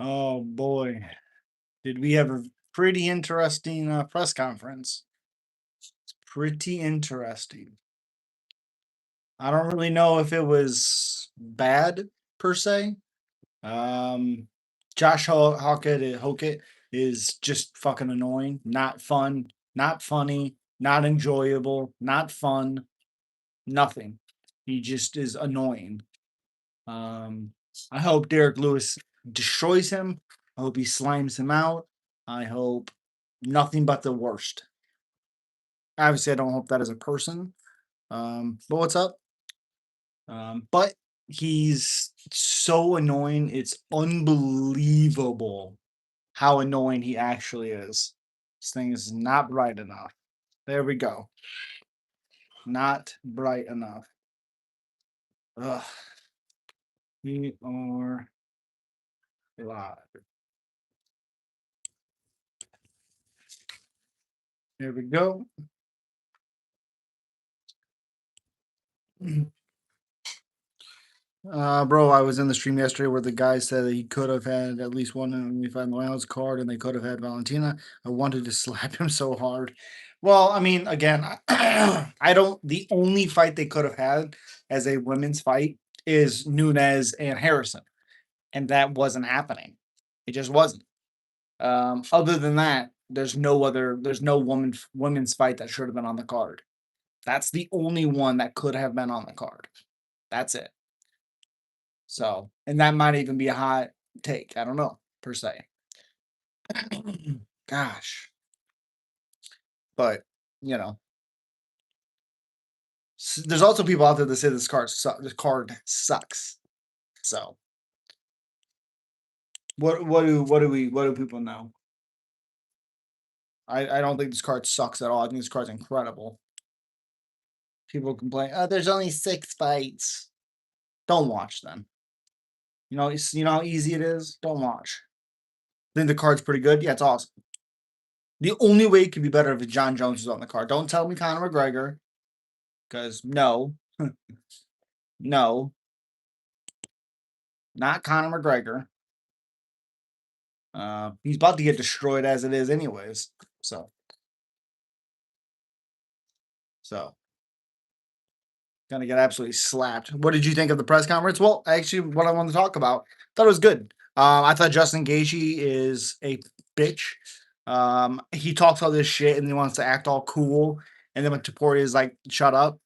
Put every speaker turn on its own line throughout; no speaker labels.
Oh boy, did we have a pretty interesting press conference? Pretty interesting. I don't really know if it was bad per se. Um, Hokit is just fucking annoying, not fun, not funny, not enjoyable, not fun, nothing. He just is annoying. Um, I hope Derek Lewis destroys him. I hope he slimes him out. I hope nothing but the worst. Obviously, I don't hope that as a person. But what's up? But he's so annoying. It's unbelievable how annoying he actually is. This thing is not bright enough. There we go. Not bright enough. Ugh. We are live. There we go. Bro, I was in the stream yesterday where the guy said that he could have had at least one if I Miles card and they could have had Valentina. I wanted to slap him so hard. Well, I mean, again, I don't. The only fight they could have had as a women's fight is Nunez and Harrison, and that wasn't happening. It just wasn't. Other than that, there's no women's fight that should have been on the card. That's the only one that could have been on the card. That's it. So, and that might even be a hot take. I don't know per se. Gosh, but you know, there's also people out there that say this card sucks. So, what do people know? I don't think this card sucks at all. I think this card's incredible. People complain, oh, there's only 6 fights. Don't watch then. You know how easy it is. Don't watch. Think the card's pretty good. Yeah, it's awesome. The only way it could be better if John Jones was on the card. Don't tell me Conor McGregor, because no, no, not Conor McGregor. He's about to get destroyed as it is, anyways. So gonna get absolutely slapped. What did you think of the press conference? Well, actually, what I wanted to talk about, thought it was good. I thought Justin Gaethje is a bitch. He talks all this shit and he wants to act all cool, and then when Taporia is like, "Shut up,"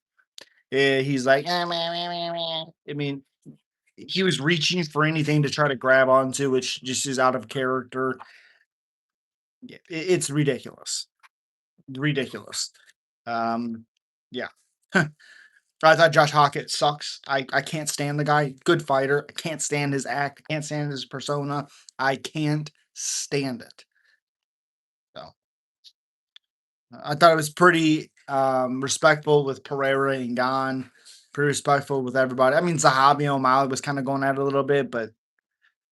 he's like, "Ah, meh, meh, meh, meh." I mean, he was reaching for anything to try to grab onto, which just is out of character. It's ridiculous, ridiculous. Yeah. I thought Josh Hokit sucks. I can't stand the guy. Good fighter. I can't stand his act. I can't stand his persona. I can't stand it. So I thought it was pretty respectful with Pereira and Gan. Pretty respectful with everybody. I mean, Zahabi and O'Malley was kind of going at it a little bit, but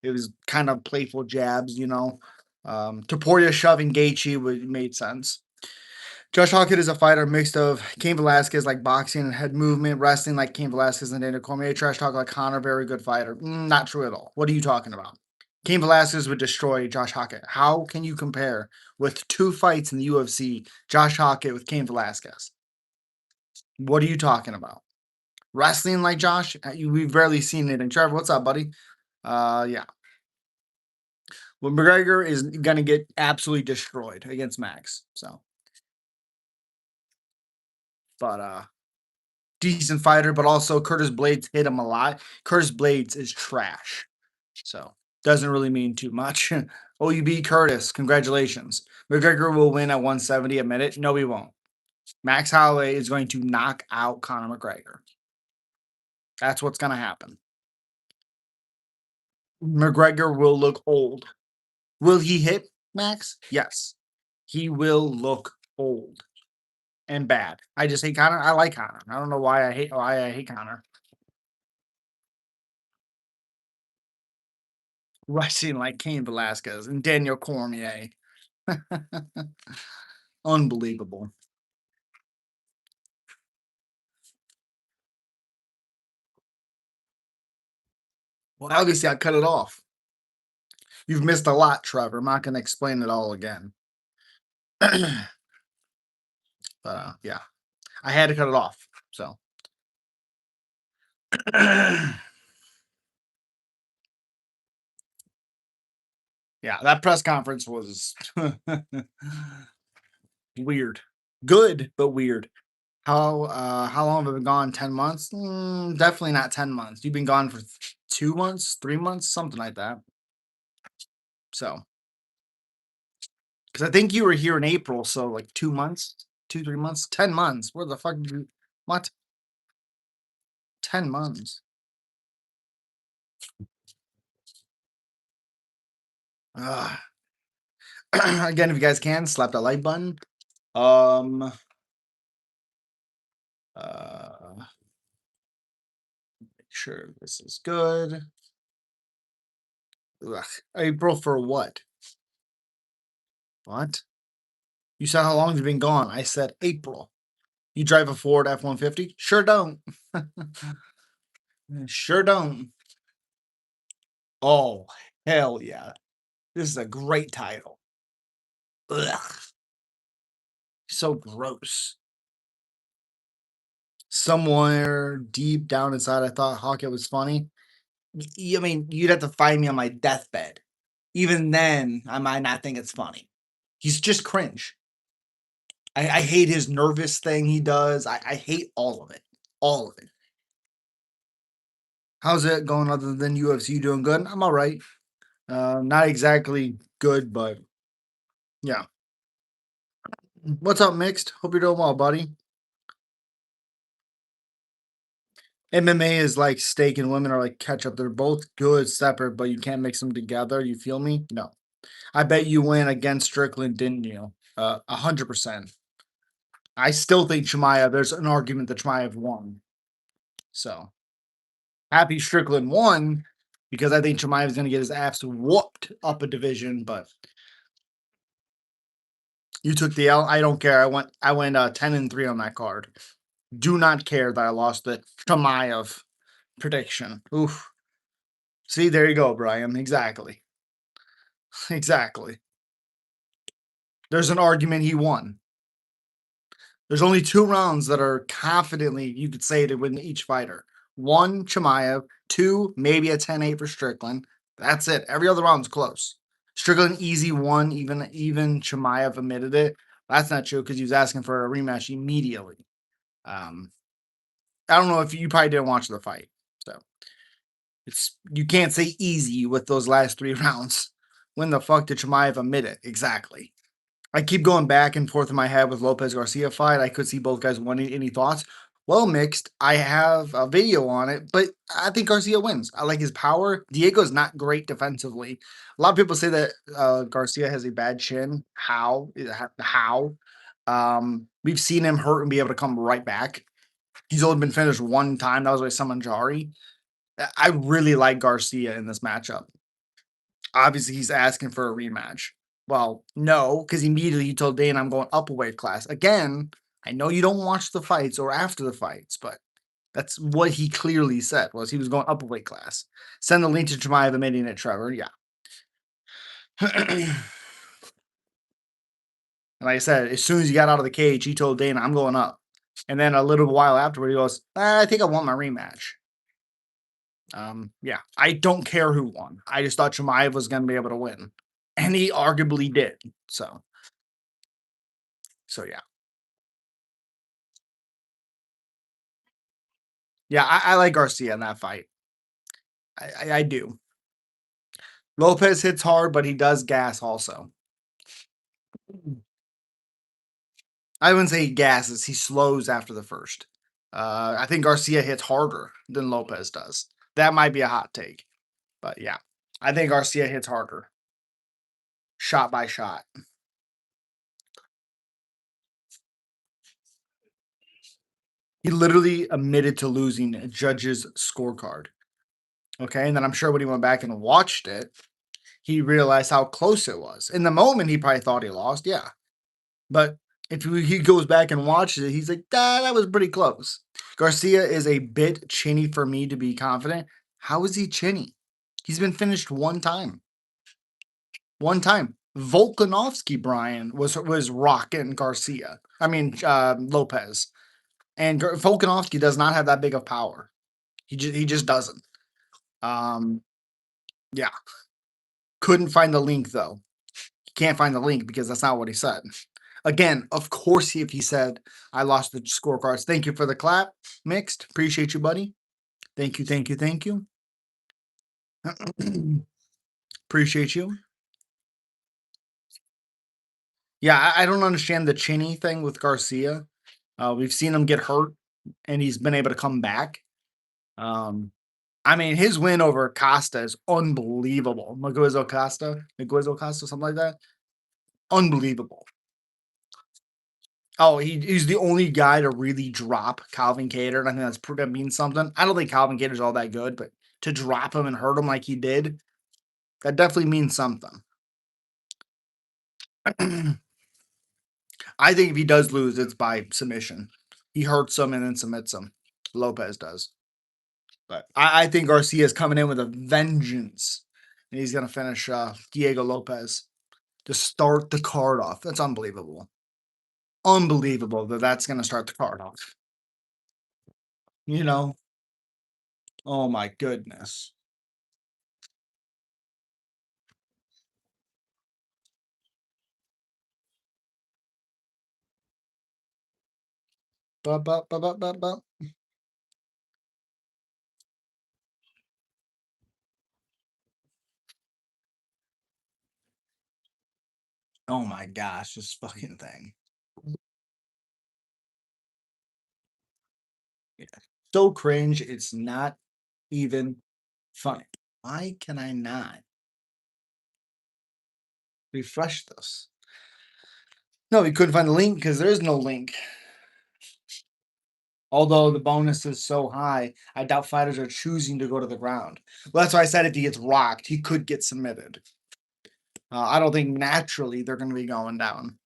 it was kind of playful jabs, you know. Topuria shoving Gaethje made sense. Josh Hawkins is a fighter mixed of Cain Velasquez, like boxing and head movement, wrestling like Cain Velasquez and Daniel Cormier, trash talk like Connor, very good fighter. Not true at all. What are you talking about? Cain Velasquez would destroy Josh Hawkins. How can you compare with 2 fights in the UFC, Josh Hawkins with Cain Velasquez? What are you talking about? Wrestling like Josh? We've barely seen it. And Trevor, what's up, buddy? Yeah. Well, McGregor is gonna get absolutely destroyed against Max. So, but decent fighter, but also Curtis Blades hit him a lot. Curtis Blades is trash. So doesn't really mean too much. Oh, you beat Curtis. Congratulations. McGregor will win at 170. Admit it. No, he won't. Max Holloway is going to knock out Conor McGregor. That's what's going to happen. McGregor will look old. Will he hit Max? Yes. He will look old and bad. I just hate Conor. I like Conor. I don't know why I hate Conor. Rushing like Cain Velasquez and Daniel Cormier. Unbelievable. Well, obviously, I cut it off. You've missed a lot, Trevor. I'm not going to explain it all again. But yeah, I had to cut it off. So, yeah, that press conference was weird. Good, but weird. How long have I been gone? 10 months? Definitely not 10 months. You've been gone for 2 months, 3 months, something like that. So, because I think you were here in April, so like 2 months, 2, 3 months, 10 months. Where the fuck did you? What? 10 months. Ugh. Again, if you guys can, slap that like button. Um. Make sure this is good. Ugh. April for what? What? You said how long have you been gone? I said April. You drive a Ford F-150? Sure don't. Sure don't. Oh, hell yeah. This is a great title. Ugh. So gross. Somewhere deep down inside, I thought Hokit was funny. I mean, you'd have to find me on my deathbed. Even then, I might not think it's funny. He's just cringe. I hate his nervous thing he does. I hate all of it. All of it. How's it going other than UFC doing good? I'm all right. Not exactly good, but yeah. What's up, Mixed? Hope you're doing well, buddy. MMA is like steak and women are like ketchup. They're both good separate, but you can't mix them together. You feel me? No. I bet you win against Strickland, didn't you? 100%. I still think Chimaev, there's an argument that Chimaev won. So happy Strickland won because I think Chimaev is going to get his ass whooped up a division, but you took the L. I don't care. I went 10-3 on that card. Do not care that I lost the Chimaev prediction. Oof. See, there you go, Brian. Exactly. Exactly. There's an argument he won. There's only 2 rounds that are confidently you could say to win each fighter. 1, Chimaev. 2, maybe a 10-8 for Strickland. That's it. Every other round's close. Strickland easy won. Even Chimaev admitted it. That's not true because he was asking for a rematch immediately. I don't know if you probably didn't watch the fight, so it's you can't say easy with those last 3 rounds. When the fuck did Chimaev admit it? Exactly. I keep going back and forth in my head with Lopez Garcia fight. I could see both guys winning. Any thoughts? Well, Mixed. I have a video on it, but I think Garcia wins. I like his power. Diego's not great defensively. A lot of people say that Garcia has a bad chin. How? How? We've seen him hurt and be able to come right back. He's only been finished one time. That was by Samanjari. I really like Garcia in this matchup. Obviously, he's asking for a rematch. Well, no, because immediately you told Dane I'm going up a weight class. Again, I know you don't watch the fights or after the fights, but that's what he clearly said was he was going up a weight class. Send the link to Chimaev admitting it, Trevor. Yeah. And like I said, as soon as he got out of the cage, he told Dana, I'm going up. And then a little while afterward, he goes, I think I want my rematch. Yeah, I don't care who won. I just thought Chimaev was going to be able to win. And he arguably did. So yeah. Yeah, I like Garcia in that fight. I do. Lopez hits hard, but he does gas also. I wouldn't say he gasses. He slows after the first. I think Garcia hits harder than Lopez does. That might be a hot take. But yeah, I think Garcia hits harder. Shot by shot. He literally admitted to losing a judge's scorecard. Okay. And then I'm sure when he went back and watched it, he realized how close it was. In the moment, he probably thought he lost. Yeah. But if he goes back and watches it, he's like, that was pretty close. Garcia is a bit chinny for me to be confident. How is he chinny? He's been finished one time. One time. Volkanovski Brian was rocking Garcia. I mean Lopez. And Volkanovski does not have that big of power. He just doesn't. Um yeah. Couldn't find the link though. Can't find the link because that's not what he said. Again, of course, if he said, I lost the scorecards. Thank you for the clap. Mixed. Appreciate you, buddy. Thank you, thank you, thank you. Appreciate you. Yeah, I don't understand the Chinny thing with Garcia. We've seen him get hurt and he's been able to come back. Um, I mean, his win over Costa is unbelievable. Miguel Costa, something like that. Unbelievable. Oh, he's the only guy to really drop Calvin Cater, and I think that means something. I don't think Calvin Cater's all that good, but to drop him and hurt him like he did, that definitely means something. I think if he does lose, it's by submission. He hurts him and then submits him. Lopez does. But I think Garcia is coming in with a vengeance. And he's going to finish Diego Lopez to start the card off. That's unbelievable. Unbelievable that that's going to start the card off. You know? Oh my goodness. Ba, ba, ba, ba, ba, ba. Oh my gosh, this fucking thing. Yeah. So cringe. It's not even funny. Why can I not refresh this? No, we couldn't find the link because there is no link. Although the bonus is so high, I doubt fighters are choosing to go to the ground. Well, that's why I said if he gets rocked, he could get submitted. I don't think naturally they're going to be going down.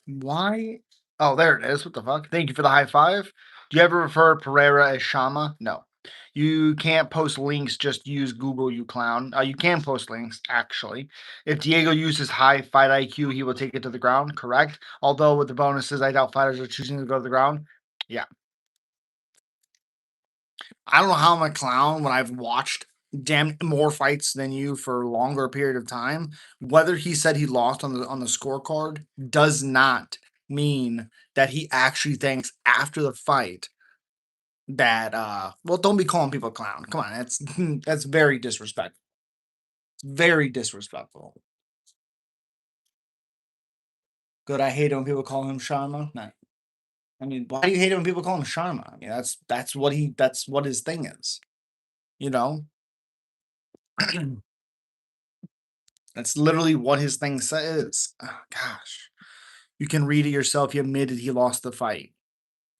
Why? Oh, there it is. What the fuck? Thank you for the high five. Do you ever refer Pereira as Shama? No. You can't post links, just use Google, you clown. You can post links, actually. If Diego uses high fight IQ, he will take it to the ground, correct? Although with the bonuses, I doubt fighters are choosing to go to the ground. Yeah. I don't know how I'm a clown when I've watched damn more fights than you for a longer period of time. Whether he said he lost on the scorecard does not mean that he actually thinks after the fight that well, don't be calling people a clown. Come on, that's that's very disrespectful. Very disrespectful. Good, I hate it when people call him Sharma. No. I mean, why do you hate it when people call him Sharma? I mean, that's what his thing is. You know? That's literally what his thing says. Oh, gosh. You can read it yourself. He admitted he lost the fight.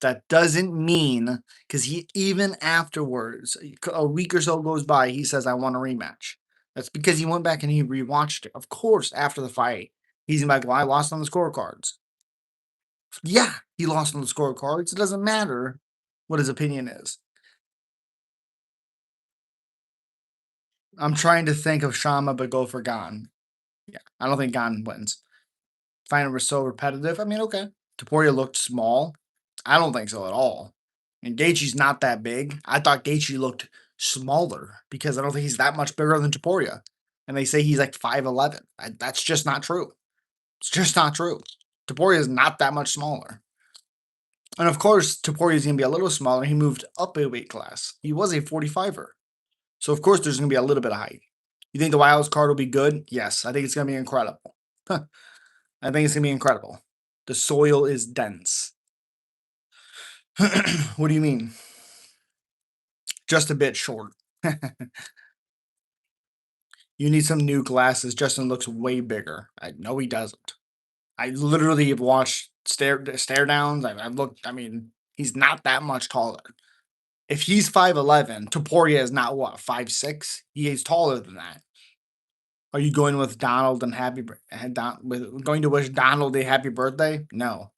That doesn't mean because he even afterwards, a week or so goes by, he says, I want a rematch. That's because he went back and he rewatched it. Of course, after the fight, he's like, well, I lost on the scorecards. Yeah, he lost on the scorecards. It doesn't matter what his opinion is. I'm trying to think of Shama, but go for Gan. Yeah, I don't think Gan wins. Find it was so repetitive. I mean, okay. Taporia looked small. I don't think so at all. And Gaethje's not that big. I thought Gaethje looked smaller because I don't think he's that much bigger than Taporia. And they say he's like 5'11". That's just not true. It's just not true. Taporia is not that much smaller. And of course, Taporia is going to be a little smaller. He moved up a weight class. He was a 45er. So of course, there's going to be a little bit of height. You think the Wilds card will be good? Yes, I think it's going to be incredible. I think it's going to be incredible. The soil is dense. What do you mean? Just a bit short. You need some new glasses. Justin looks way bigger. I know he doesn't. I literally have watched stare downs. I've looked. I mean, he's not that much taller. If he's 5'11", Topuria is not what 5'6". He is taller than that. Are you going with Donald and going to wish Donald a happy birthday? No.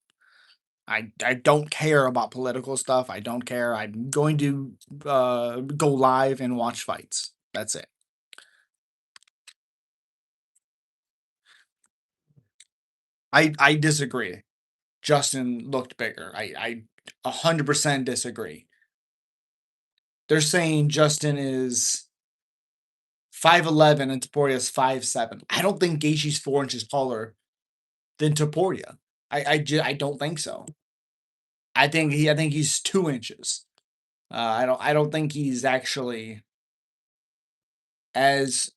I don't care about political stuff. I don't care. I'm going to go live and watch fights. That's it. I disagree. Justin looked bigger. I 100% disagree. They're saying Justin is 5'11" and Topuria is 5'7". I don't think Gaethje's 4 inches taller than Topuria. I don't think so. I think he's 2 inches. I don't think he's actually as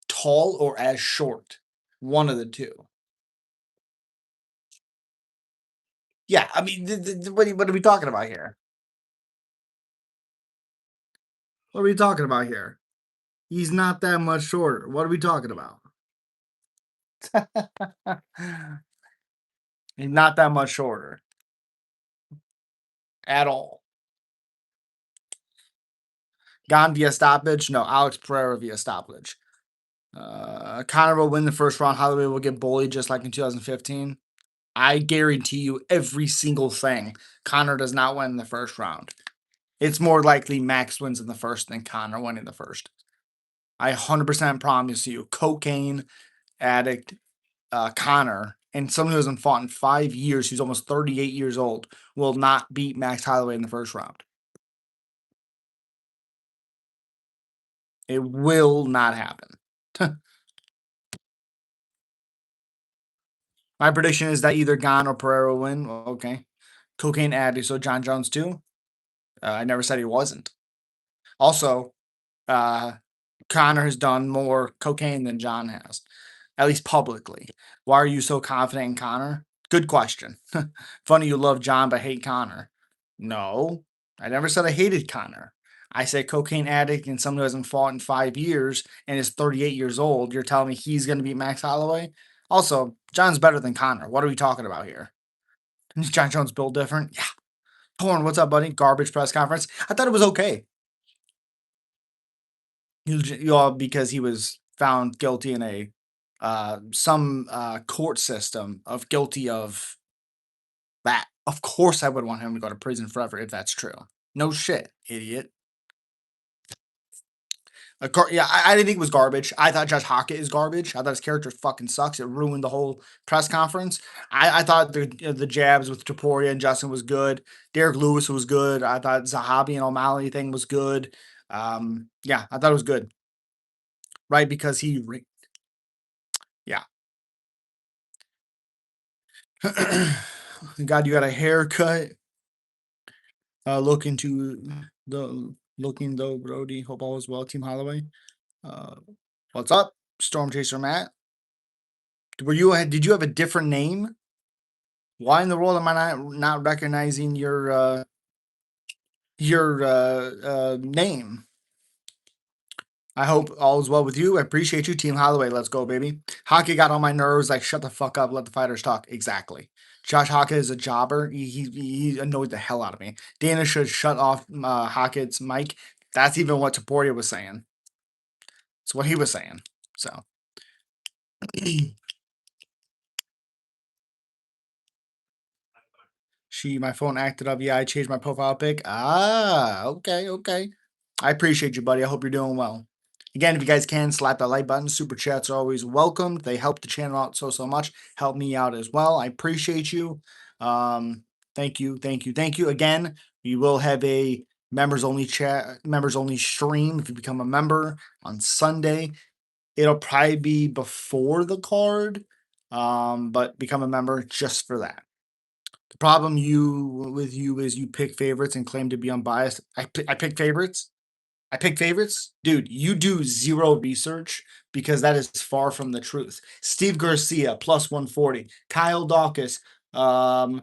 tall or as short. One of the two. Yeah, I mean, what are we talking about here? What are we talking about here? He's not that much shorter. What are we talking about? He's not that much shorter at all. Gone via stoppage? No, Alex Pereira via stoppage. Conor will win the first round. Holloway will get bullied just like in 2015. I guarantee you every single thing. Conor does not win the first round. It's more likely Max wins in the first than Conor winning the first. I 100% promise you, cocaine addict Conor and someone who hasn't fought in 5 years, who's almost 38 years old, will not beat Max Holloway in the first round. It will not happen. My prediction is that either Gon or Pereira will win. Okay. Cocaine addict, so John Jones too? I never said he wasn't. Also, uh, Connor has done more cocaine than John has, at least publicly. Why are you so confident in Connor? Good question. Funny you love John but hate Connor. No, I never said I hated Connor. I said cocaine addict and someone who hasn't fought in 5 years and is 38 years old. You're telling me he's going to beat Max Holloway? Also, John's better than Connor. What are we talking about here? Is John Jones built different? Yeah. Torn, what's up, buddy? Garbage press conference. I thought it was okay. Because he was found guilty in a some court system of guilty of that. Of course, I would want him to go to prison forever if that's true. No shit, idiot. Yeah, I didn't think it was garbage. I thought Josh Hokit is garbage. I thought his character fucking sucks. It ruined the whole press conference. I thought the jabs with Taporia and Justin was good. Derek Lewis was good. I thought Zahabi and O'Malley thing was good. Yeah, I thought it was good. Right, because yeah. God, you got a haircut. Look into the looking though, Brody. Hope all is well, Team Holloway. Uh, what's up, Storm Chaser Matt? Did you have a different name? Why in the world am I not recognizing your name? I hope all is well with you. I appreciate you, Team Holloway. Let's go, baby. Hockey got on my nerves. Like, shut the fuck up. Let the fighters talk. Exactly. Josh Hockett is a jobber. He annoyed the hell out of me. Dana should shut off Hockett's mic. That's even what Taporia was saying. It's what he was saying. So. My phone acted up. Yeah, I changed my profile pic. Ah, okay, okay. I appreciate you, buddy. I hope you're doing well. Again, if you guys can, slap that like button. Super chats are always welcomed. They help the channel out so much. Help me out as well. I appreciate you. Thank you, thank you, thank you. Again, we will have a members only stream if you become a member on Sunday. It'll probably be before the card, but become a member just for that. The problem with you is you pick favorites and claim to be unbiased. I pick favorites. I pick favorites. Dude, you do zero research because that is far from the truth. Steve Garcia, plus 140. Kyle Dawkins, plus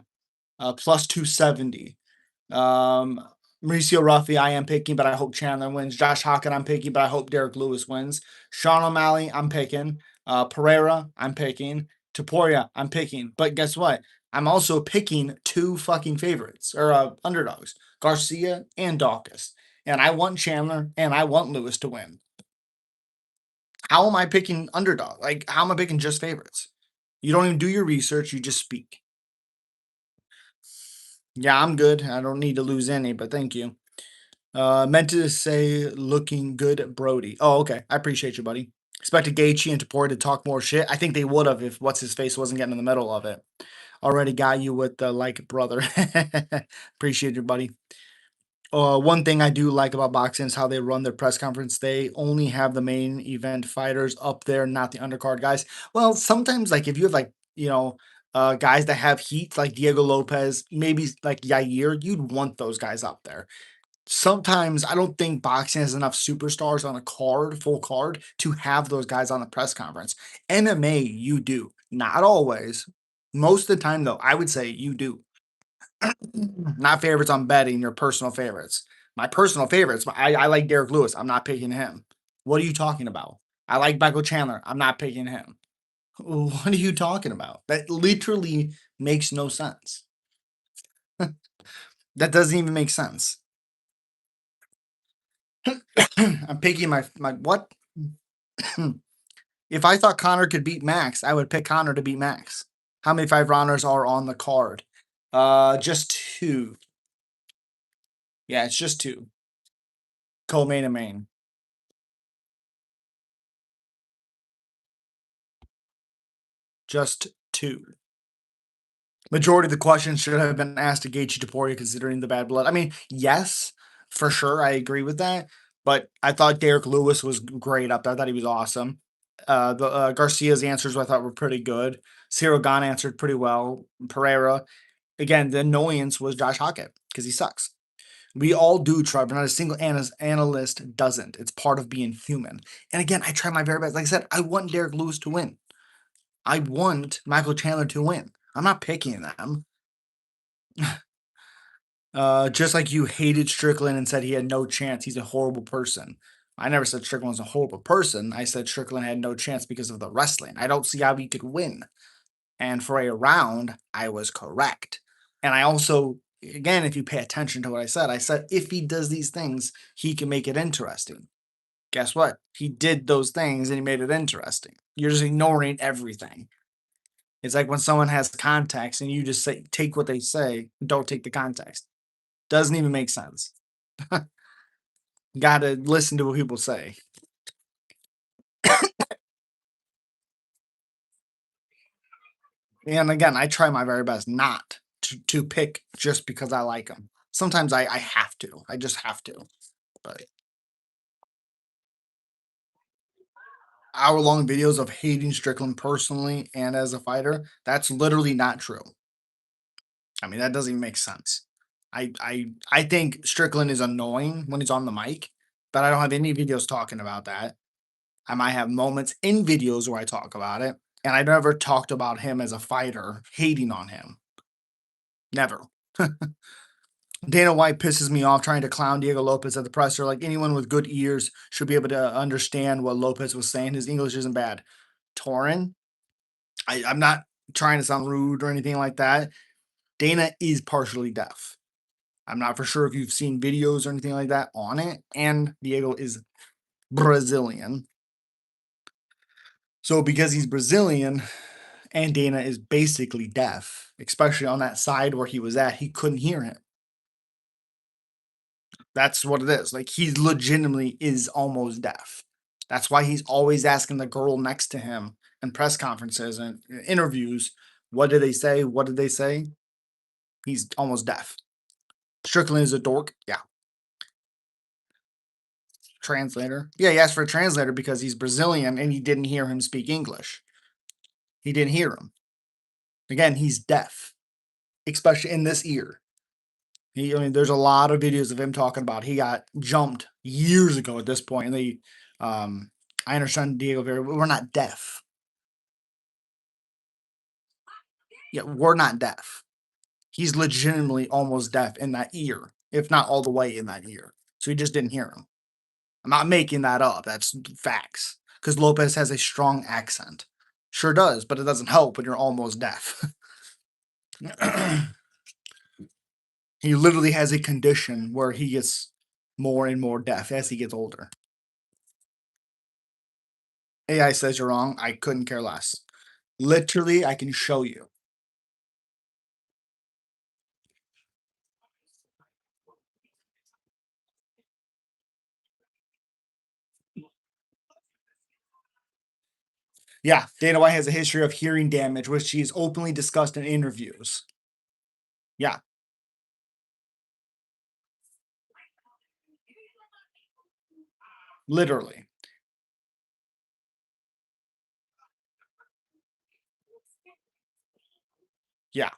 270. Um, Mauricio Ruffi, I am picking, but I hope Chandler wins. Josh Hawkins, I'm picking, but I hope Derek Lewis wins. Sean O'Malley, I'm picking. Pereira, I'm picking. Taporia, I'm picking. But guess what? I'm also picking two fucking favorites or underdogs, Garcia and Dawkins. And I want Chandler and I want Lewis to win. How am I picking underdog? Like, how am I picking just favorites? You don't even do your research, you just speak. Yeah, I'm good. I don't need to lose any, but thank you. Meant to say looking good, Brody. Oh, okay. I appreciate you, buddy. Expected Gaethje and Tapori to talk more shit. I think they would have if what's his face wasn't getting in the middle of it. Already got you with the like brother. Appreciate you, buddy. One thing I do like about boxing is how they run their press conference. They only have the main event fighters up there, not the undercard guys. Well, sometimes like if you have like guys that have heat like Diego Lopez, maybe like Yair, you'd want those guys up there. Sometimes I don't think boxing has enough superstars on a card, full card, to have those guys on the press conference. MMA, you do. Not always. Most of the time, though, I would say you do. Not favorites on betting, your personal favorites. My personal favorites, I like Derek Lewis. I'm not picking him. What are you talking about? I like Michael Chandler. I'm not picking him. What are you talking about? That literally makes no sense. That doesn't even make sense. I'm picking my what? If I thought Connor could beat Max, I would pick Connor to beat Max. How many five rounders are on the card? Just two. Yeah, it's just two. Co-main and main. Just two. Majority of the questions should have been asked to Gaethje Taporia considering the bad blood. I mean, yes, for sure, I agree with that. But I thought Derek Lewis was great up there. I thought he was awesome. The Garcia's answers I thought were pretty good. Cyril Gane answered pretty well. Pereira. Again, the annoyance was Josh Hokit because he sucks. We all do try, but not a single analyst doesn't. It's part of being human. And again, I try my very best. Like I said, I want Derek Lewis to win. I want Michael Chandler to win. I'm not picking them. Just like you hated Strickland and said he had no chance. He's a horrible person. I never said Strickland was a horrible person. I said Strickland had no chance because of the wrestling. I don't see how he could win. And for a round, I was correct. And I also, again, if you pay attention to what I said if he does these things, he can make it interesting. Guess what? He did those things and he made it interesting. You're just ignoring everything. It's like when someone has context and you just say take what they say, don't take the context. Doesn't even make sense. Got to listen to what people say. And again, I try my very best not to pick just because I like them. Sometimes I have to. I just have to. But hour-long videos of hating Strickland personally and as a fighter, that's literally not true. I mean, that doesn't even make sense. I think Strickland is annoying when he's on the mic, but I don't have any videos talking about that. I might have moments in videos where I talk about it, and I never talked about him as a fighter, hating on him. Never. Dana White pisses me off trying to clown Diego Lopez at the presser. Like anyone with good ears should be able to understand what Lopez was saying. His English isn't bad. Torin, I'm not trying to sound rude or anything like that. Dana is partially deaf. I'm not for sure if you've seen videos or anything like that on it. And Diego is Brazilian. So because he's Brazilian and Dana is basically deaf, especially on that side where he was at, he couldn't hear him. That's what it is. Like he legitimately is almost deaf. That's why he's always asking the girl next to him in press conferences and interviews, what did they say? What did they say? He's almost deaf. Strickland is a dork. Yeah. Translator. Yeah, he asked for a translator because he's Brazilian and he didn't hear him speak English. He didn't hear him. Again, he's deaf, especially in this ear. I mean, there's a lot of videos of him talking about he got jumped years ago at this point, and um, I understand Diego very. We're not deaf. Yeah, we're not deaf. He's legitimately almost deaf in that ear, if not all the way in that ear. So he just didn't hear him. I'm not making that up. That's facts. Because Lopez has a strong accent. Sure does, but it doesn't help when you're almost deaf. He literally has a condition where he gets more and more deaf as he gets older. AI says you're wrong. I couldn't care less. Literally, I can show you. Yeah, Dana White has a history of hearing damage, which she's openly discussed in interviews. Yeah, literally. Yeah.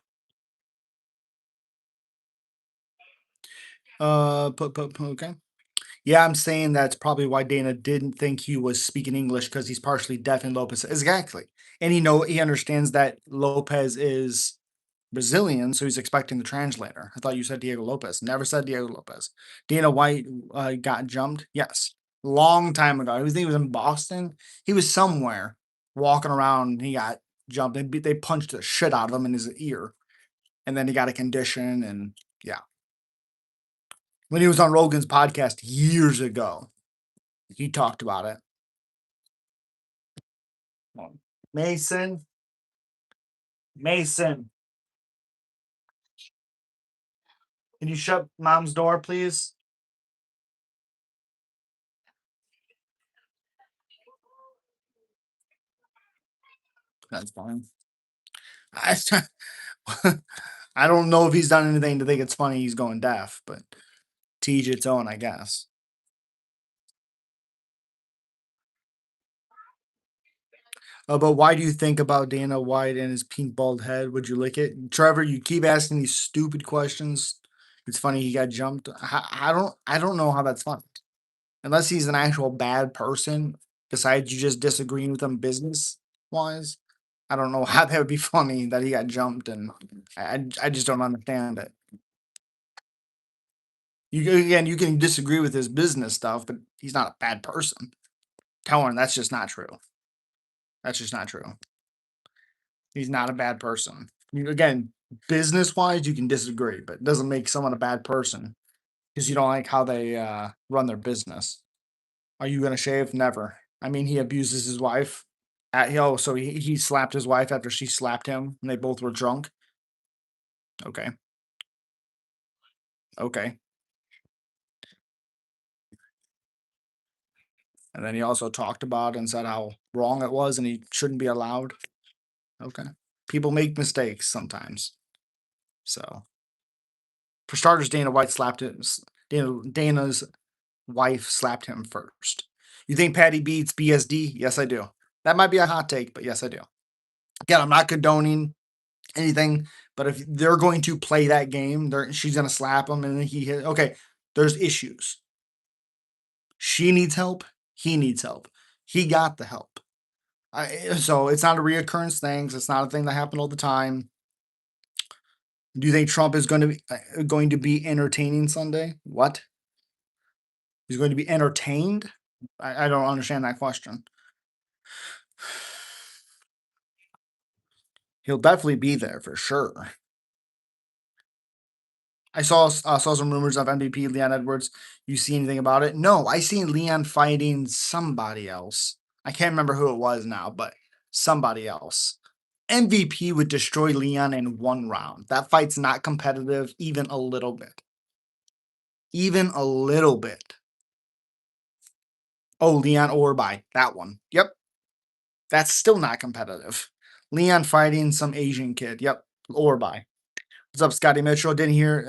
Okay. Yeah, I'm saying that's probably why Dana didn't think he was speaking English because he's partially deaf and Lopez exactly. And he understands that Lopez is Brazilian, so he's expecting the translator. I thought you said Diego Lopez. Never said Diego Lopez. Dana White got jumped. Yes, long time ago. Think he was in Boston. He was somewhere walking around. He got jumped. They punched the shit out of him in his ear, and then he got a condition. And yeah, when he was on Rogan's podcast years ago, he talked about it. Mason, Mason, can you shut mom's door, please? That's fine. I, I don't know if he's done anything to think it's funny he's going deaf, but to each its own, I guess. But why do you think about Dana White and his pink bald head? Would you lick it, Trevor? You keep asking these stupid questions. It's funny he got jumped. I don't know how that's funny unless he's an actual bad person. Besides you just disagreeing with him business wise, I don't know how that would be funny that he got jumped, and I just don't understand it. Again, you can disagree with his business stuff, but he's not a bad person. Tell him that's just not true. That's just not true. He's not a bad person. Again, business wise, you can disagree, but it doesn't make someone a bad person because you don't like how they run their business. Are you gonna shave? Never. I mean, he abuses his wife. So he slapped his wife after she slapped him, and they both were drunk. Okay, okay. And then he also talked about and said how wrong it was, and he shouldn't be allowed. Okay. People make mistakes sometimes. So, for starters, Dana White slapped him. Dana's wife slapped him first. You think Patty beats BSD? Yes, I do. That might be a hot take, but yes, I do. Again, I'm not condoning anything, but if they're going to play that game, she's going to slap him and then he hit. Okay, there's issues. She needs help. He needs help. He got the help. So it's not a reoccurrence thing. It's not a thing that happened all the time. Do you think Trump is going to be entertaining Sunday? What? He's going to be entertained? I don't understand that question. He'll definitely be there for sure. I saw some rumors of MVP Leon Edwards. You see anything about it? No, I seen Leon fighting somebody else. I can't remember who it was now, but somebody else. MVP would destroy Leon in one round. That fight's not competitive even a little bit. Even a little bit. Oh, Leon Orby, that one. Yep, that's still not competitive. Leon fighting some Asian kid. Yep, Orby. What's up, Scotty Mitchell? Didn't hear.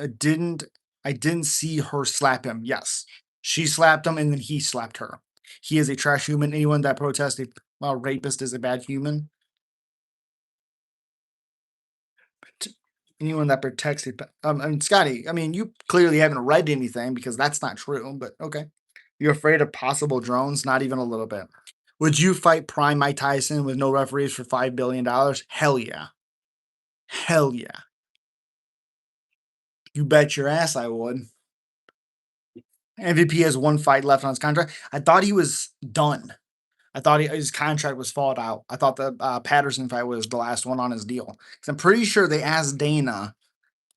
I didn't see her slap him. Yes, she slapped him, and then he slapped her. He is a trash human. Anyone that protests a rapist is a bad human. Anyone that protects it. I mean, Scotty. I mean, you clearly haven't read anything because that's not true. But okay, you're afraid of possible drones? Not even a little bit. Would you fight Prime Mike Tyson with no referees for $5 billion? Hell yeah. Hell yeah. You bet your ass I would. MVP has one fight left on his contract. I thought he was done. I thought his contract was fought out. I thought the Patterson fight was the last one on his deal. Because I'm pretty sure they asked Dana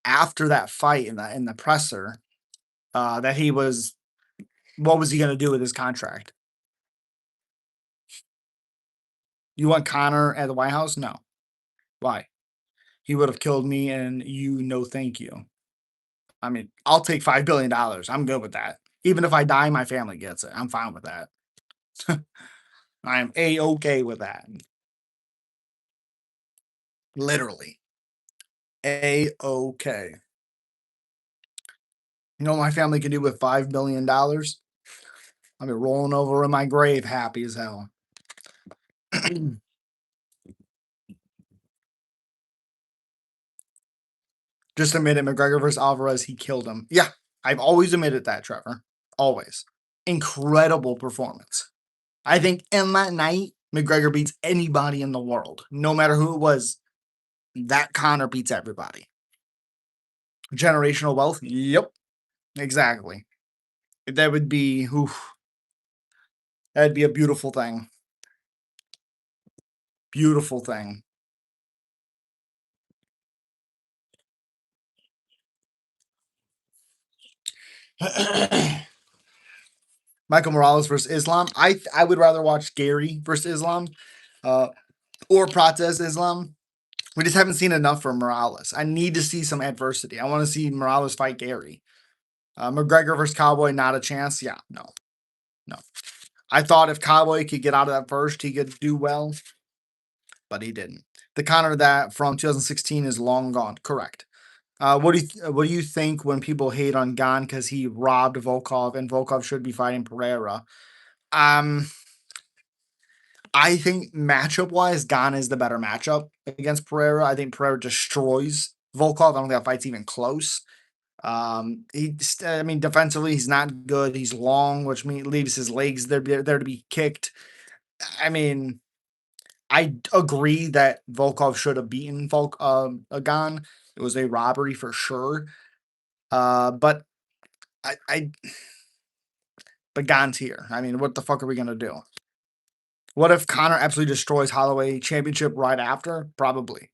after that fight in the presser that he was, what was he going to do with his contract? You want Connor at the White House? No. Why? He would have killed me, and you no thank you. I mean, I'll take $5 billion. I'm good with that. Even if I die, my family gets it. I'm fine with that. I am a okay with that. Literally. A-okay. You know what my family can do with $5 billion? I'll be rolling over in my grave happy as hell. Just admit it, McGregor versus Alvarez, he killed him. Yeah, I've always admitted that, Trevor. Always. Incredible performance. I think in that night, McGregor beats anybody in the world. No matter who it was, that Connor beats everybody. Generational wealth? Yep. Exactly. That would be oof, that'd be a beautiful thing. Beautiful thing. Michael Morales versus Islam. I would rather watch Gary versus Islam, uh, or Prates Islam. We just haven't seen enough for Morales. I need to see some adversity. I want to see Morales fight Gary. McGregor versus Cowboy, not a chance. Yeah, no, no. I thought if Cowboy could get out of that first, he could do well, but he didn't. The Connor that from 2016 is long gone. Correct. What do you think when people hate on Gon because he robbed Volkov and Volkov should be fighting Pereira? Um, I think matchup wise, Gon is the better matchup against Pereira. I think Pereira destroys Volkov. I don't think that fight's even close. I mean, defensively, he's not good. He's long, which means leaves his legs there to be kicked. I mean, I agree that Volkov should have beaten Gon. It was a robbery for sure. But I but Gon's here. I mean, what the fuck are we gonna do? What if Connor absolutely destroys Holloway championship right after? Probably.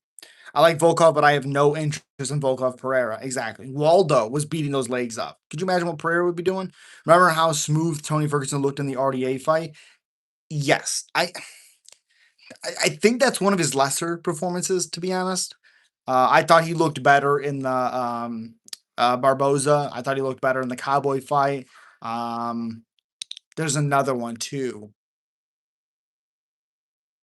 I like Volkov, but I have no interest in Volkov Pereira. Exactly. Waldo was beating those legs up. Could you imagine what Pereira would be doing? Remember how smooth Tony Ferguson looked in the RDA fight? Yes. I think that's one of his lesser performances, to be honest. I thought he looked better in the Barboza. I thought he looked better in the Cowboy fight. Um, there's another one too.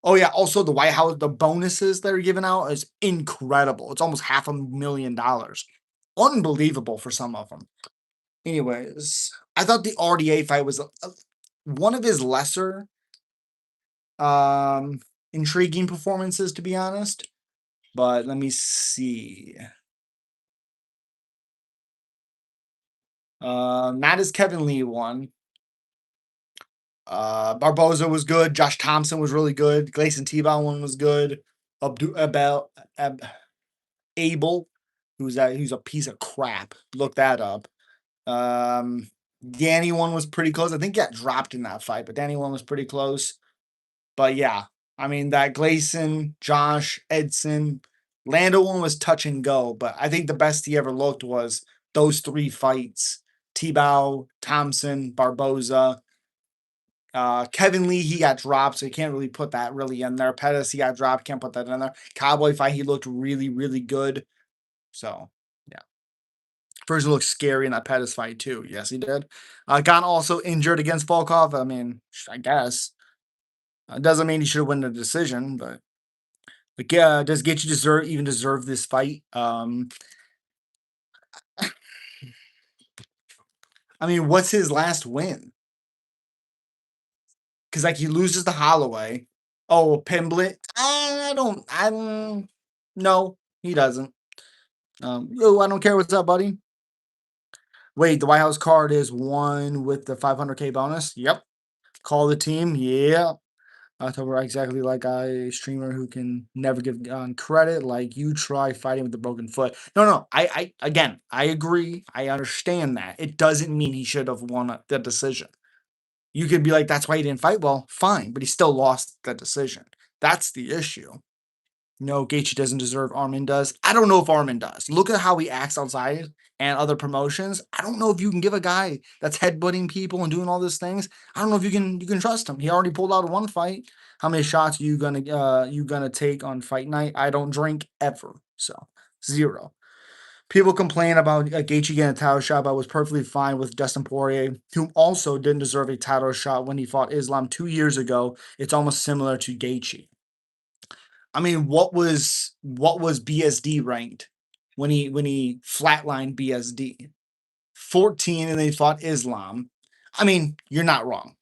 Oh yeah, also the White House, the bonuses that are given out is incredible. It's almost $500,000. Unbelievable for some of them. Anyways, I thought the RDA fight was one of his lesser um intriguing performances, to be honest. But let me see. Not as Kevin Lee won. Barboza was good. Josh Thompson was really good. Gleison Tebow one was good. Abel, who's a piece of crap. Look that up. Um, Danny one was pretty close. I think he got dropped in that fight, but Danny one was pretty close. But yeah, I mean that Gleison, Josh, Edson, Lando one was touch and go. But I think the best he ever looked was those three fights: Tebow, Thompson, Barboza. Kevin Lee, he got dropped, so you can't really put that really in there. Pettis, he got dropped, can't put that in there. Cowboy fight, he looked really, really good. So, yeah. First, it looked scary in that Pettis fight, too. Yes, he did. Got also injured against Volkov. I mean, I guess. Doesn't mean he should have won the decision, but yeah, does Gaethje deserve this fight? I mean, what's his last win? Because like he loses to Holloway. Oh, Pimblett. No, he doesn't. Yo, I don't care. What's up, buddy? Wait, the White House card is one with the 500K bonus. Yep. Call the team. Yeah. October exactly like a streamer who can never give on credit. Like you try fighting with a broken foot. No. I again, I agree. I understand that. It doesn't mean he should have won the decision. You could be like, that's why he didn't fight well. Fine, but he still lost the decision. That's the issue. No, Gaethje doesn't deserve. Armin does. I don't know if Armin does. Look at how he acts outside and other promotions. I don't know if you can give a guy that's headbutting people and doing all these things. I don't know if you can trust him. He already pulled out one fight. How many shots are you gonna take on fight night? I don't drink ever, so 0. People complain about Gaethje getting a title shot, but was perfectly fine with Dustin Poirier, who also didn't deserve a title shot when he fought Islam 2 years ago. It's almost similar to Gaethje. I mean, what was BSD ranked when he flatlined BSD? 14, and they fought Islam. I mean, you're not wrong.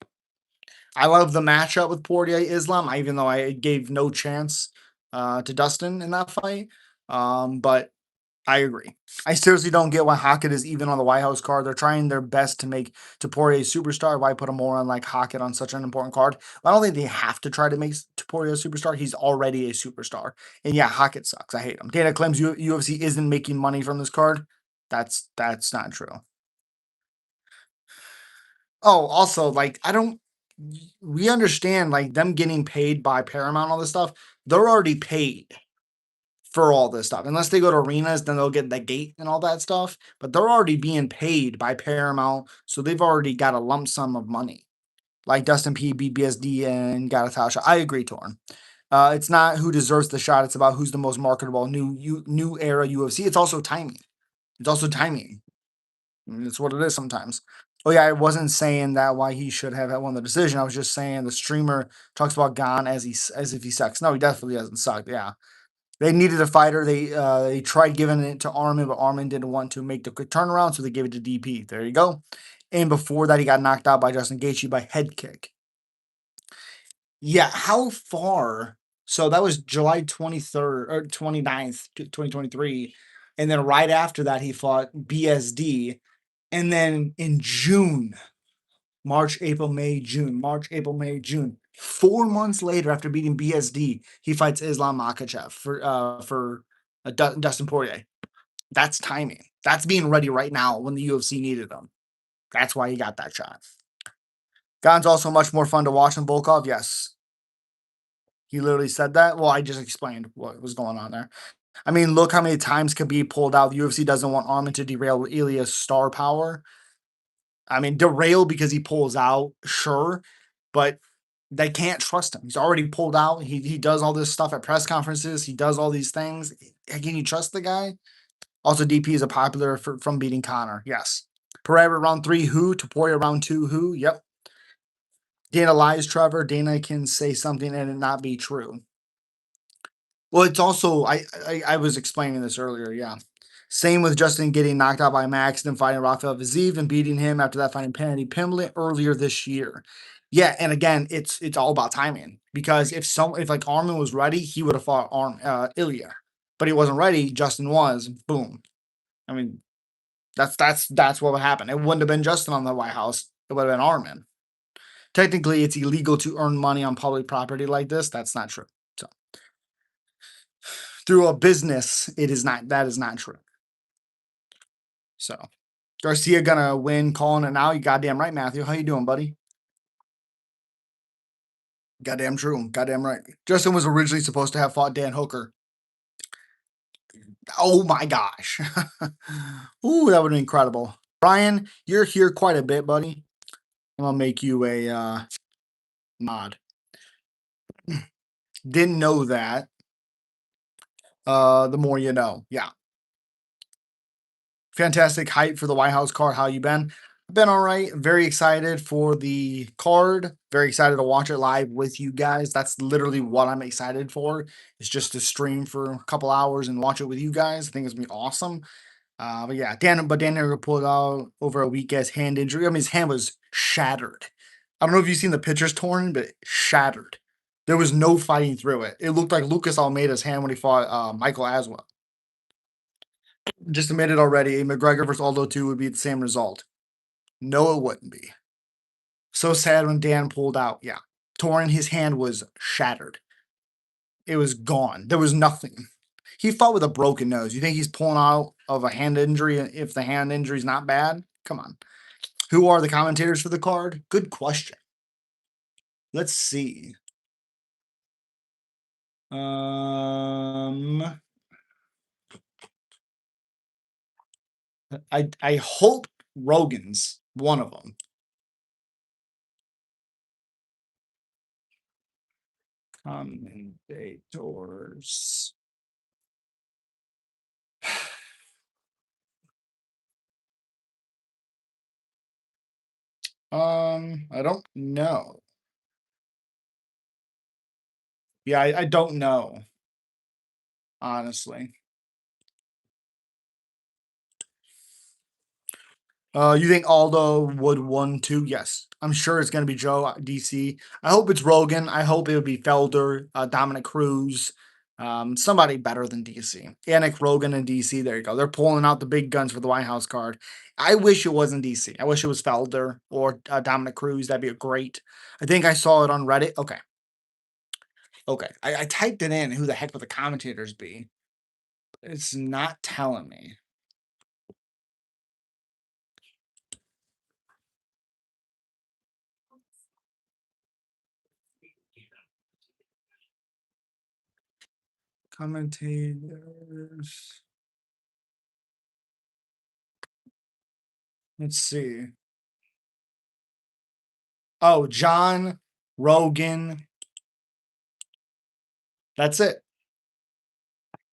I love the matchup with Poirier Islam, even though I gave no chance to Dustin in that fight. But I agree. I seriously don't get why Hokit is even on the White House card. They're trying their best to make Topuria a superstar. Why put him more on like Hokit on such an important card? I don't think they have to try to make Topuria a superstar. He's already a superstar. And yeah, Hokit sucks. I hate him. Dana claims UFC isn't making money from this card. That's not true. Oh, also, like, I don't we understand like them getting paid by Paramount, all this stuff. They're already paid for all this stuff. Unless they go to arenas, then they'll get the gate and all that stuff. But they're already being paid by Paramount, so they've already got a lump sum of money. Like Dustin P, BBSD, and got a title shot. I agree, Torn. It's not who deserves the shot. It's about who's the most marketable new era UFC. It's also timing. It's also timing. It's what it is sometimes. Oh yeah, I wasn't saying that why he should have won the decision. I was just saying the streamer talks about Gon as if he sucks. No, he definitely doesn't suck. Yeah, they needed a fighter. They tried giving it to Armin, but Armin didn't want to make the quick turnaround, so they gave it to DP. There you go. And before that, he got knocked out by Justin Gaethje by head kick. Yeah, how far? So that was July 23rd or 29th, 2023. And then right after that, he fought BSD. And then in June, March, April, May, June, March, April, May, June. 4 months later, after beating BSD, he fights Islam Makhachev for Dustin Poirier. That's timing. That's being ready right now when the UFC needed him. That's why he got that shot. Gon's also much more fun to watch than Volkov. Yes, he literally said that. Well, I just explained what was going on there. I mean, look how many times Khabib pulled out. The UFC doesn't want Armin to derail Ilya's star power. I mean, derail because he pulls out, sure, but they can't trust him. He's already pulled out. He does all this stuff at press conferences. He does all these things. Can you trust the guy? Also, DP is a popular from beating Connor. Yes. Pereira round 3, who? Topuria round 2, who? Yep. Dana lies, Trevor. Dana can say something and it not be true. Well, it's also I was explaining this earlier. Yeah. Same with Justin getting knocked out by Max, then fighting Rafael Viziev and beating him after that fighting Penny Pimblett earlier this year. Yeah, and again, it's all about timing because if like Armin was ready, he would have fought Ilya, but he wasn't ready. Justin was. Boom. I mean, that's what would happen. It wouldn't have been Justin on the White House. It would have been Armin. Technically, it's illegal to earn money on public property like this. That's not true. So through a business, it is not. That is not true. So Garcia gonna win, calling it now. You goddamn right, Matthew. How you doing, buddy? Goddamn true. Goddamn right. Justin was originally supposed to have fought Dan Hooker. Oh my gosh. Ooh, that would have been incredible. Brian, you're here quite a bit, buddy. I'm gonna make you a mod. Didn't know that. The more you know. Yeah. Fantastic hype for the White House card. How you been? I've been all right. Very excited for the card. Very excited to watch it live with you guys. That's literally what I'm excited for. It's just to stream for a couple hours and watch it with you guys. I think it's gonna be awesome. But yeah, Dan never pulled out over a weak ass hand injury. I mean, his hand was shattered. I don't know if you've seen the pictures torn, but shattered. There was no fighting through it. It looked like Lucas Almeida's hand when he fought Michael Aswell. Just admitted already, McGregor versus Aldo 2 would be the same result. No, it wouldn't be. So sad when Dan pulled out. Yeah. Torn, his hand was shattered. It was gone. There was nothing. He fought with a broken nose. You think he's pulling out of a hand injury if the hand injury is not bad? Come on. Who are the commentators for the card? Good question. Let's see. I hope Rogan's one of them. Commentators. I don't know. Yeah, I don't know. honestly. You think Aldo would 1-2? Yes. I'm sure it's going to be Joe DC. I hope it's Rogan. I hope it would be Felder, Dominic Cruz, somebody better than DC. Yannick Rogan and DC. There you go. They're pulling out the big guns for the White House card. I wish it wasn't DC. I wish it was Felder or Dominic Cruz. That'd be great. I think I saw it on Reddit. Okay. Okay. I typed it in. Who the heck would the commentators be? It's not telling me. Commentators. Let's see. Oh, John Rogan. That's it.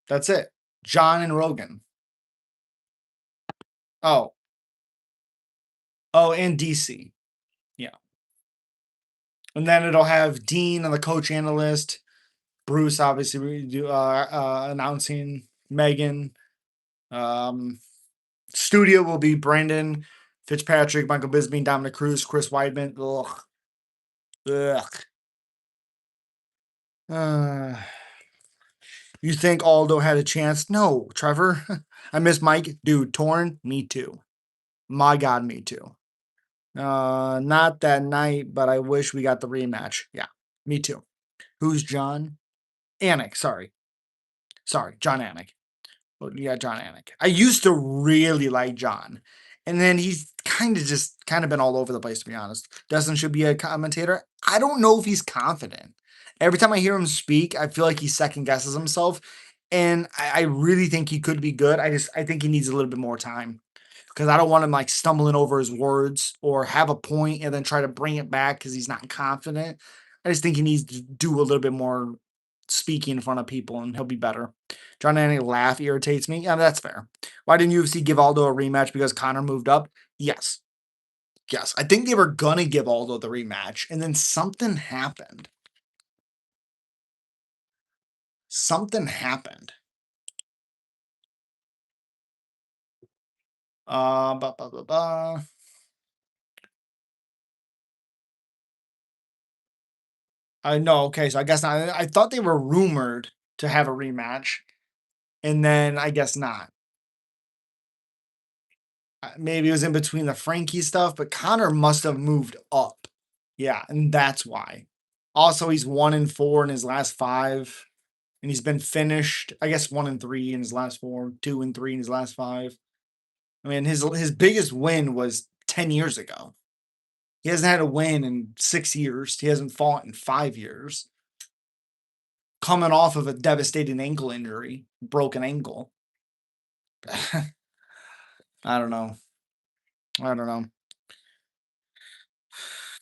That's it. John and Rogan. Oh, oh, and DC. Yeah. And then it'll have Dean and the coach analyst. Bruce, obviously, we do announcing Megan. Studio will be Brandon Fitzpatrick, Michael Bisbee, Dominic Cruz, Chris Weidman. Ugh. Ugh. You think Aldo had a chance? No, Trevor. I miss Mike. Dude, Torn, me too. My God, me too. Not that night, but I wish we got the rematch. Yeah, me too. Who's John? Anik, sorry. Sorry, John Anik. Well, yeah, John Anik. I used to really like John. And then he's kind of been all over the place, to be honest. Dustin should be a commentator. I don't know if he's confident. Every time I hear him speak, I feel like he second guesses himself. And I really think he could be good. I think he needs a little bit more time. Because I don't want him like stumbling over his words or have a point and then try to bring it back because he's not confident. I just think he needs to do a little bit more speaking in front of people and he'll be better. John Anning laugh irritates me. Yeah, that's fair. Why didn't UFC give Aldo a rematch because Connor moved up? Yes. Yes. I think they were going to give Aldo the rematch and then something happened. Something happened. Uh, ba, ba, ba, ba. I know. Okay, so I guess not. I thought they were rumored to have a rematch, and then I guess not. Maybe it was in between the Frankie stuff, but Connor must have moved up. Yeah, and that's why. Also, he's 1-4 in his last five, and he's been finished. I guess 1-3 in his last four, 2-3 in his last five. I mean, his biggest win was 10 years ago. He hasn't had a win in 6 years. He hasn't fought in 5 years. Coming off of a devastating ankle injury, broken ankle. I don't know. I don't know.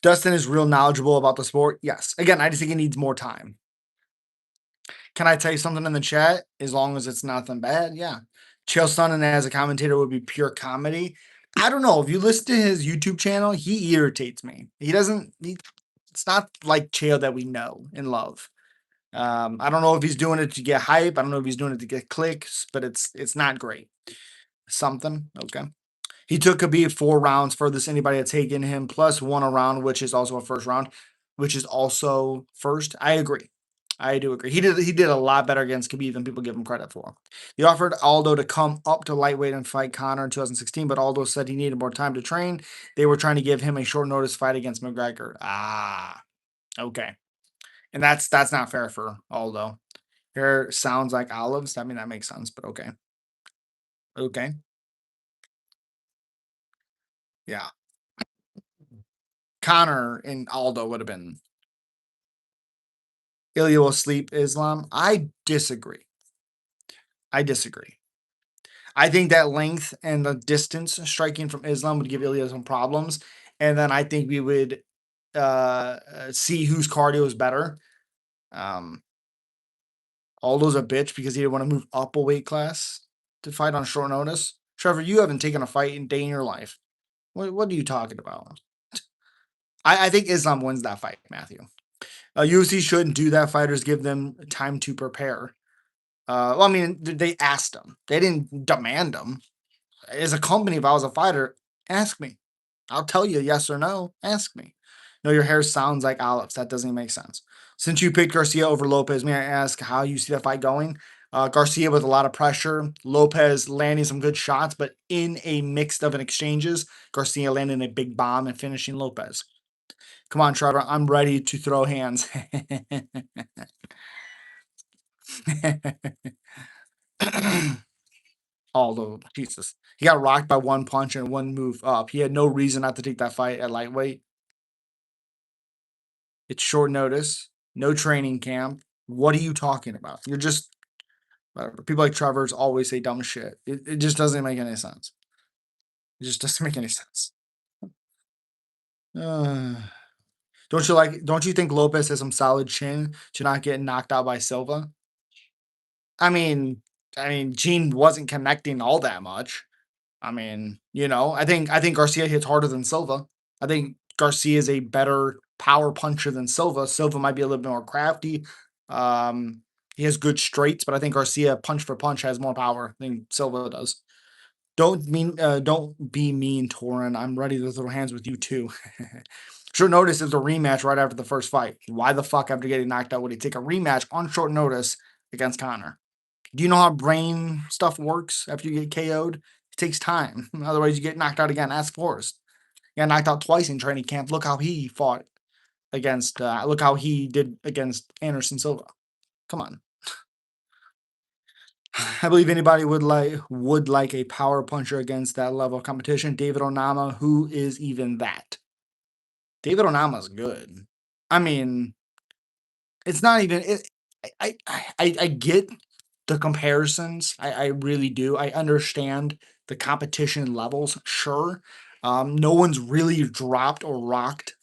Dustin is real knowledgeable about the sport. Yes. Again, I just think he needs more time. Can I tell you something in the chat? As long as it's nothing bad, yeah. Chael Sonnen as a commentator would be pure comedy. I don't know. If you listen to his YouTube channel, he irritates me. He doesn't. It's not like Chael that we know and love. I don't know if he's doing it to get hype. I don't know if he's doing it to get clicks, but it's not great. Something okay. He took Khabib 4 rounds, furthest anybody had taken him, plus one a round, which is also a first round, which is also first. I agree. I do agree. He did a lot better against Khabib than people give him credit for. He offered Aldo to come up to lightweight and fight Conor in 2016, but Aldo said he needed more time to train. They were trying to give him a short notice fight against McGregor. Ah, okay. And that's not fair for Aldo. Hair sounds like olives. I mean, that makes sense, but okay. Okay. Yeah. Connor and Aldo would have been. Ilya will sleep Islam. I disagree. I disagree. I think that length and the distance striking from Islam would give Ilya some problems. And then I think we would see whose cardio is better. Um, Aldo's a bitch because he didn't want to move up a weight class to fight on short notice. Trevor, you haven't taken a fight in day in your life. What are you talking about? I think Islam wins that fight, Matthew. UFC shouldn't do that. Fighters give them time to prepare. Well, I mean, they asked him. They didn't demand him. As a company, if I was a fighter, ask me. I'll tell you yes or no. Ask me. No, your hair sounds like olives. That doesn't even make sense. Since you picked Garcia over Lopez, may I ask how you see that fight going? Garcia with a lot of pressure, Lopez landing some good shots, but in a mix of an exchanges, Garcia landing a big bomb and finishing Lopez. Come on, Trevor. I'm ready to throw hands. Although, Jesus, he got rocked by one punch and one move up. He had no reason not to take that fight at lightweight. It's short notice, no training camp. What are you talking about? You're just whatever. People like Trevor's always say dumb shit. It just doesn't make any sense. It just doesn't make any sense. Uh, don't you think Lopez has some solid chin to not get knocked out by Silva? I mean, Gene wasn't connecting all that much. I mean, I think Garcia hits harder than Silva. I think Garcia is a better power puncher than Silva. Silva might be a little bit more crafty. He has good straights, but I think Garcia punch for punch has more power than Silva does. Don't be mean, Torin. I'm ready to throw hands with you too. Short notice is a rematch right after the first fight. Why the fuck after getting knocked out would he take a rematch on short notice against Connor? Do you know how brain stuff works after you get KO'd? It takes time. Otherwise, you get knocked out again. Ask Forrest. He got knocked out twice in training camp. Look how he fought against. Look how he did against Anderson Silva. Come on. I believe anybody would like a power puncher against that level of competition. David Onama, who is even that? David Onama's good. I mean, it's not even. I get the comparisons. I really do. I understand the competition levels. Sure, no one's really dropped or rocked.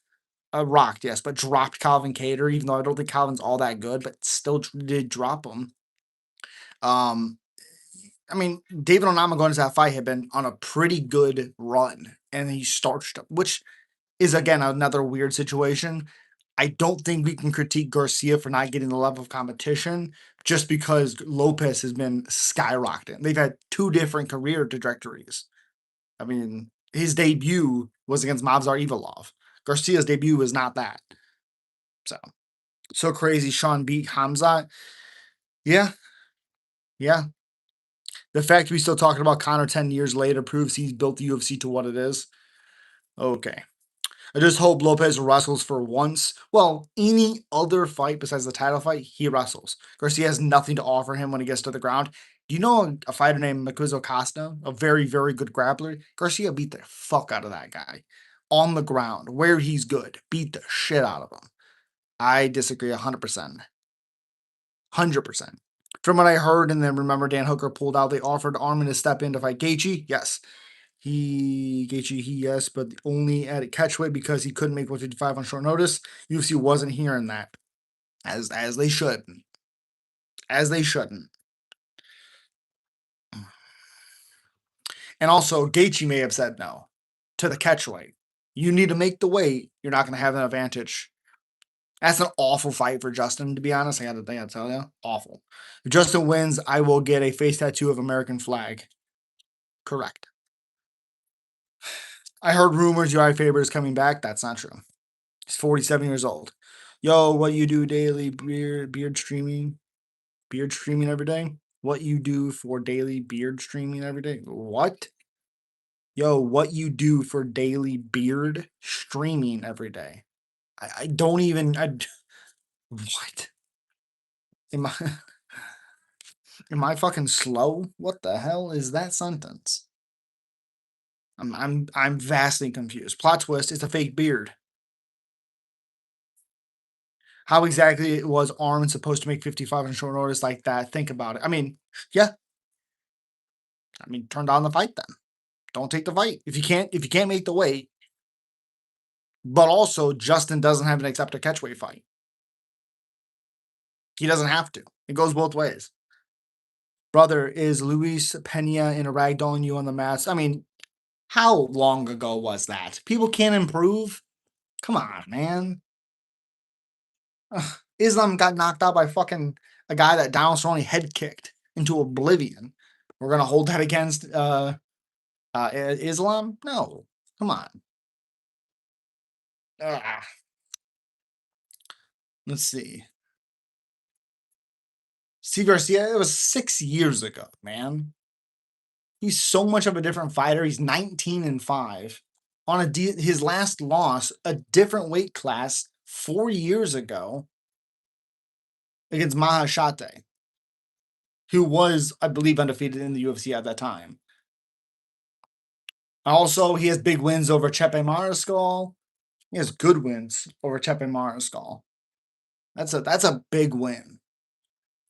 Rocked, yes, but dropped Calvin Cater. Even though I don't think Calvin's all that good, but still did drop him. Um, I mean, David Onama going into that fight had been on a pretty good run, and he starched him, which is again another weird situation. I don't think we can critique Garcia for not getting the level of competition just because Lopez has been skyrocketing. They've had two different career trajectories. I mean, his debut was against Mavzar Ivalov. Garcia's debut was not that. So crazy. Sean beat Hamza. Yeah, yeah. The fact we still talking about Connor 10 years later proves he's built the UFC to what it is. Okay. I just hope Lopez wrestles for once. Well, any other fight besides the title fight, he wrestles. Garcia has nothing to offer him when he gets to the ground. Do you know a fighter named Makuzo Costa, a very, very good grappler? Garcia beat the fuck out of that guy on the ground where he's good. Beat the shit out of him. I disagree 100%. 100%. From what I heard, and then remember Dan Hooker pulled out, they offered Armin to step in to fight Gaethje. Yes, yes, but only at catchweight because he couldn't make 155 on short notice. UFC wasn't hearing that, as they shouldn't, as they shouldn't. And also, Gaethje may have said no to the catchweight. You need to make the weight. You're not going to have an advantage. That's an awful fight for Justin, to be honest. I got to tell you, awful. If Justin wins, I will get a face tattoo of American flag. Correct. I heard rumors Uri Faber is coming back. That's not true. He's 47 years old. Yo, what you do daily beard streaming? Beard streaming every day? What you do for daily beard streaming every day? What? Yo, what you do for daily beard streaming every day? I don't even. What? Am I am I fucking slow? What the hell is that sentence? I'm vastly confused. Plot twist: it's a fake beard. How exactly was Armin supposed to make 55 on short notice like that? Think about it. I mean, yeah. I mean, turn down the fight then. Don't take the fight if you can't make the weight. But also, Justin doesn't have an accept a catchweight fight. He doesn't have to. It goes both ways. Brother, is Luis Pena in a ragdolling you on the mats? I mean, how long ago was that? People can't improve. Come on, man. Ugh. Islam got knocked out by fucking a guy that Donald Cerrone head kicked. into oblivion. We're gonna hold that against Islam? No, come on. Ah, let's see. Steve Garcia, it was 6 years ago, man. He's so much of a different fighter. He's 19-5. On his last loss, a different weight class 4 years ago against Mahashate, who was, I believe, undefeated in the UFC at that time. Also, he has big wins over Chepe Mariscal. He has good wins over Chepe Mariscal. That's a big win.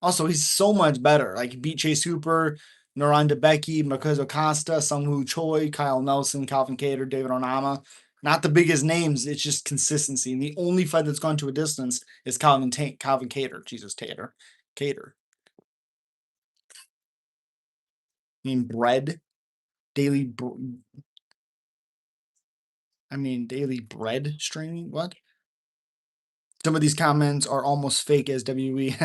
Also, he's so much better. Like, he beat Chase Hooper, Naran Debicki, Marquez Acosta, Sung Choi, Kyle Nelson, Calvin Kattar, David Onama. Not the biggest names. It's just consistency. And the only fight that's gone to a distance is Calvin Kattar. Jesus, Tater. Cater. I mean, bread. Daily. Daily bread streaming. What? Some of these comments are almost fake as WE.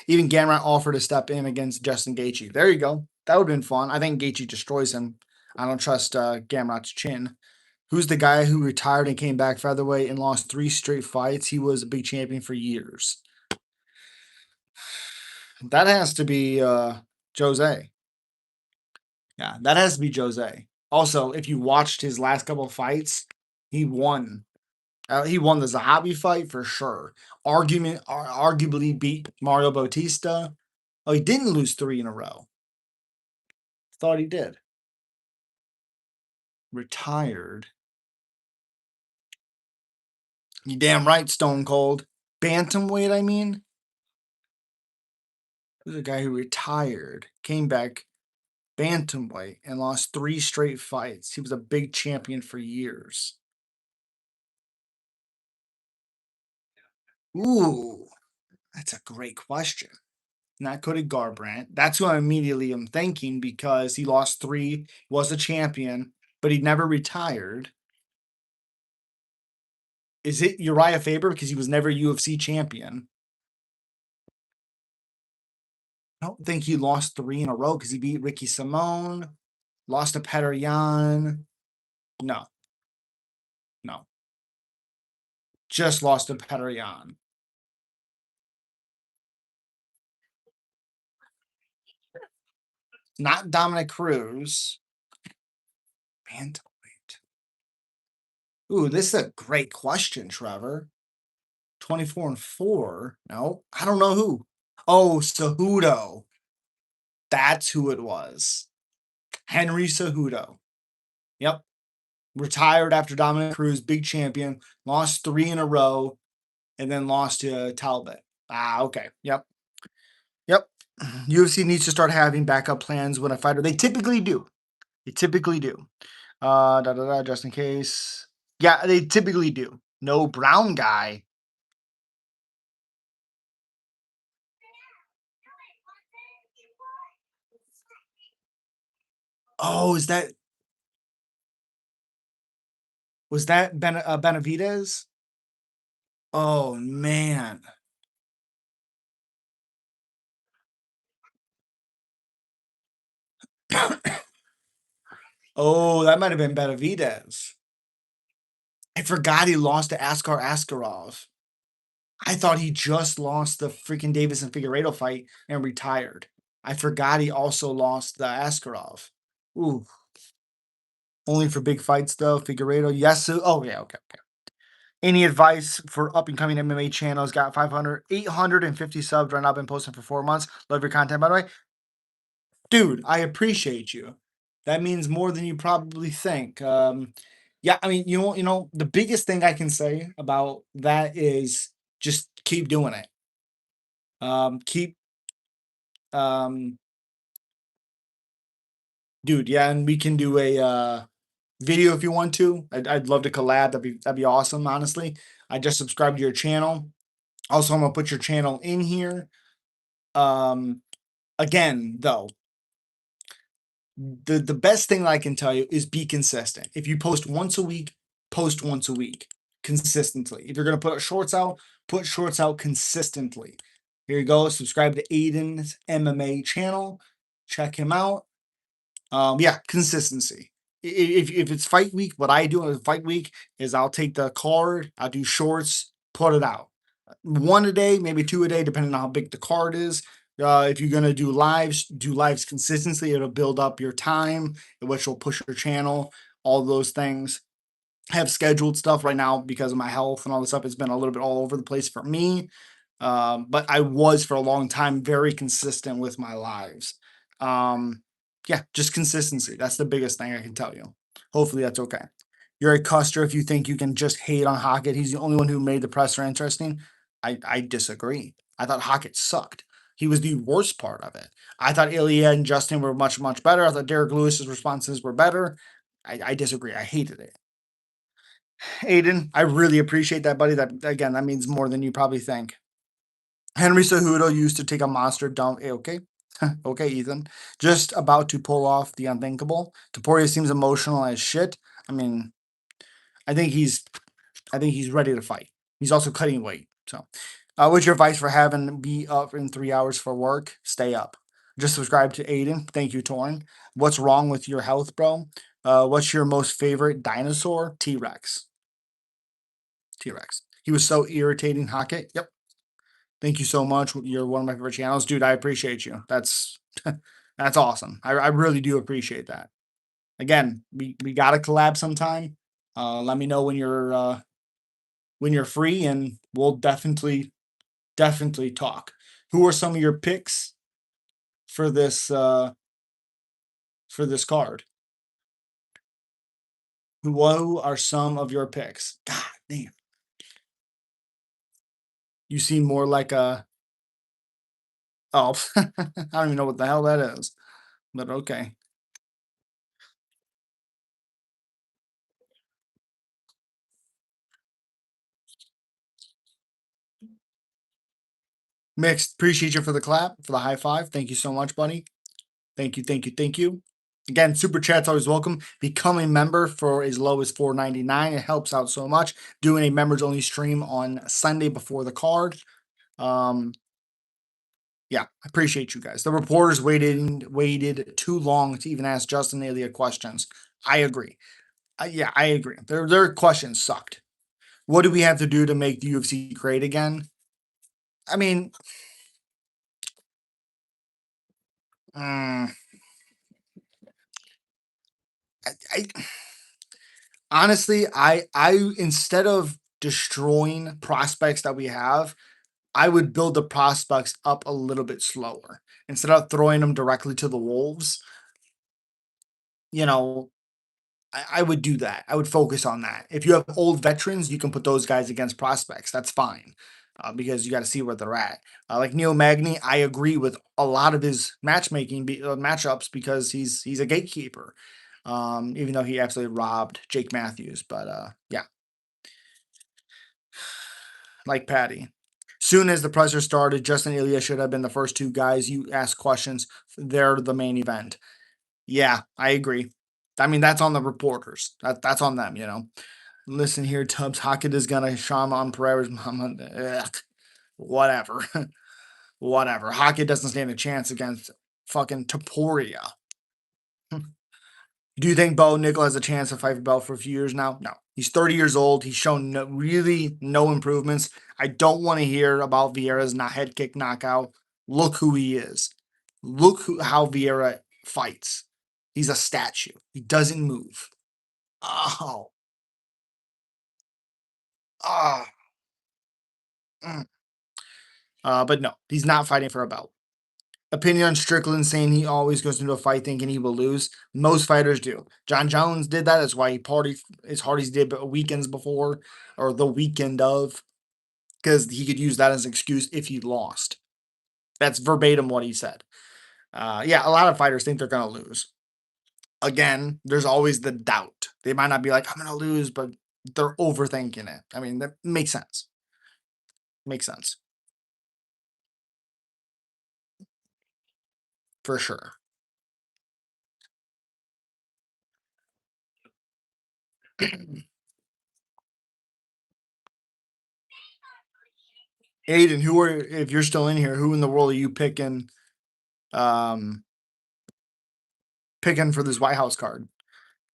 Even Gamrot offered to step in against Justin Gaethje. There you go. That would have been fun. I think Gaethje destroys him. I don't trust Gamrot's chin. Who's the guy who retired and came back featherweight and lost 3 straight fights? He was a big champion for years. That has to be Jose. Yeah, that has to be Jose. Also, if you watched his last couple of fights, he won. He won the Zahabi fight for sure. Arguably beat Mario Bautista. Oh, he didn't lose 3 in a row. Thought he did. Retired. You damn right, Stone Cold. Bantamweight, I mean. Who's a guy who retired, came back bantamweight, and lost 3 straight fights. He was a big champion for years. Ooh, that's a great question. Not Cody Garbrandt. That's who I immediately am thinking because he lost 3, was a champion, but he never retired. Is it Uriah Faber because he was never UFC champion? I don't think he lost 3 in a row because he beat Ricky Simone, lost to Petr Yan. No. Just lost to Petr Yan. Not Dominic Cruz. Bantamweight. Ooh, this is a great question, Trevor. 24-4. No, I don't know who. Oh, Cejudo. That's who it was. Henry Cejudo. Yep. Retired after Dominic Cruz, big champion, lost 3 in a row, and then lost to Talbot. Okay. Yep. UFC needs to start having backup plans when a fighter. They typically do. Just in case. Yeah, they typically do. No brown guy. Oh, was that Benavidez? Oh man. Oh, that might have been Benavidez. I forgot he lost to Askar Askarov. I thought he just lost the freaking Davis and Figueiredo fight and retired. I forgot he also lost the Askarov. Ooh. Only for big fights though. Figueiredo. Yes. Oh yeah. Okay. Any advice for up and coming MMA channels? Got 850 subs right now. Been posting for 4 months. Love your content, by the way. Dude, I appreciate you. That means more than you probably think. Yeah, I mean, the biggest thing I can say about that is just keep doing it. Keep, dude. Yeah, and we can do a video if you want to. I'd love to collab. That'd be awesome. Honestly, I just subscribed to your channel. Also, I'm gonna put your channel in here. Again, though, the best thing I can tell you is be consistent. If you post once a week, post once a week consistently. If you're gonna put shorts out, put shorts out consistently. Here you go. Subscribe to Aiden's MMA channel. check him out. Yeah, consistency. If it's fight week, what I do in fight week is I'll take the card, I'll do shorts, put it out. One a day, maybe two a day, depending on how big the card is. If you're gonna do lives consistently. It'll build up your time, which will push your channel. All those things. Have scheduled stuff right now because of my health and all this stuff. It's been a little bit all over the place for me. But I was for a long time very consistent with my lives. Um, yeah, just consistency. That's the biggest thing I can tell you. Hopefully that's okay. You're a Custer if you think you can just hate on Hockett. He's the only one who made the presser interesting. I disagree. I thought Hockett sucked. He was the worst part of it. I thought Ilya and Justin were much, much better. I thought Derek Lewis's responses were better. I disagree. I hated it. Aiden, I really appreciate that, buddy. That again, that means more than you probably think. Henry Cejudo used to take a monster dump. Okay, okay, Ethan. Just about to pull off the unthinkable. Taporia seems emotional as shit. I mean, I think he's, I think he's ready to fight. He's also cutting weight. So, what's your advice for having be up in 3 hours for work? Stay up. Just subscribe to Aiden. Thank you, Torn. What's wrong with your health, bro? What's your most favorite dinosaur? T Rex. T Rex. He was so irritating, Hockett. Yep. Thank you so much. You're one of my favorite channels, dude. I appreciate you. That's that's awesome. I really do appreciate that. Again, we gotta collab sometime. Let me know when you're free, and we'll definitely talk. Who are some of your picks for this card? Who are some of your picks? God damn, you seem more like a oh, I don't even know what the hell that is, but okay. Mixed. Appreciate you for the clap, for the high five. Thank you so much, buddy. Thank you. Again, super chat's always welcome. Become a member for as low as $4.99. It helps out so much. Doing a members only stream on Sunday before the card. Um, yeah, I appreciate you guys. The reporters waited too long to even ask Justin Alia questions. I agree. Yeah, I agree. Their questions sucked. What do we have to do to make the UFC great again? I mean, mm, I honestly, I instead of destroying prospects that we have, I would build the prospects up a little bit slower instead of throwing them directly to the wolves. You know, I would do that. I would focus on that. If you have old veterans, you can put those guys against prospects. That's fine. Because you got to see where they're at. Like Neil Magny, I agree with a lot of his matchups because he's a gatekeeper. Even though he absolutely robbed Jake Matthews, but yeah, like Patty. Soon as the presser started, Justin Ilya should have been the first two guys you ask questions. They're the main event. Yeah, I agree. I mean, that's on the reporters. That's on them, you know. Listen here, Tubbs. Hockett is gonna Shama on Pereira's mama. Ugh, whatever. Whatever. Hockett doesn't stand a chance against fucking Taporia. Do you think Bo Nickel has a chance to fight for belt for a few years now? No. He's 30 years old. He's shown really no improvements. I don't want to hear about Vieira's not head kick knockout. Look who he is. How Vieira fights. He's a statue. He doesn't move. Oh, oh. Mm. But no, he's not fighting for a belt. Opinion on Strickland saying he always goes into a fight thinking he will lose. Most fighters do. John Jones did that. That's why he partied as hard as he did weekends before or the weekend of, because he could use that as an excuse if he lost. That's verbatim what he said. Yeah, a lot of fighters think they're going to lose. Again, there's always the doubt. They might not be like, I'm going to lose, but they're overthinking it. I mean, that makes sense. Makes sense. For sure. Aiden, if you're still in here, who in the world are you picking? Um, picking for this White House card,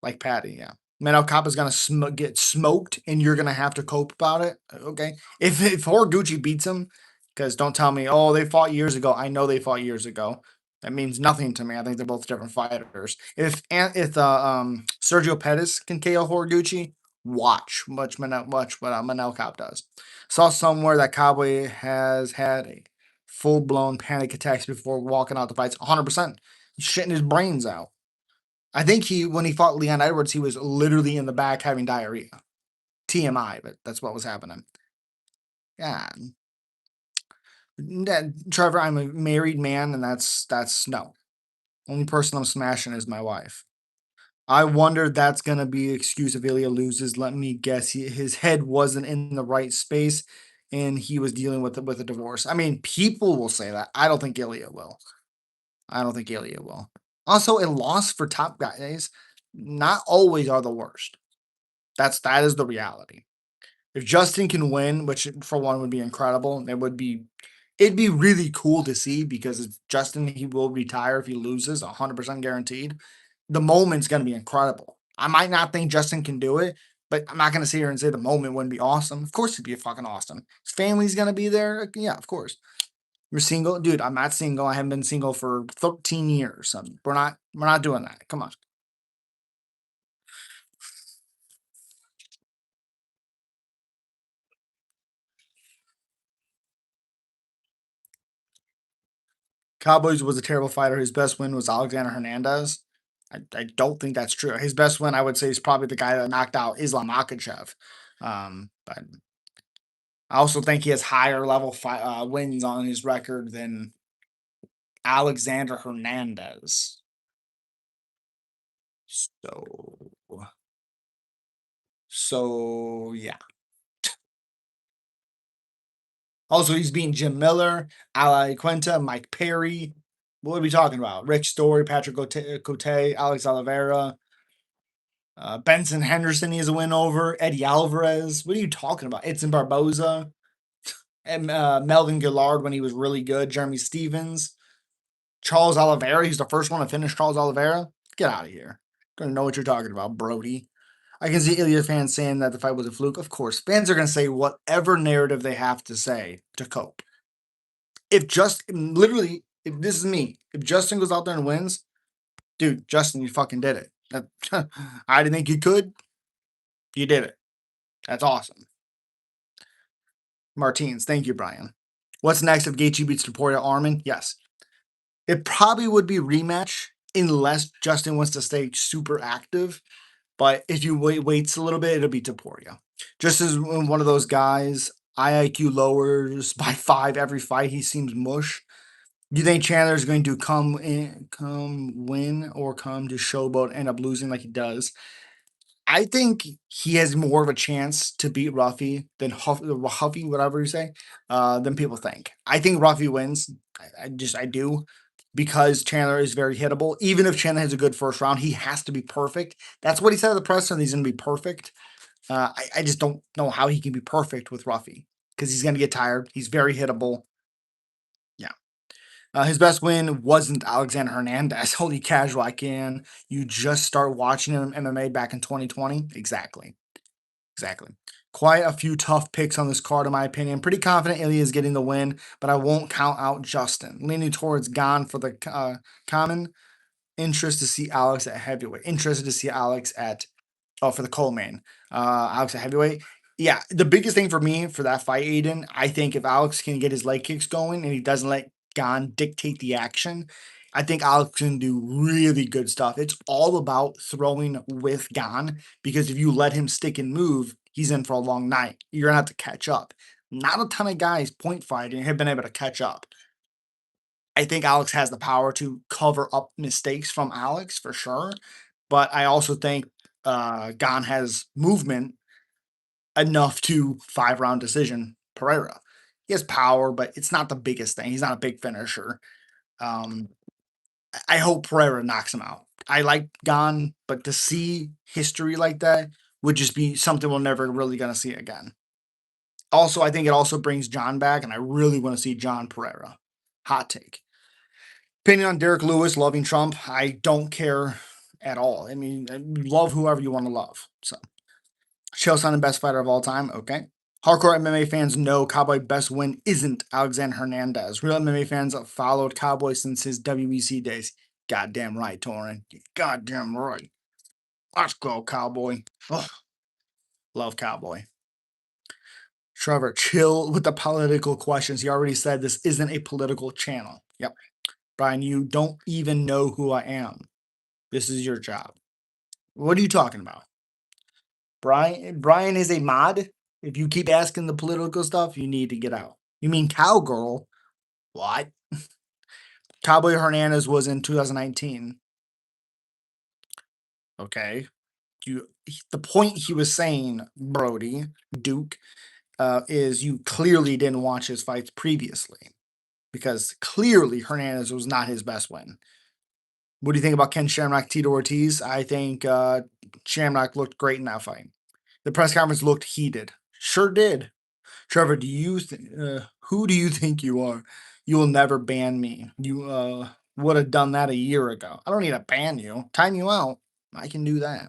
like Patty. Yeah, Manel Kapa's gonna get smoked, and you're gonna have to cope about it. Okay, if Horiguchi beats him, because don't tell me, oh, they fought years ago. I know they fought years ago. That means nothing to me. I think they're both different fighters. If Sergio Pettis can KO Horiguchi, watch what Manel Cop does. Saw somewhere that Cowboy has had a full blown panic attacks before walking out the fights. 100%, he's shitting his brains out. I think when he fought Leon Edwards, he was literally in the back having diarrhea. TMI, but that's what was happening. Yeah, Trevor, I'm a married man, and that's no. Only person I'm smashing is my wife. I wonder that's gonna be an excuse if Ilya loses. Let me guess, his head wasn't in the right space, and he was dealing with a divorce. I mean, people will say that. I don't think Ilya will. I don't think Ilya will. Also, a loss for top guys not always are the worst. That is the reality. If Justin can win, which for one would be incredible, it'd be really cool to see because it's Justin, he will retire if he loses, 100% guaranteed. The moment's gonna be incredible. I might not think Justin can do it, but I'm not gonna sit here and say the moment wouldn't be awesome. Of course it'd be fucking awesome. His family's gonna be there. Yeah, of course. You're single, dude. I'm not single. I haven't been single for 13 years. We're not doing that. Come on. Cowboys was a terrible fighter. His best win was Alexander Hernandez. I don't think that's true. His best win, I would say, is probably the guy that knocked out Islam Makhachev. But I also think he has higher level wins on his record than Alexander Hernandez. So, yeah. Also, he's beating Jim Miller, Ali Quinta, Mike Perry. What are we talking about? Rick Story, Patrick Cote, Alex Oliveira, Benson Henderson. He has a win over Eddie Alvarez. What are you talking about? Edson Barboza and Melvin Gillard when he was really good. Jeremy Stevens, Charles Oliveira. He's the first one to finish Charles Oliveira. Get out of here. Don't know what you're talking about, Brody. I can see Ilya fans saying that the fight was a fluke. Of course, fans are going to say whatever narrative they have to say to cope. If just literally, if this is me, if Justin goes out there and wins, dude, Justin, you fucking did it. I didn't think you could. You did it. That's awesome. Martins, thank you, Brian. What's next if Gaethje beats Topuria Armin? Yes. It probably would be rematch unless Justin wants to stay super active. But if you waits a little bit, it'll be Topuria. Just as one of those guys, IIQ lowers by 5 every fight. He seems mush. You think Chandler's going to come win or come to showboat, end up losing like he does? I think he has more of a chance to beat Ruffy than Huffy, whatever you say, than people think. I think Ruffy wins. I do because Chandler is very hittable. Even if Chandler has a good first round, he has to be perfect. That's what he said at the press conference. He's going to be perfect. I just don't know how he can be perfect with Ruffy because he's going to get tired. He's very hittable. Yeah. His best win wasn't Alexander Hernandez. Holy casual, I can. You just start watching him MMA back in 2020? Exactly. Exactly. Quite a few tough picks on this card, in my opinion. Pretty confident Ilya is getting the win, but I won't count out Justin. Leaning towards Gone for the common. Interest to see Alex at heavyweight. Interested to see Alex at for the Coleman. Alex at heavyweight. Yeah, the biggest thing for me for that fight, Aiden, I think if Alex can get his leg kicks going and he doesn't let Gon dictate the action, I think Alex can do really good stuff. It's all about throwing with Gon because if you let him stick and move, he's in for a long night. You're gonna have to catch up. Not a ton of guys point fighting have been able to catch up. I think Alex has the power to cover up mistakes from Alex for sure, but I also think Gon has movement enough to 5-round decision Pereira. He has power, but it's not the biggest thing. He's not a big finisher. Um, I hope Pereira knocks him out. I like Gon, but to see history like that would just be something we're never really going to see again. Also, I think it also brings John back, and I really want to see John Pereira. Hot take. Opinion on Derek Lewis loving Trump, I don't care at all. I mean, love whoever you want to love. So, Chael Sonnen, best fighter of all time. Okay. Hardcore MMA fans know Cowboy best win isn't Alexander Hernandez. Real MMA fans have followed Cowboy since his WBC days. Goddamn right, Torin. Goddamn right. Let's go, Cowboy. Ugh, love Cowboy. Trevor, chill with the political questions. He already said this isn't a political channel. Yep. Brian, you don't even know who I am. This is your job. What are you talking about? Brian is a mod. If you keep asking the political stuff, you need to get out. You mean cowgirl? What? Cowboy Hernandez was in 2019. Okay. The point he was saying, Brody, Duke, is you clearly didn't watch his fights previously because clearly Hernandez was not his best win. What do you think about Ken Shamrock, Tito Ortiz? I think Shamrock looked great in that fight. The press conference looked heated. Sure did. Trevor, who do you think you are? You will never ban me. You would have done that a year ago. I don't need to ban you. Time you out. I can do that.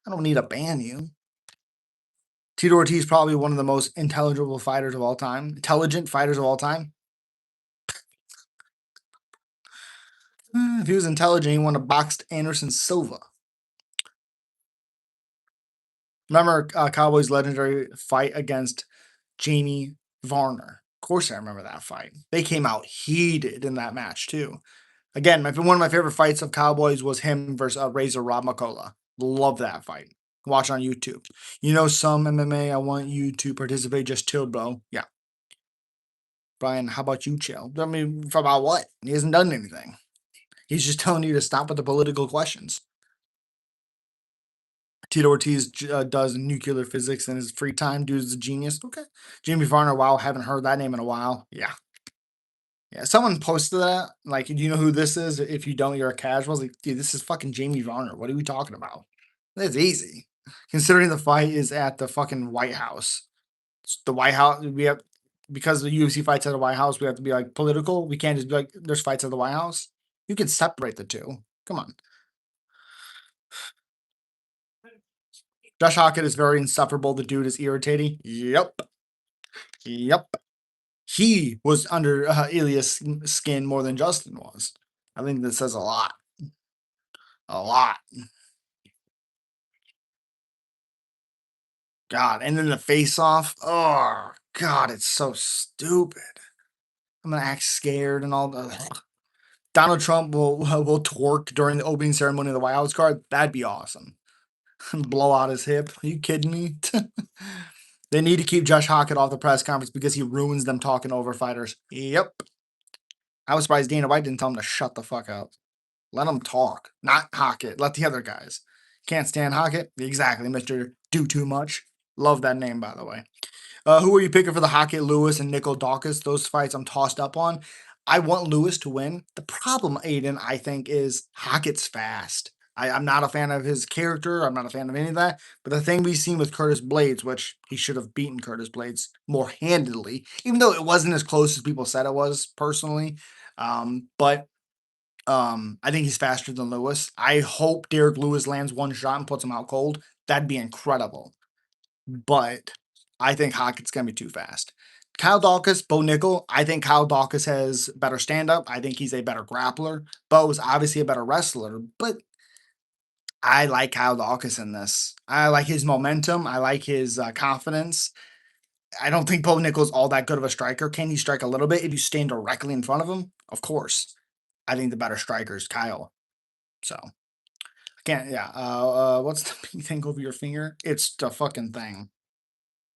I don't need to ban you. Tito Ortiz probably one of the most intelligible fighters of all time. Intelligent fighters of all time. If he was intelligent, he would have boxed Anderson Silva. Remember Cowboys' legendary fight against Jamie Varner? Of course, I remember that fight. They came out heated in that match too. Again, one of my favorite fights of Cowboys was him versus Razor Rob McCullough. Love that fight. Watch on YouTube. You know, some MMA, I want you to participate. Just chill, bro. Yeah. Brian, how about you chill? I mean, about what? He hasn't done anything. He's just telling you to stop with the political questions. Tito Ortiz does nuclear physics in his free time. Dude's a genius. Okay. Jamie Varner, wow, haven't heard that name in a while. Yeah. Yeah, someone posted that. Like, do you know who this is? If you don't, you're a casual. I was like, dude, this is fucking Jamie Varner. What are we talking about? That's easy. Considering the fight is at the fucking White House. The White House, we have, because the UFC fights at the White House, we have to be like political. We can't just be like, there's fights at the White House. You can separate the two. Come on. Josh Hokit is very insufferable. The dude is irritating. Yep. Yep. He was under Ilias' skin more than Justin was. I think that says a lot. A lot. God, and then the face off. Oh God, it's so stupid. I'm gonna act scared and all the. Donald Trump will twerk during the opening ceremony of the White House card. That'd be awesome. Blow out his hip. Are you kidding me? They need to keep Josh Hokit off the press conference because he ruins them talking over fighters. Yep. I was surprised Dana White didn't tell him to shut the fuck up. Let him talk, not Hokit. Let the other guys. Can't stand Hokit? Exactly, Mr. Do Too Much. Love that name, by the way. Who are you picking for the Hokit, Lewis, and Nickel Dawkins? Those fights I'm tossed up on. I want Lewis to win. The problem, Aiden, I think, is Hocket's fast. I'm not a fan of his character. I'm not a fan of any of that. But the thing we've seen with Curtis Blades, which he should have beaten Curtis Blades more handedly, even though it wasn't as close as people said it was personally. But I think he's faster than Lewis. I hope Derek Lewis lands one shot and puts him out cold. That'd be incredible. But I think Hockett's going to be too fast. Kyle Dawkins, Bo Nickel. I think Kyle Dawkins has better stand up. I think he's a better grappler. Bo is obviously a better wrestler, but I like Kyle Dawkins in this. I like his momentum. I like his confidence. I don't think Bo Nickel's all that good of a striker. Can he strike a little bit if you stand directly in front of him? Of course. I think the better striker is Kyle. So I can't. Yeah. What's the pink thing over your finger? It's the fucking thing.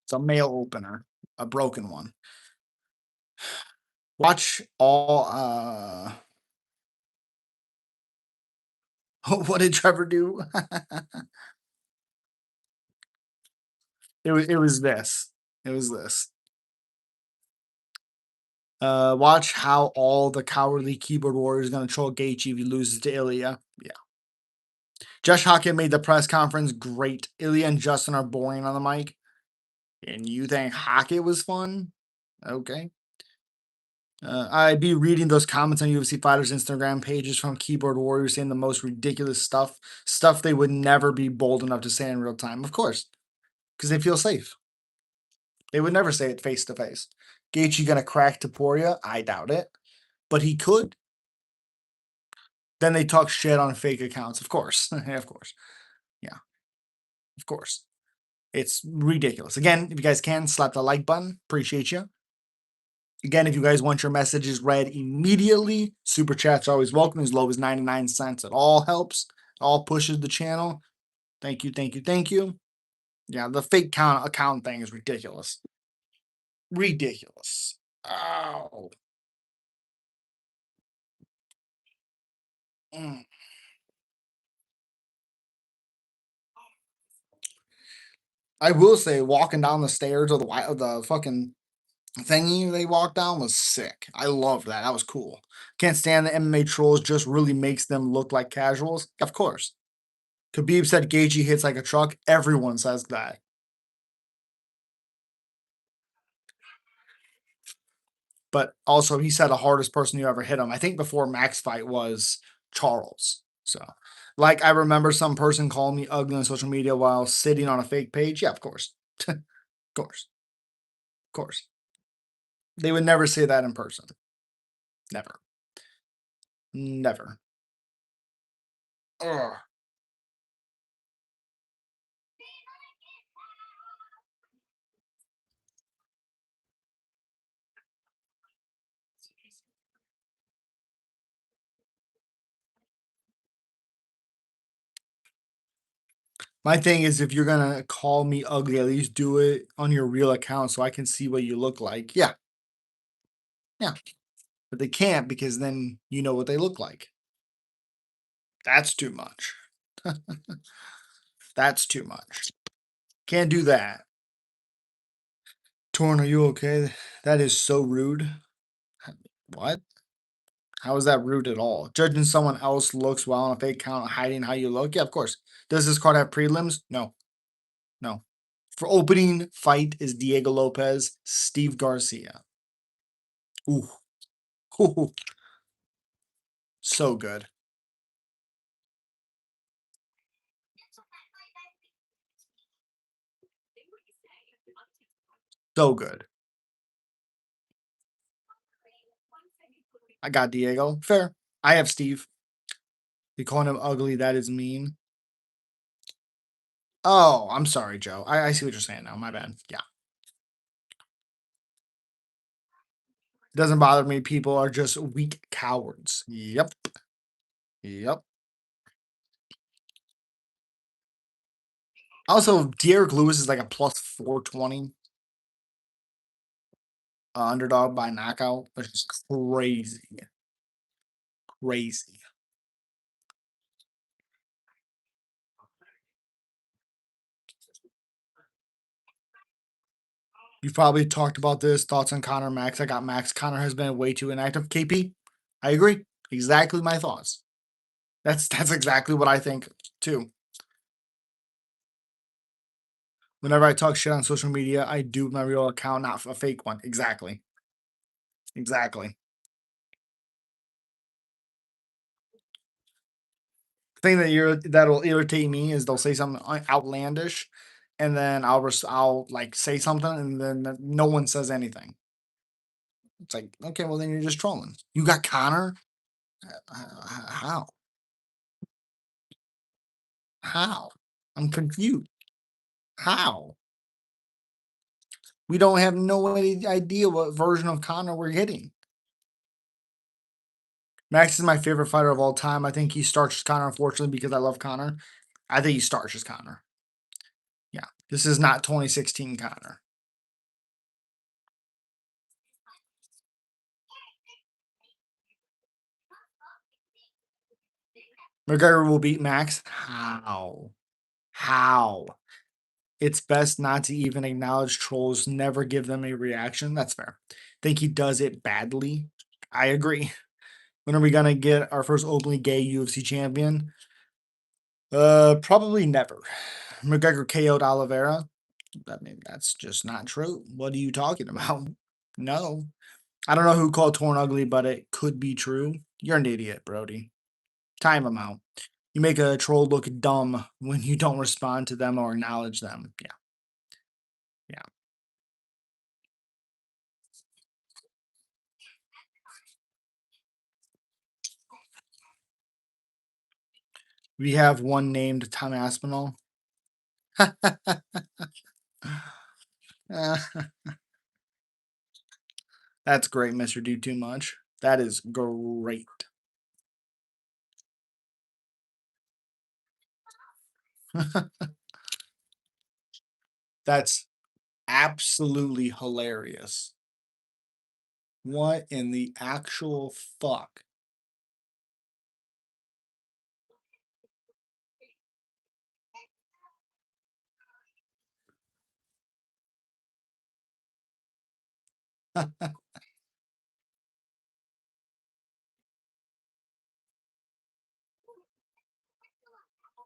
It's a mail opener, a broken one. Watch all. What did Trevor do? It was this. It was this. Watch how all the cowardly keyboard warriors gonna troll Gaethje if he loses to Ilya. Yeah. Josh Hawkins made the press conference great. Ilya and Justin are boring on the mic, and you think Hawkins was fun? Okay. I'd be reading those comments on UFC fighters' Instagram pages from keyboard warriors saying the most ridiculous stuff they would never be bold enough to say in real time. Of course, because they feel safe. They would never say it face to face. Gaethje gonna crack Taporia? I doubt it, but he could. Then they talk shit on fake accounts. Of course, of course, yeah, of course. It's ridiculous. Again, if you guys can slap the like button, appreciate you. Again, if you guys want your messages read immediately, super chats are always welcome, as low as 99 cents. It all helps, all pushes the channel. Thank you, thank you, thank you. Yeah, the fake count account thing is ridiculous. Ridiculous. Oh. Mm. I will say, walking down the stairs of the fucking thingy they walked down was sick. I loved that. That was cool. Can't stand the MMA trolls. Just really makes them look like casuals. Of course. Khabib said Gaethje hits like a truck. Everyone says that. But also, he said the hardest person you ever hit him. I think before Max fight was Charles. So, like, I remember some person calling me ugly on social media while sitting on a fake page. Yeah, of course. Of course. Of course. They would never say that in person. Never. Never. Ugh. My thing is, if you're gonna call me ugly, at least do it on your real account so I can see what you look like. Yeah, yeah. But they can't because then you know what they look like. That's too much. That's too much. Can't do that. Torn, are you okay? That is so rude. What? How is that rude at all? Judging someone else looks while on a fake account, hiding how you look? Yeah, of course. Does this card have prelims? No. No. For opening fight is Diego Lopez, Steve Garcia. Ooh. Ooh. So good. So good. I got Diego. Fair. I have Steve. You calling him ugly? That is mean. Oh, I'm sorry, Joe. I see what you're saying now. My bad. Yeah. It doesn't bother me. People are just weak cowards. Yep. Yep. Also, Derek Lewis is like a plus 420 underdog by knockout, which is crazy. Crazy. You've probably talked about this. Thoughts on Connor Max? I got Max. Connor has been way too inactive. KP, I agree. Exactly my thoughts. That's exactly what I think too. Whenever I talk shit on social media, I do my real account, not a fake one. Exactly. Exactly. Thing that'll irritate me is they'll say something outlandish, and then I'll like say something, and then no one says anything. It's like, okay, well then you're just trolling. You got Connor? How? How? I'm confused. How? We don't have no idea what version of Connor we're getting. Max is my favorite fighter of all time. I think he starches Connor, unfortunately, because I love Connor. I think he starches Connor. Yeah. This is not 2016 Connor. McGregor will beat Max. How? How? It's best not to even acknowledge trolls, never give them a reaction. That's fair. Think he does it badly. I agree. When are we gonna get our first openly gay UFC champion? Probably never. McGregor KO'd Oliveira. I mean, that's just not true. What are you talking about? No. I don't know who called Torn ugly, but it could be true. You're an idiot, Brody. Time them out. You make a troll look dumb when you don't respond to them or acknowledge them. Yeah, yeah. We have one named Tom Aspinall. Uh, that's great, Mr. Do Too Much. That is great. That's absolutely hilarious. What in the actual fuck?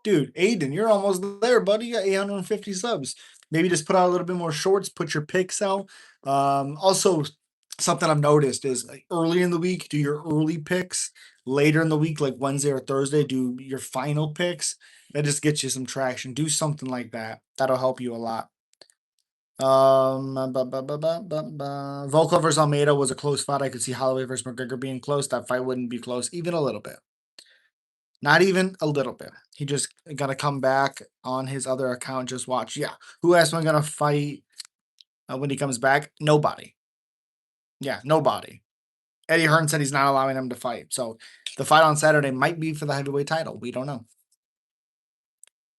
Dude, Aiden, you're almost there, buddy. You got 850 subs. Maybe just put out a little bit more shorts, put your picks out. Also, something I've noticed is like early in the week, do your early picks. Later in the week, like Wednesday or Thursday, do your final picks. That just gets you some traction. Do something like that. That'll help you a lot. Volkov versus Almeida was a close fight. I could see Holloway versus McGregor being close. That fight wouldn't be close, even a little bit. Not even a little bit. He just got to come back on his other account. Just watch. Yeah. Who else am I going to fight when he comes back? Nobody. Yeah, nobody. Eddie Hearn said he's not allowing him to fight. So the fight on Saturday might be for the heavyweight title. We don't know.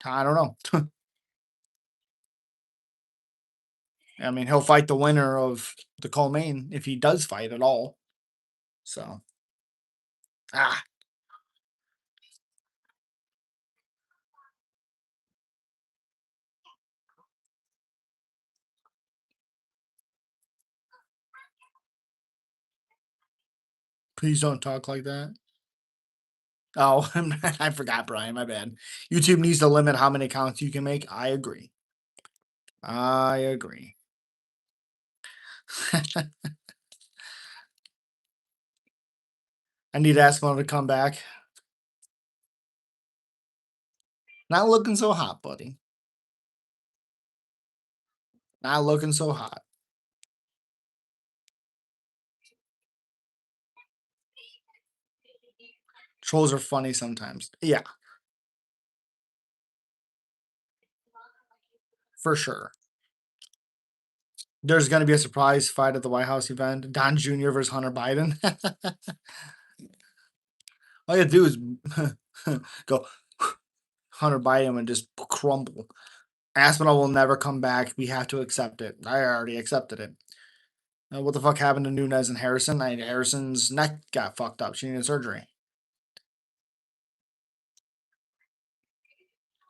I don't know. I mean, he'll fight the winner of the co-main if he does fight at all. So, ah, please don't talk like that. Oh, I forgot, Brian. My bad. YouTube needs to limit how many accounts you can make. I agree. I agree. I need Aspinall to come back. Not looking so hot, buddy. Not looking so hot. Trolls are funny sometimes. Yeah, for sure. There's going to be a surprise fight at the White House event. Don Jr. versus Hunter Biden. All you have to do is go Hunter Biden and just crumble. Aspinall will never come back. We have to accept it. I already accepted it. What the fuck happened to Nunez and Harrison? Harrison's neck got fucked up. She needed surgery.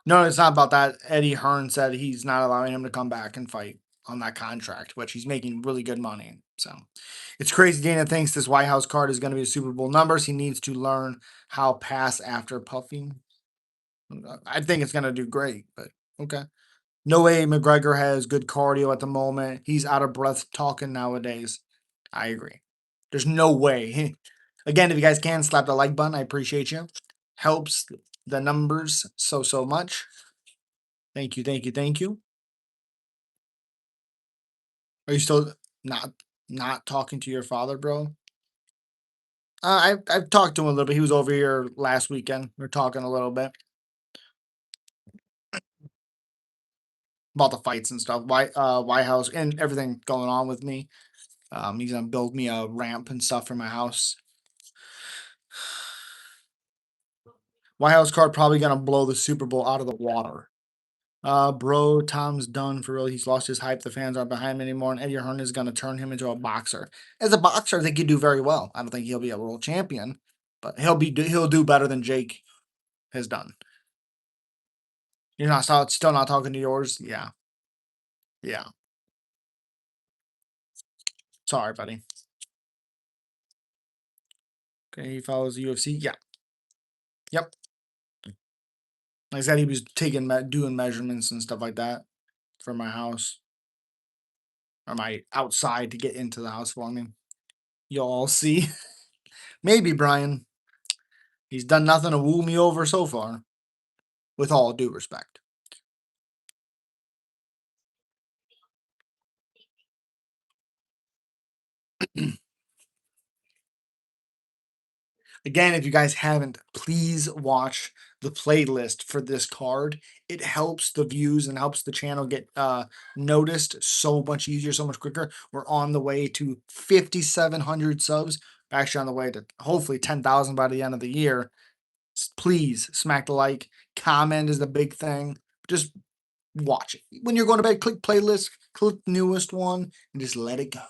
No, it's not about that. Eddie Hearn said he's not allowing him to come back and fight on that contract, which he's making really good money. So it's crazy. Dana thinks this White House card is going to be Super Bowl numbers. He needs to learn how pass after puffing. I think it's going to do great, but okay. No way McGregor has good cardio at the moment. He's out of breath talking nowadays. I agree. There's no way. Again, if you guys can slap the like button, I appreciate you. Helps the numbers so much. Thank you, thank you, thank you. Are you still not not talking to your father, bro? I've talked to him a little bit. He was over here last weekend. We're talking a little bit about the fights and stuff. White House and everything going on with me. He's gonna build me a ramp and stuff for my house. White House card probably gonna blow the Super Bowl out of the water. Bro, Tom's done for real. He's lost his hype. The fans aren't behind him anymore, and Eddie Hearn is gonna turn him into a boxer. As a boxer, I think he'd do very well. I don't think he'll be a world champion, but he'll do better than Jake has done. You're not still not talking to yours? Yeah. Yeah. Sorry, buddy. Okay, he follows the UFC. Yeah. Yep. Like I said, he was doing measurements and stuff like that for my house or my outside to get into the house for me. Y'all see. Maybe Brian. He's done nothing to woo me over so far. With all due respect. Again, if you guys haven't, please watch the playlist for this card. It helps the views and helps the channel get noticed so much easier, so much quicker. We're on the way to 5,700 subs. We're actually on the way to hopefully 10,000 by the end of the year. Please smack the like. Comment is the big thing. Just watch it. When you're going to bed, click playlist, click newest one, and just let it go.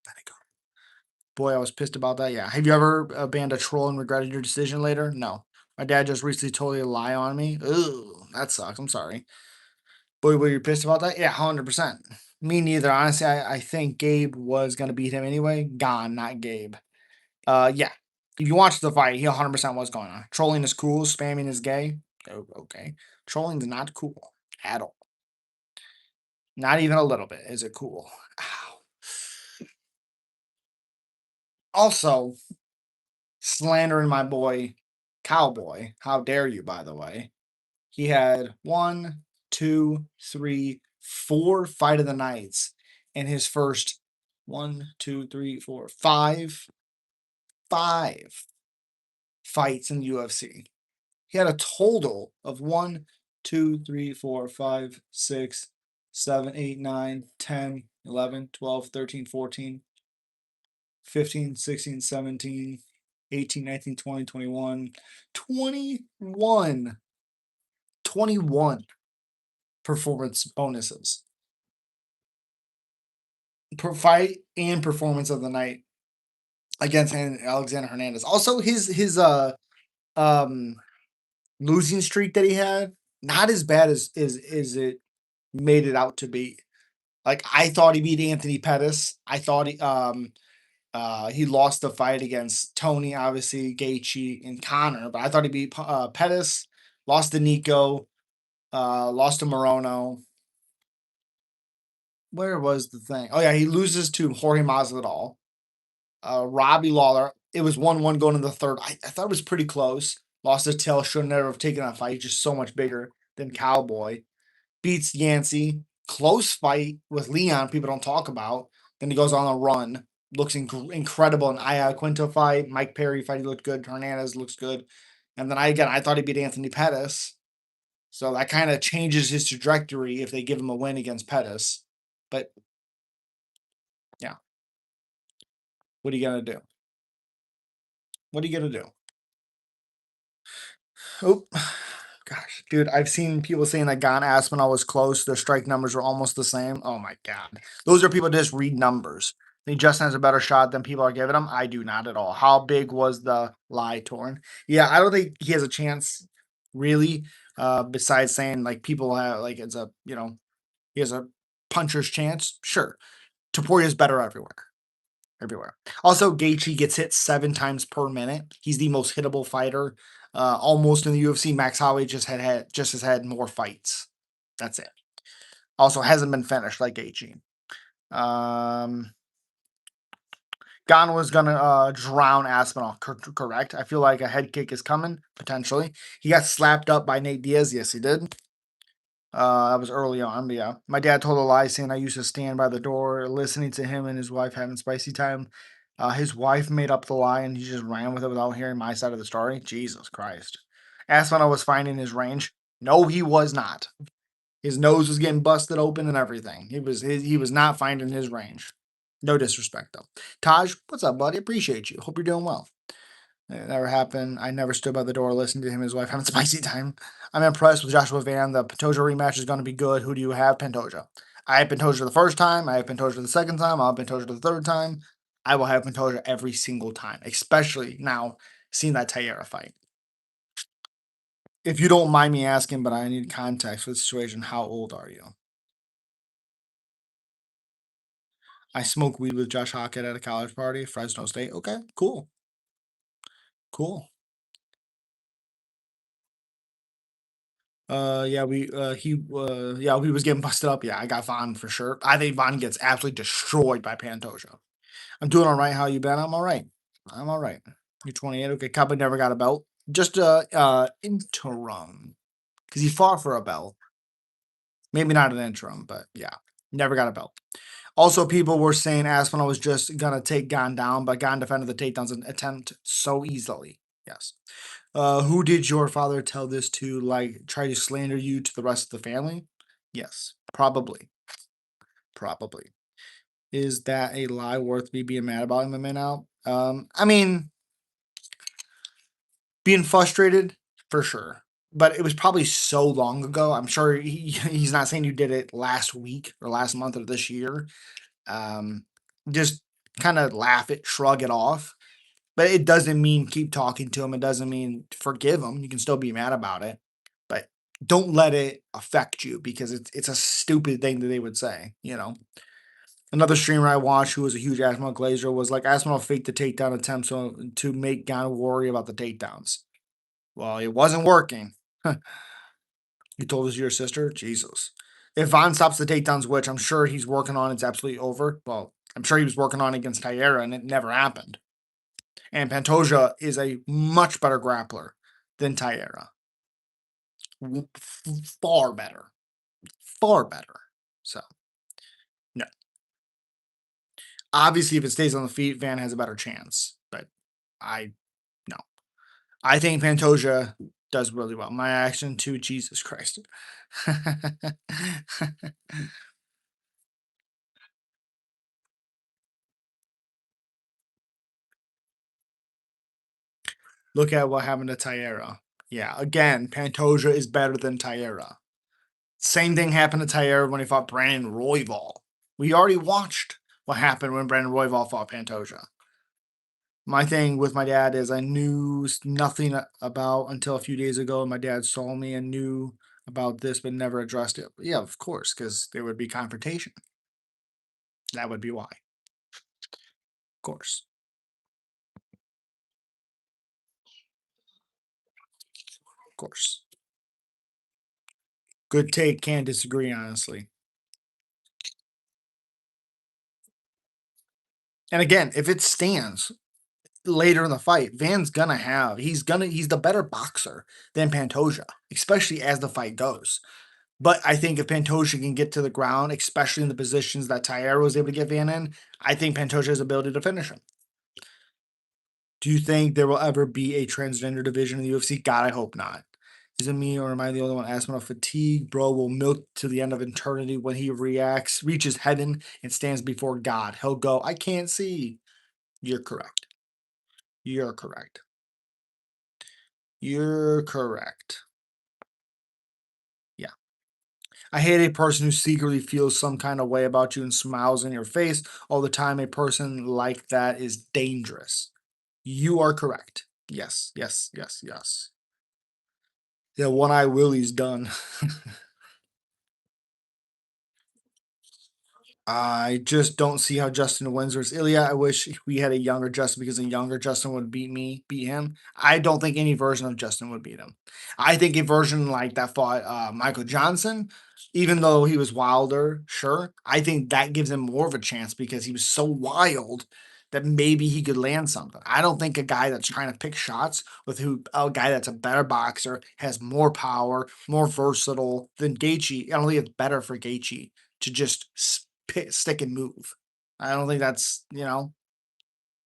Let it go. Boy, I was pissed about that. Yeah. Have you ever banned a troll and regretted your decision later? No. My dad just recently told me a lie on me. Ooh, that sucks. I'm sorry. Boy, were you pissed about that? Yeah, 100%. Me neither. Honestly, I think Gabe was going to beat him anyway. Gone, not Gabe. Yeah. If you watch the fight, he 100% was going on. Trolling is cool. Spamming is gay. Oh, okay. Trolling is not cool at all. Not even a little bit. Is it cool? Ow. Also, slandering my boy Cowboy. How dare you, by the way? He had one, two, three, four fight of the nights in his first one, two, three, four, five fights in the UFC. He had a total of 1, 2, 3, 4, 5, 6, 7, 8, 9, 10, 11, 12, 13, 14, 15, 16, 17, 18, 19, 20, 21, 21, 21 performance bonuses per fight and performance of the night against Alexander Hernandez. Also, his um losing streak that he had, not as bad as it made it out to be. Like I thought he beat Anthony Pettis. I thought he lost the fight against Tony, obviously Gaethje and Connor, but I thought he beat Pettis, lost to Nico, lost to Morono. Where was the thing? Oh yeah, he loses to Jorge Masvidal. Robbie Lawler. It was 1-1 going into the third. I thought it was pretty close. Lost to Till. Should never have taken that fight. He's just so much bigger than Cowboy. Beats Yancey. Close fight with Leon. People don't talk about. Then he goes on a run. Looks incredible in Aya Quinto fight. Mike Perry fight. He looked good. Hernandez looks good. And then I thought he beat Anthony Pettis. So that kind of changes his trajectory if they give him a win against Pettis. But yeah, what are you gonna do? What are you gonna do? Oh, gosh, dude, I've seen people saying that Gon Aspinall was close. Their strike numbers were almost the same. Oh my god, those are people that just read numbers. I think Justin has a better shot than people are giving him. I do not at all. How big was the lie torn? Yeah, I don't think he has a chance, really. Besides saying like people have like it's a he has a puncher's chance. Sure, Taporia is better everywhere. Everywhere. Also, Gaethje gets hit 7 times per minute. He's the most hittable fighter, almost in the UFC. Max Holloway just has had more fights. That's it. Also, hasn't been finished like Gaethje. Um, Gon was gonna drown Aspinall. Correct. I feel like a head kick is coming potentially. He got slapped up by Nate Diaz. Yes, he did. That was early on, but yeah. My dad told a lie saying I used to stand by the door listening to him and his wife having spicy time. His wife made up the lie and he just ran with it without hearing my side of the story. Jesus Christ. Asked when I was finding his range. No, he was not. His nose was getting busted open and everything. He was not finding his range. No disrespect though. Taj, what's up, buddy? Appreciate you. Hope you're doing well. It never happened. I never stood by the door listening to him and his wife having spicy time. I'm impressed with Joshua Van. The Pantoja rematch is going to be good. Who do you have? Pantoja. I have Pantoja the first time. I have Pantoja the second time. I'll have Pantoja the third time. I will have Pantoja every single time, especially now seeing that Tayera fight. If you don't mind me asking, but I need context for the situation, how old are you? I smoke weed with Josh Hokit at a college party, Fresno State. Okay, cool. Cool. Yeah, he was getting busted up. Yeah, I got Vaughn for sure. I think Vaughn gets absolutely destroyed by Pantoja. I'm doing all right. How you been? I'm all right. I'm all right. You're 28. Okay. Cowboy never got a belt. Just a interim because he fought for a belt. Maybe not an interim, but yeah, never got a belt. Also, people were saying Aspinall was just gonna take Gon down, but Gon defended the takedowns and attempt so easily. Yes. Who did your father tell this to? Like, try to slander you to the rest of the family? Yes, probably. Probably. Is that a lie worth me being mad about him a minute now? I mean, being frustrated for sure, but it was probably so long ago. I'm sure he's not saying you did it last week or last month or this year. Um, just kind of laugh it, shrug it off. But it doesn't mean keep talking to him. It doesn't mean forgive him. You can still be mad about it, but don't let it affect you because it's a stupid thing that they would say. Another streamer I watched who was a huge Aspinall Glazer was like Aspinall faked the takedown attempt so to make Gon worry about the takedowns. Well, it wasn't working. You told us your sister? Jesus. If Von stops the takedowns, which I'm sure he's working on, it's absolutely over. Well, I'm sure he was working on against Tyera and it never happened. And Pantoja is a much better grappler than Tyera. Far better. Far better. So, no. Obviously, if it stays on the feet, Van has a better chance. But I, no. I think Pantoja does really well. My action to Jesus Christ. Look at what happened to Tyera. Yeah, again, Pantoja is better than Tyera. Same thing happened to Tyera when he fought Brandon Royval. We already watched what happened when Brandon Royval fought Pantoja. My thing with my dad is I knew nothing about until a few days ago, and my dad saw me and knew about this, but never addressed it. Yeah, of course, because there would be confrontation. That would be why. Of course. Of course. Good take. Can't disagree, honestly. And again, if it stands later in the fight, he's the better boxer than Pantoja, especially as the fight goes. But I think if Pantoja can get to the ground, especially in the positions that Taira was able to get Van in, I think Pantoja's ability to finish him. Do you think there will ever be a transgender division in the UFC? God, I hope not. Is it me or am I the only one asking about fatigue? Bro will milk to the end of eternity when he reaches heaven and stands before God. He'll go, I can't see. You're correct. You're correct. You're correct. Yeah. I hate a person who secretly feels some kind of way about you and smiles in your face all the time. A person like that is dangerous. You are correct. Yes, yes, yes, yes. Yeah, one eye Willie's done. I just don't see how Justin wins versus Ilya. I wish we had a younger Justin because a younger Justin would beat him. I don't think any version of Justin would beat him. I think a version like that fought Michael Johnson, even though he was wilder, sure. I think that gives him more of a chance because he was so wild that maybe he could land something. I don't think a guy that's trying to pick shots with a guy that's a better boxer, has more power, more versatile than Gaethje. I don't think it's better for Gaethje to just stick and move. I don't think I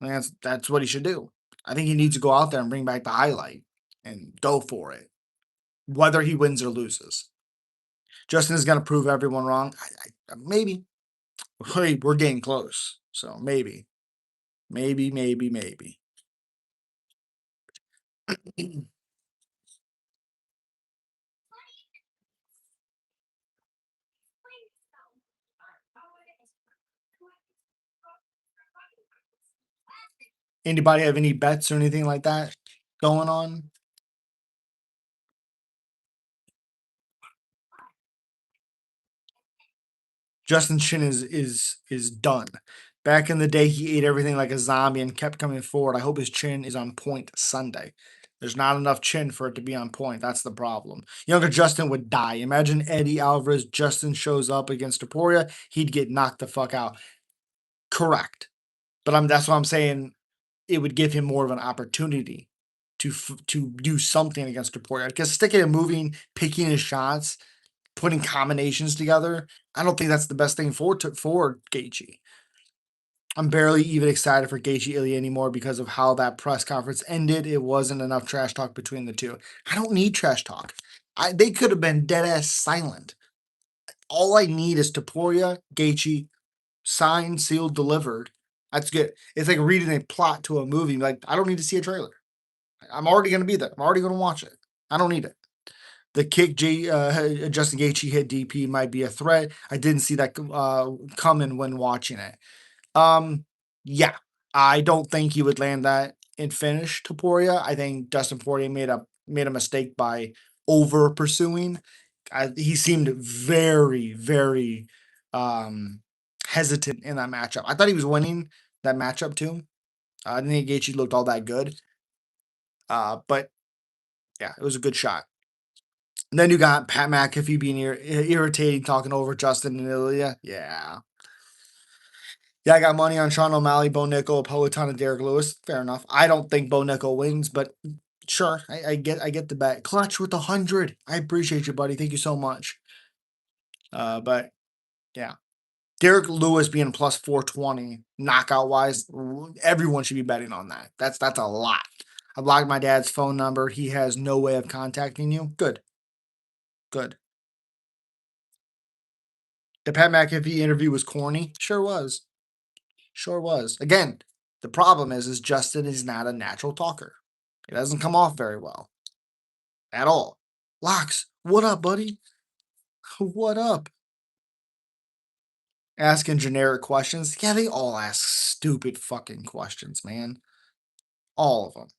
think that's what he should do. I think he needs to go out there and bring back the highlight and go for it, whether he wins or loses. Justin is going to prove everyone wrong. Maybe. Hey, we're getting close, so maybe, maybe. Anybody have any bets or anything like that going on? Justin Chin is done. Back in the day, he ate everything like a zombie and kept coming forward. I hope his chin is on point Sunday. There's not enough chin for it to be on point. That's the problem. Younger Justin would die. Imagine Eddie Alvarez. Justin shows up against Taporia. He'd get knocked the fuck out. Correct. But that's what I'm saying. It would give him more of an opportunity to do something against Topuria. Because sticking and moving, picking his shots, putting combinations together, I don't think that's the best thing for Gaethje. I'm barely even excited for Gaethje Ilya anymore because of how that press conference ended. It wasn't enough trash talk between the two. I don't need trash talk. They could have been dead ass silent. All I need is Topuria, Gaethje, signed, sealed, delivered. That's good. It's like reading a plot to a movie. Like, I don't need to see a trailer. I'm already going to be there. I'm already going to watch it. I don't need it. The kick Justin Gaethje hit DP might be a threat. I didn't see that coming when watching it. Yeah, I don't think he would land that and finish Topuria. I think Dustin Poirier made a mistake by over pursuing. He seemed very, very hesitant in that matchup. I thought he was winning that matchup too. I didn't think Gaethje looked all that good. But yeah, it was a good shot. And then you got Pat McAfee being irritating, talking over Justin and Ilya. Yeah. Yeah, I got money on Sean O'Malley, Bo Nickel, Peloton, and Derek Lewis. Fair enough. I don't think Bo Nickel wins, but sure, I get the bet. Clutch with 100. I appreciate you, buddy. Thank you so much. But yeah, Derek Lewis being plus 420 knockout wise, everyone should be betting on that. That's a lot. I blocked my dad's phone number. He has no way of contacting you. Good, good. The Pat McAfee interview was corny. Sure was. Sure was. Again, the problem is Justin is not a natural talker. It doesn't come off very well at all. Locks, what up, buddy? What up? Asking generic questions. Yeah, they all ask stupid fucking questions, man. All of them.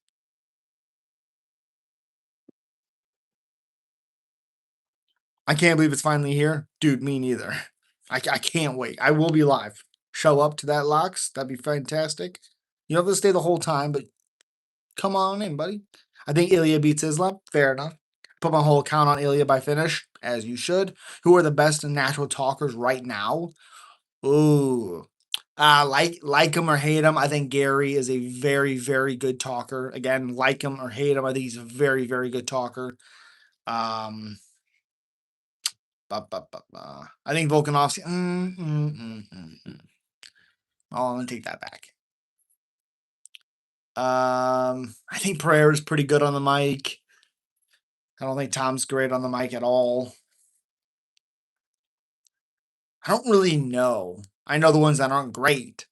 I can't believe it's finally here. Dude, me neither. I can't wait. I will be live. Show up to that locks. That'd be fantastic. You don't have to stay the whole time, but come on in, buddy. I think Ilya beats Islam. Fair enough. Put my whole account on Ilya by finish, as you should. Who are the best natural talkers right now? Ooh. Like him or hate him, I think Gary is a very, very good talker. Again, like him or hate him, I think he's a very, very good talker. Um, I think Volkanovski. Oh, I'm gonna take that back. I think Prayer is pretty good on the mic. I don't think Tom's great on the mic at all. I don't really know. I know the ones that aren't great,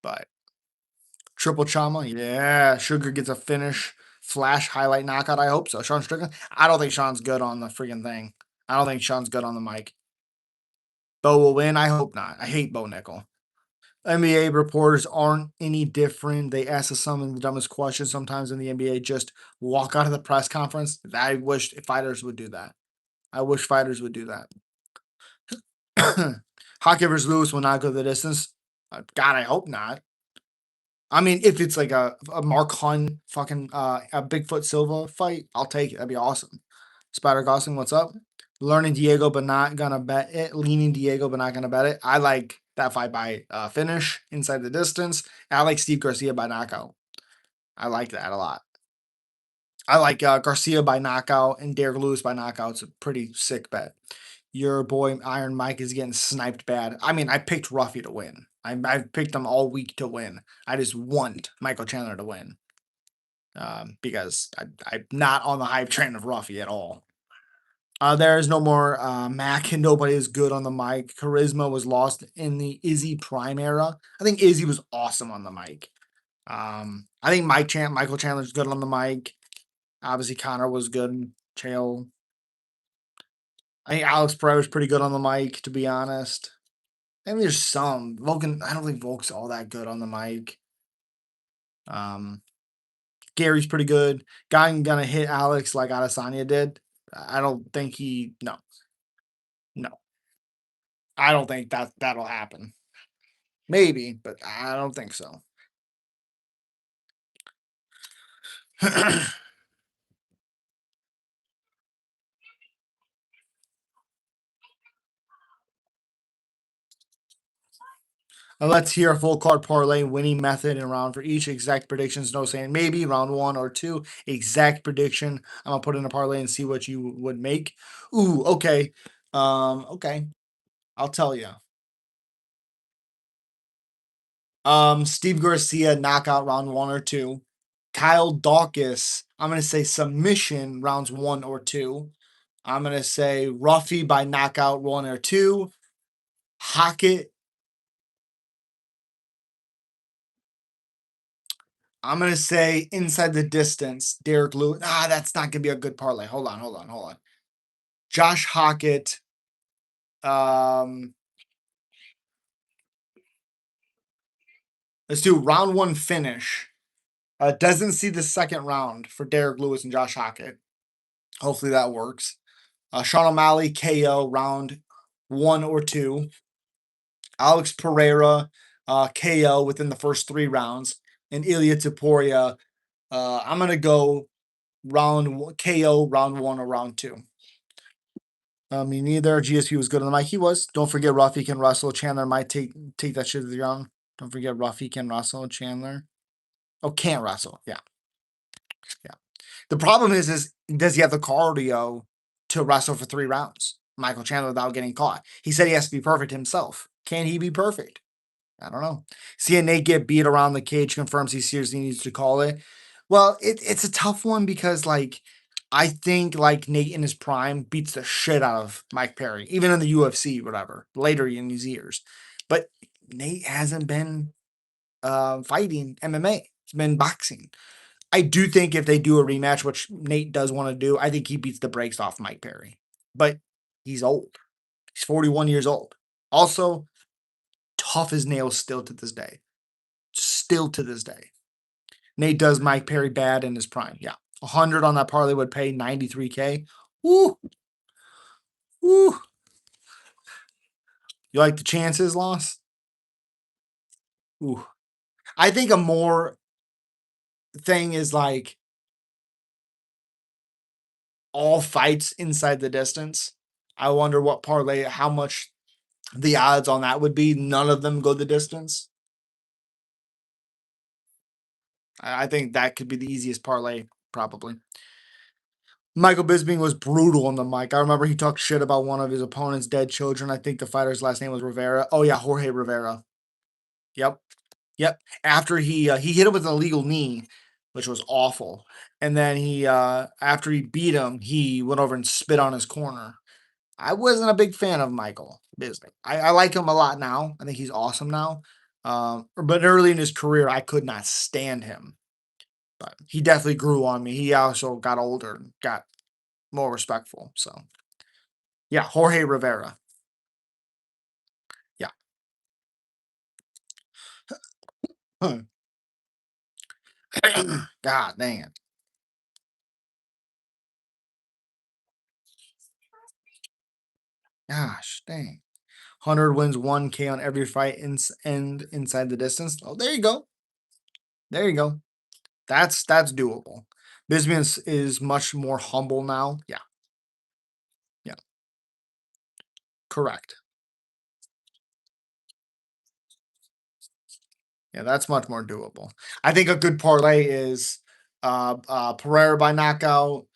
but Triple Chama, yeah. Sugar gets a finish, flash highlight knockout. I hope so. Sean Strickland. I don't think Sean's good on the freaking thing. I don't think Sean's good on the mic. Bo will win. I hope not. I hate Bo Nickel. NBA reporters aren't any different. They ask us some of the dumbest questions sometimes in the NBA. Just walk out of the press conference. I wish fighters would do that. I wish fighters would do that. Hokit versus Lewis will not go the distance. God, I hope not. I mean, if it's like a Mark Hunt fucking a Bigfoot Silva fight, I'll take it. That'd be awesome. Spider Gosling, what's up? Learning Diego, but not gonna bet it. Leaning Diego, but not gonna bet it. I like that fight by finish inside the distance. I like Steve Garcia by knockout. I like that a lot. I like Garcia by knockout and Derek Lewis by knockout. It's a pretty sick bet. Your boy Iron Mike is getting sniped bad. I mean, I picked Ruffy to win. I've picked him all week to win. I just want Michael Chandler to win because I'm not on the hype train of Ruffy at all. There is no more Mac, and nobody is good on the mic. Charisma was lost in the Izzy Prime era. I think Izzy was awesome on the mic. I think Michael Chandler's good on the mic. Obviously, Connor was good. Chael. I think Alex Pereira's pretty good on the mic, to be honest. I mean, there's some. Vulcan, I don't think Volk's all that good on the mic. Um, Gary's pretty good. Guy gonna hit Alex like Adesanya did. I don't think no, no. I don't think that'll happen. Maybe, but I don't think so. Let's hear a full card parlay winning method and round for each. Exact predictions, no saying maybe. Round one or two, exact prediction. I'm gonna put in a parlay and see what you would make. Ooh, okay. Okay. I'll tell you. Steve Garcia knockout round one or two. Kyle Dawkins, I'm gonna say submission rounds one or two. I'm gonna say Ruffy by knockout one or two. Hokit, I'm gonna say inside the distance. Derek Lewis. That's not gonna be a good parlay. Hold on. Josh Hokit. Um, let's do round one finish. Doesn't see the second round for Derek Lewis and Josh Hokit. Hopefully that works. Sean O'Malley KO round one or two. Alex Pereira KO within the first three rounds, and Ilya Taporia. I'm gonna go KO round one or round two. Me neither. GSP was good on the mic. He was. Don't forget Ruffy can wrestle. Chandler might take that shit to the ground. Don't forget Ruffy can wrestle. Chandler. Oh, can't wrestle. Yeah. The problem is does he have the cardio to wrestle for three rounds? Michael Chandler without getting caught. He said he has to be perfect himself. Can he be perfect? I don't know. Seeing Nate get beat around the cage confirms he seriously needs to call it. Well, it's a tough one because I think like Nate in his prime beats the shit out of Mike Perry, even in the UFC, whatever, later in his years. But Nate hasn't been fighting MMA. It's been boxing. I do think if they do a rematch, which Nate does want to do, I think he beats the brakes off Mike Perry. But he's old. He's 41 years old. Also, tough as nails still to this day. Still to this day. Nate does Mike Perry bad in his prime. Yeah. 100 on that parlay would pay 93K. Woo. Woo. You like the chances loss? Ooh. I think a more thing is like all fights inside the distance. I wonder what parlay, how much the odds on that would be. None of them go the distance. I think that could be the easiest parlay, probably. Michael Bisping was brutal on the mic. I remember he talked shit about one of his opponent's dead children. I think the fighter's last name was Rivera. Oh yeah, Jorge Rivera. Yep, yep. After he hit him with an illegal knee, which was awful, and then he after he beat him, he went over and spit on his corner. I wasn't a big fan of Michael Bisping. I like him a lot now. I think he's awesome now. But early in his career, I could not stand him. But he definitely grew on me. He also got older and got more respectful. So yeah, Jorge Rivera. Yeah. Huh. God dang it. Gosh dang. 100 wins 1K on every fight and inside the distance. Oh, there you go. There you go. That's doable. Bisping is much more humble now. Yeah. Yeah. Correct. Yeah, that's much more doable. I think a good parlay is Pereira by knockout,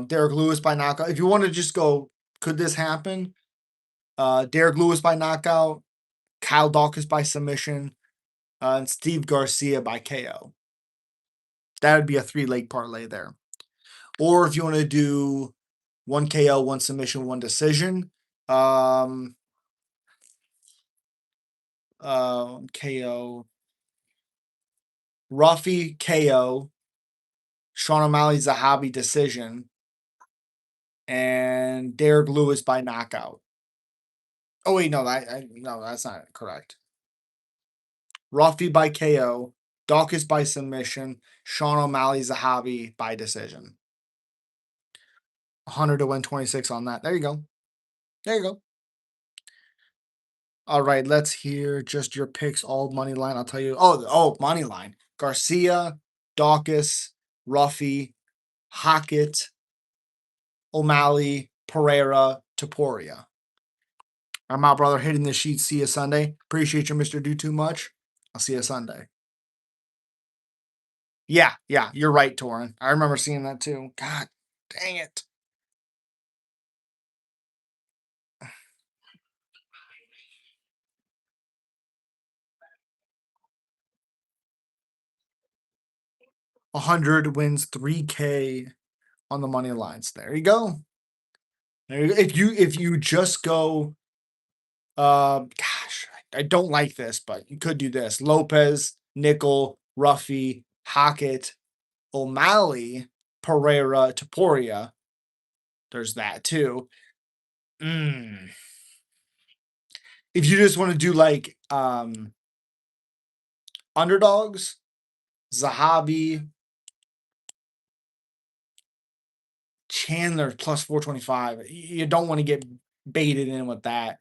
Derek Lewis by knockout. If you want to just go, could this happen? Derek Lewis by knockout, Kyle Dawkins by submission, and Steve Garcia by KO. That would be a three-leg parlay there. Or if you want to do one KO, one submission, one decision, um, KO, Ruffy KO, Sean O'Malley Zahabi decision, and Derek Lewis by knockout. Oh wait, no, no, that's not correct. Ruffy by KO, Dawkins by submission, Sean O'Malley Zahabi by decision. 100 to win 26 on that. There you go. There you go. All right, let's hear just your picks. All money line. I'll tell you. Money line. Garcia, Dawkins, Ruffy, Hockett, O'Malley, Pereira, Taporia. I'm out, brother. Hitting the sheet. See you Sunday. Appreciate you, Mister Do Too Much. I'll see you Sunday. Yeah, yeah, you're right, Torin. I remember seeing that too. God dang it. 100 wins 3K on the money lines. There you go. There you go. If you just go, gosh, I don't like this, but you could do this. Lopez, Nickel, Ruffy, Hockett, O'Malley, Pereira, Taporia. There's that too. Mm. If you just want to do like underdogs, Zahabi, Chandler plus 425. You don't want to get baited in with that.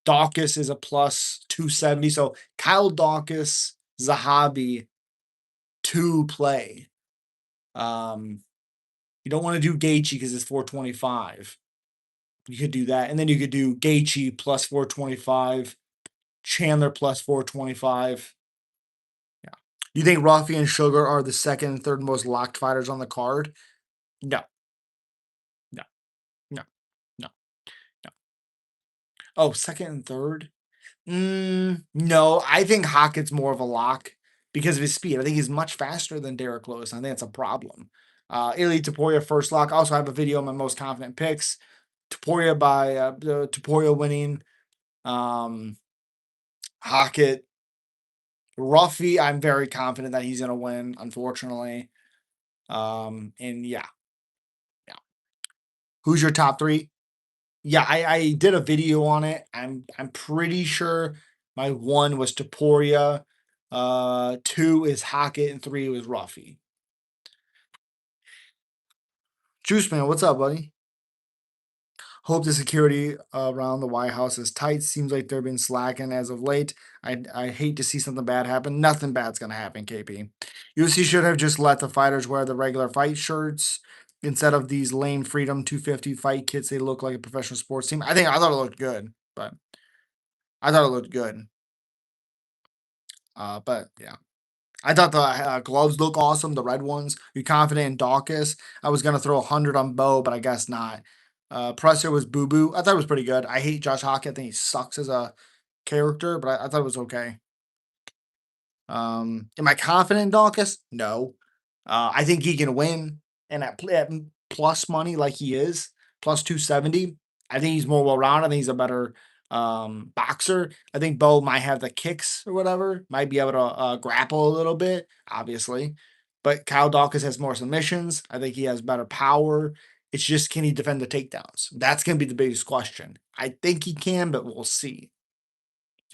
Dawkins is a plus 270. So Kyle Dawkins, Zahabi, to play. You don't want to do Gaethje because it's 425. You could do that. And then you could do Gaethje plus 425, Chandler plus 425. Yeah. You think Ruffy and Sugar are the second and third most locked fighters on the card? No, no, no, no, no. Oh, second and third? No, I think Hockett's more of a lock because of his speed. I think he's much faster than Derek Lewis. I think that's a problem. Ilya Taporia first lock. I also have a video on my most confident picks. Taporia by Taporia winning. Um, Hockett, Ruffy. I'm very confident that he's gonna win. Unfortunately, and yeah, yeah. Who's your top three? Yeah, I did a video on it. I'm pretty sure my one was Taporia, two is Hockett, and three was Ruffy. Juice Man, what's up, buddy? Hope the security around the White House is tight. Seems like they've been slacking as of late. I hate to see something bad happen. Nothing bad's gonna happen, KP. UFC should have just let the fighters wear the regular fight shirts instead of these lame Freedom 250 fight kits. They look like a professional sports team. I thought it looked good, but I thought it looked good. But yeah. I thought the gloves look awesome, the red ones. You confident in Dawkins? I was gonna throw 100 on Bo, but I guess not. Presser was Boo Boo. I thought it was pretty good. I hate Josh Hokit. I think he sucks as a character, but I thought it was okay. Am I confident in Dawkins? No. I think he can win, and at plus money like he is, plus 270. I think he's more well rounded. I think he's a better boxer. I think Bo might have the kicks or whatever, might be able to grapple a little bit, obviously. But Kyle Dawkins has more submissions. I think he has better power. It's just, can he defend the takedowns? That's going to be the biggest question. I think he can, but we'll see.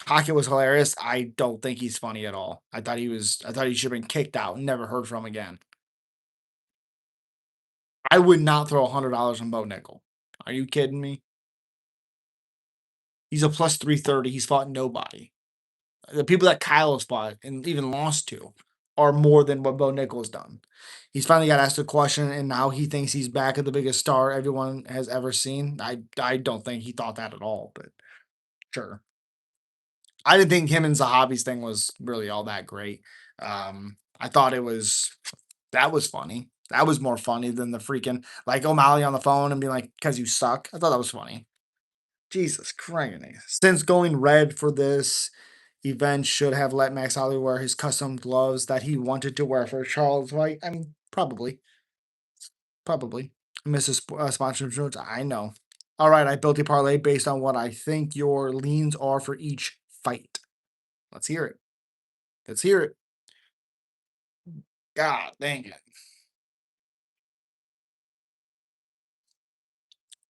Hockett was hilarious. I don't think he's funny at all. I thought he should have been kicked out and never heard from again. I would not throw $100 on Bo Nickel. Are you kidding me? He's a plus 330. He's fought nobody. The people that Kyle has fought and even lost to are more than what Bo Nickel's done. He's finally got asked a question, and now he thinks he's back at the biggest star everyone has ever seen. I don't think he thought that at all, but sure. I didn't think him and Zahabi's thing was really all that great. I thought that was funny. That was more funny than the freaking like O'Malley on the phone and being like, "Cause you suck." I thought that was funny. Jesus Christ! Since going red for this event, should have let Max Holloway wear his custom gloves that he wanted to wear for Charles White. I mean, probably. Mrs. Sponsorship. I know. All right, I built a parlay based on what I think your leans are for each fight. Let's hear it. Let's hear it. God dang it.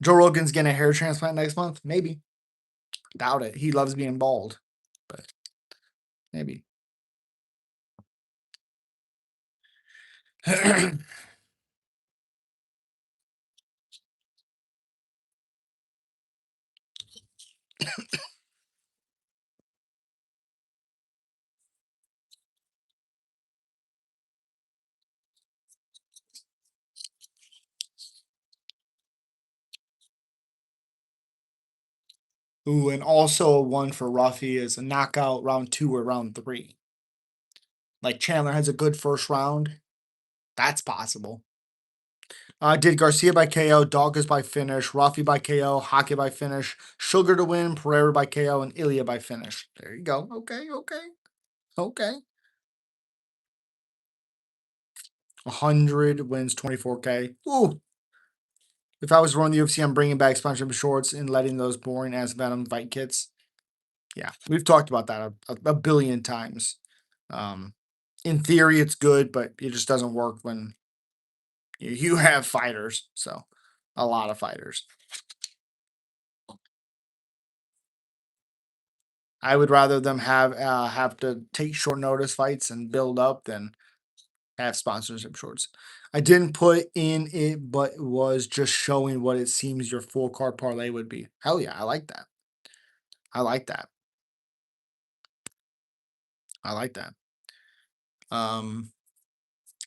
Joe Rogan's getting a hair transplant next month? Maybe. Doubt it. He loves being bald, but maybe. Ooh, and also one for Ruffy is a knockout round 2 or round 3. Like Chandler has a good first round. That's possible. Did Garcia by KO, Dawkins by finish, Ruffy by KO, Hokit by finish, Sugar to win, Pereira by KO, and Ilya by finish. There you go. Okay, okay, okay. 100 wins 24K. Ooh. If I was running the UFC, I'm bringing back SpongeBob shorts and letting those boring ass Venom fight kits. Yeah, we've talked about that a billion times. Um, in theory, it's good, but it just doesn't work when you have fighters. So, a lot of fighters. I would rather them have to take short notice fights and build up than have sponsorship shorts. I didn't put in it, but was just showing what it seems your full card parlay would be. Hell yeah, I like that. I like that. I like that. Um,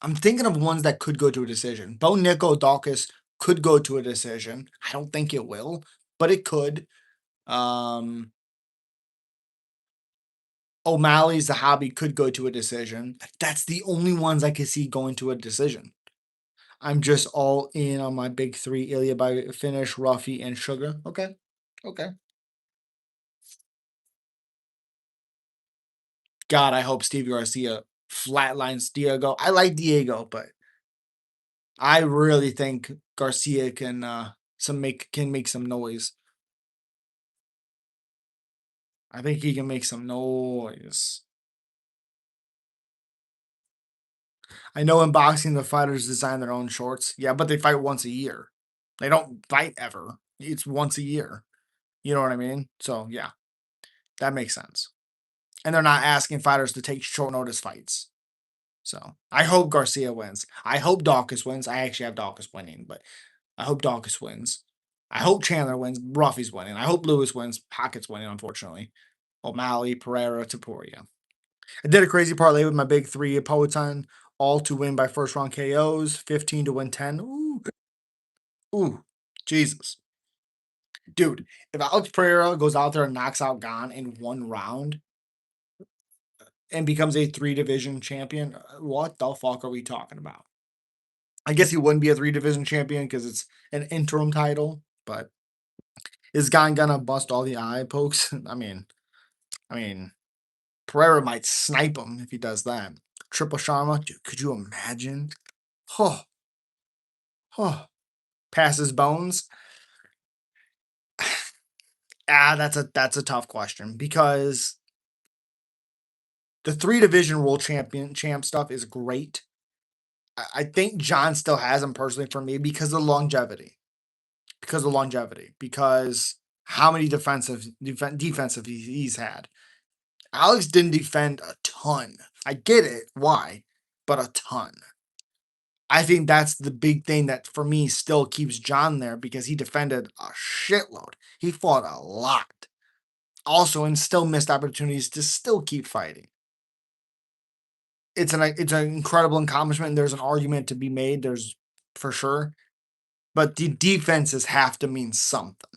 I'm thinking of ones that could go to a decision. Bo Nico Dawkins could go to a decision. I don't think it will, but it could. Um, O'Malley's the hobby could go to a decision. That's the only ones I could see going to a decision. I'm just all in on my big three: Ilya by finish, Ruffy, and Sugar. Okay, okay. God, I hope Steve Garcia flatlines Diego. I like Diego, but I really think Garcia can make some noise. I think he can make some noise. I know in boxing the fighters design their own shorts. Yeah, but they fight once a year. They don't fight ever. It's once a year. You know what I mean? So yeah, that makes sense. And they're not asking fighters to take short notice fights. So I hope Garcia wins. I hope Dawkins wins. I actually have Dawkins winning, but I hope Dawkins wins. I hope Chandler wins. Ruffy's winning. I hope Lewis wins. Hockett's winning, unfortunately. O'Malley, Pereira, Taporia. I did a crazy parlay with my big three: Poetan, all to win by first round KOs, 15 to win 10. Ooh, ooh, Jesus. Dude, if Alex Pereira goes out there and knocks out Gon in one round and becomes a three division champion, what the fuck are we talking about? I guess he wouldn't be a three division champion because it's an interim title, but is Gon gonna bust all the eye pokes? I mean, Pereira might snipe him if he does that. Triple Sharma, dude, could you imagine? Oh, oh, passes bones. That's a tough question because the three division world champ stuff is great. I think John still has him personally for me because of longevity. Because of longevity. Because how many defensive he's had. Alex didn't defend a ton. I get it, why, but a ton. I think that's the big thing that for me still keeps John there because he defended a shitload. He fought a lot. Also, and still missed opportunities to still keep fighting. It's an incredible accomplishment. And there's an argument to be made. There's for sure, but the defenses have to mean something.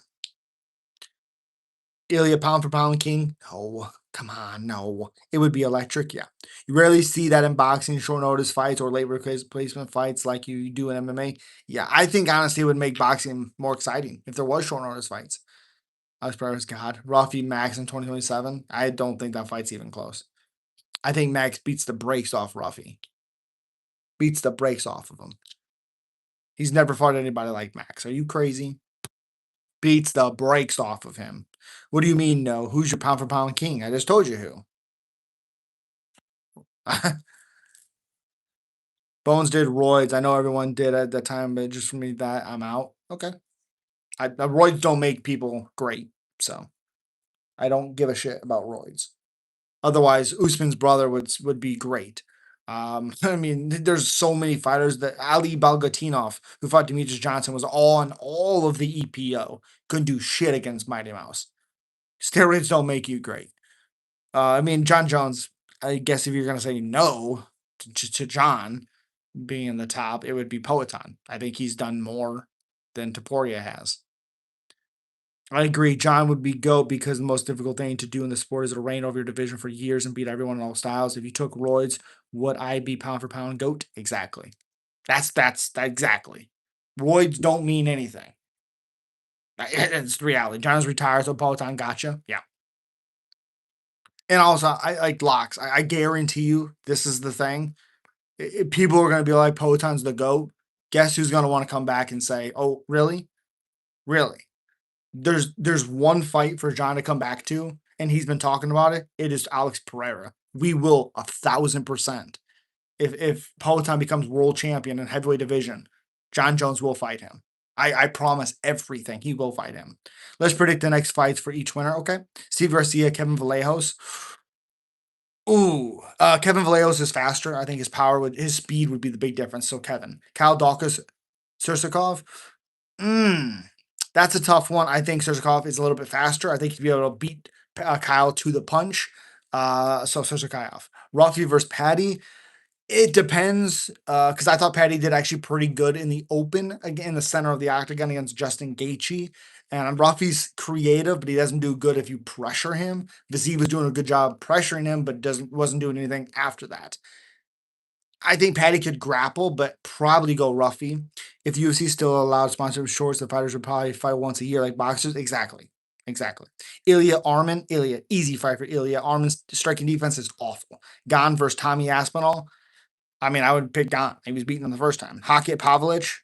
Ilya pound for pound king? No, come on, no. It would be electric, yeah. You rarely see that in boxing, short notice fights or late replacement fights like you do in MMA. Yeah, I think honestly it would make boxing more exciting if there was short notice fights. Alex Pereira's God. Rafi Max in 2027. I don't think that fight's even close. I think Max beats the brakes off Rafi. Beats the brakes off of him. He's never fought anybody like Max. Are you crazy? Beats the brakes off of him. What do you mean, no? Who's your pound for pound king? I just told you who. Bones did roids. I know everyone did at the time, but just for me, that I'm out. Okay. Roids don't make people great, so I don't give a shit about roids. Otherwise, Usman's brother would be great. I mean, there's so many fighters that Ali Balgatinov, who fought Demetrius Johnson, was on all of the EPO. Couldn't do shit against Mighty Mouse. Steroids don't make you great. I mean, John Jones. I guess if you're gonna say no to John being in the top, it would be Poetan. I think he's done more than Taporia has. I agree. John would be GOAT because the most difficult thing to do in the sport is to reign over your division for years and beat everyone in all styles. If you took roids, would I be pound for pound GOAT? Exactly. Exactly. Roids don't mean anything. It's the reality. John's retired, so Peloton gotcha. Yeah. And also, I like locks. I guarantee you, this is the thing. People are going to be like, Peloton's the GOAT. Guess who's going to want to come back and say, oh, really? Really? There's one fight for John to come back to, and he's been talking about it. It is Alex Pereira. We will 1,000%. If Peloton becomes world champion in heavyweight division, John Jones will fight him. I promise everything. He will fight him. Let's predict the next fights for each winner. Okay. Steve Garcia, Kevin Vallejos. Ooh, Kevin Vallejos is faster. I think his speed would be the big difference. So Kevin, Kyle Dawkins, Sursakov. Mm, that's a tough one. I think Sursakov is a little bit faster. I think he'd be able to beat Kyle to the punch. So Sursakov. Ruffy versus Patty. It depends, because I thought Patty did actually pretty good in the open, again, in the center of the octagon against Justin Gaethje. And Ruffy's creative, but he doesn't do good if you pressure him. Vizzy was doing a good job pressuring him, but wasn't doing anything after that. I think Patty could grapple, but probably go Ruffy. If UFC still allowed sponsored shorts, the fighters would probably fight once a year like boxers. Exactly. Exactly. Ilya Armin. Ilya, easy fight for Ilya. Armin's striking defense is awful. Gone versus Tommy Aspinall. I mean, I would pick Don. He was beaten him the first time. Hokit Pavlich.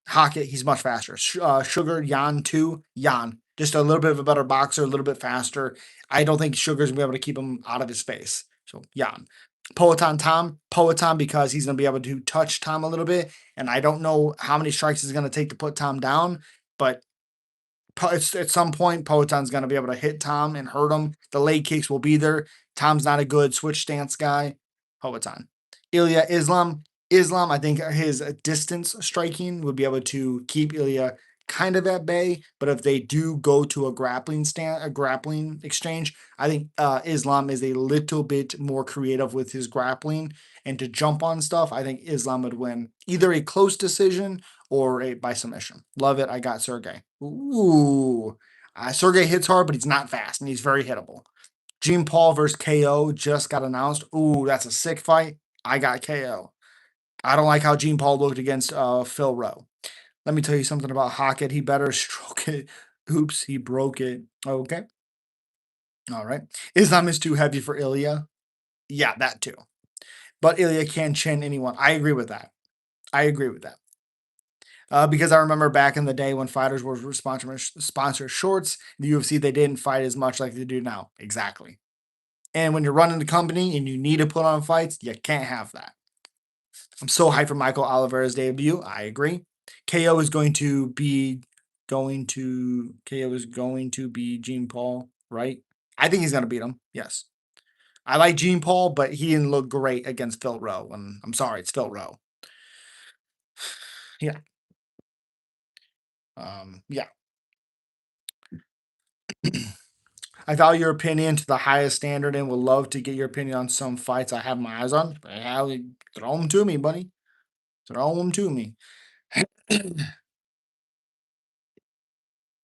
Hokit, he's much faster. Sugar, Jan, too. Jan. Just a little bit of a better boxer, a little bit faster. I don't think Sugar's going to be able to keep him out of his space. So, Jan. Poetan Tom. Poetan because he's going to be able to touch Tom a little bit. And I don't know how many strikes it's going to take to put Tom down. But at some point, Poetan's going to be able to hit Tom and hurt him. The leg kicks will be there. Tom's not a good switch stance guy. Poetan. Ilya Islam. Islam, I think his distance striking would be able to keep Ilya kind of at bay. But if they do go to a grappling exchange, I think Islam is a little bit more creative with his grappling and to jump on stuff. I think Islam would win either a close decision or a by submission. Love it. I got Sergey. Ooh, Sergey hits hard, but he's not fast and he's very hittable. Gene Paul versus KO just got announced. Ooh, that's a sick fight. I got KO. I don't like how Gene Paul looked against Phil Rowe. Let me tell you something about Hockett. He better stroke it. Oops, he broke it. Okay. All right. Islam is too heavy for Ilya. Yeah, that too. But Ilya can chin anyone. I agree with that. I agree with that. Because I remember back in the day when fighters were sponsor shorts, the UFC, they didn't fight as much like they do now. Exactly. And when you're running the company and you need to put on fights, you can't have that. I'm so hyped for Michael Oliveira's debut. I agree. KO is going to be Gene Paul, right? I think he's gonna beat him. Yes. I like Gene Paul, but he didn't look great against Phil Rowe. And I'm sorry, it's Phil Rowe. Yeah. Yeah. I value your opinion to the highest standard and would love to get your opinion on some fights I have my eyes on. Throw them to me, buddy. Throw them to me.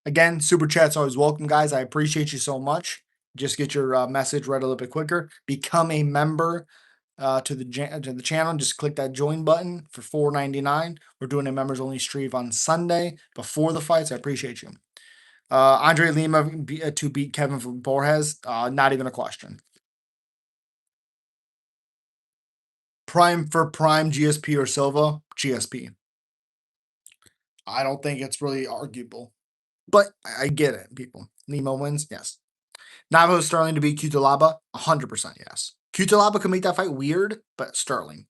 Again, super chat's always welcome, guys. I appreciate you so much. Just get your message read a little bit quicker. Become a member to the channel. Just click that join button for $4.99. We're doing a members only stream on Sunday before the fights. I appreciate you. Andre Lima to beat Kevin Borges. Not even a question. Prime for prime, GSP or Silva, GSP. I don't think it's really arguable, but I get it, people. Lima wins, yes. Navajo Sterling to beat Cutelaba, 100% yes. Cutelaba could make that fight weird, but Sterling.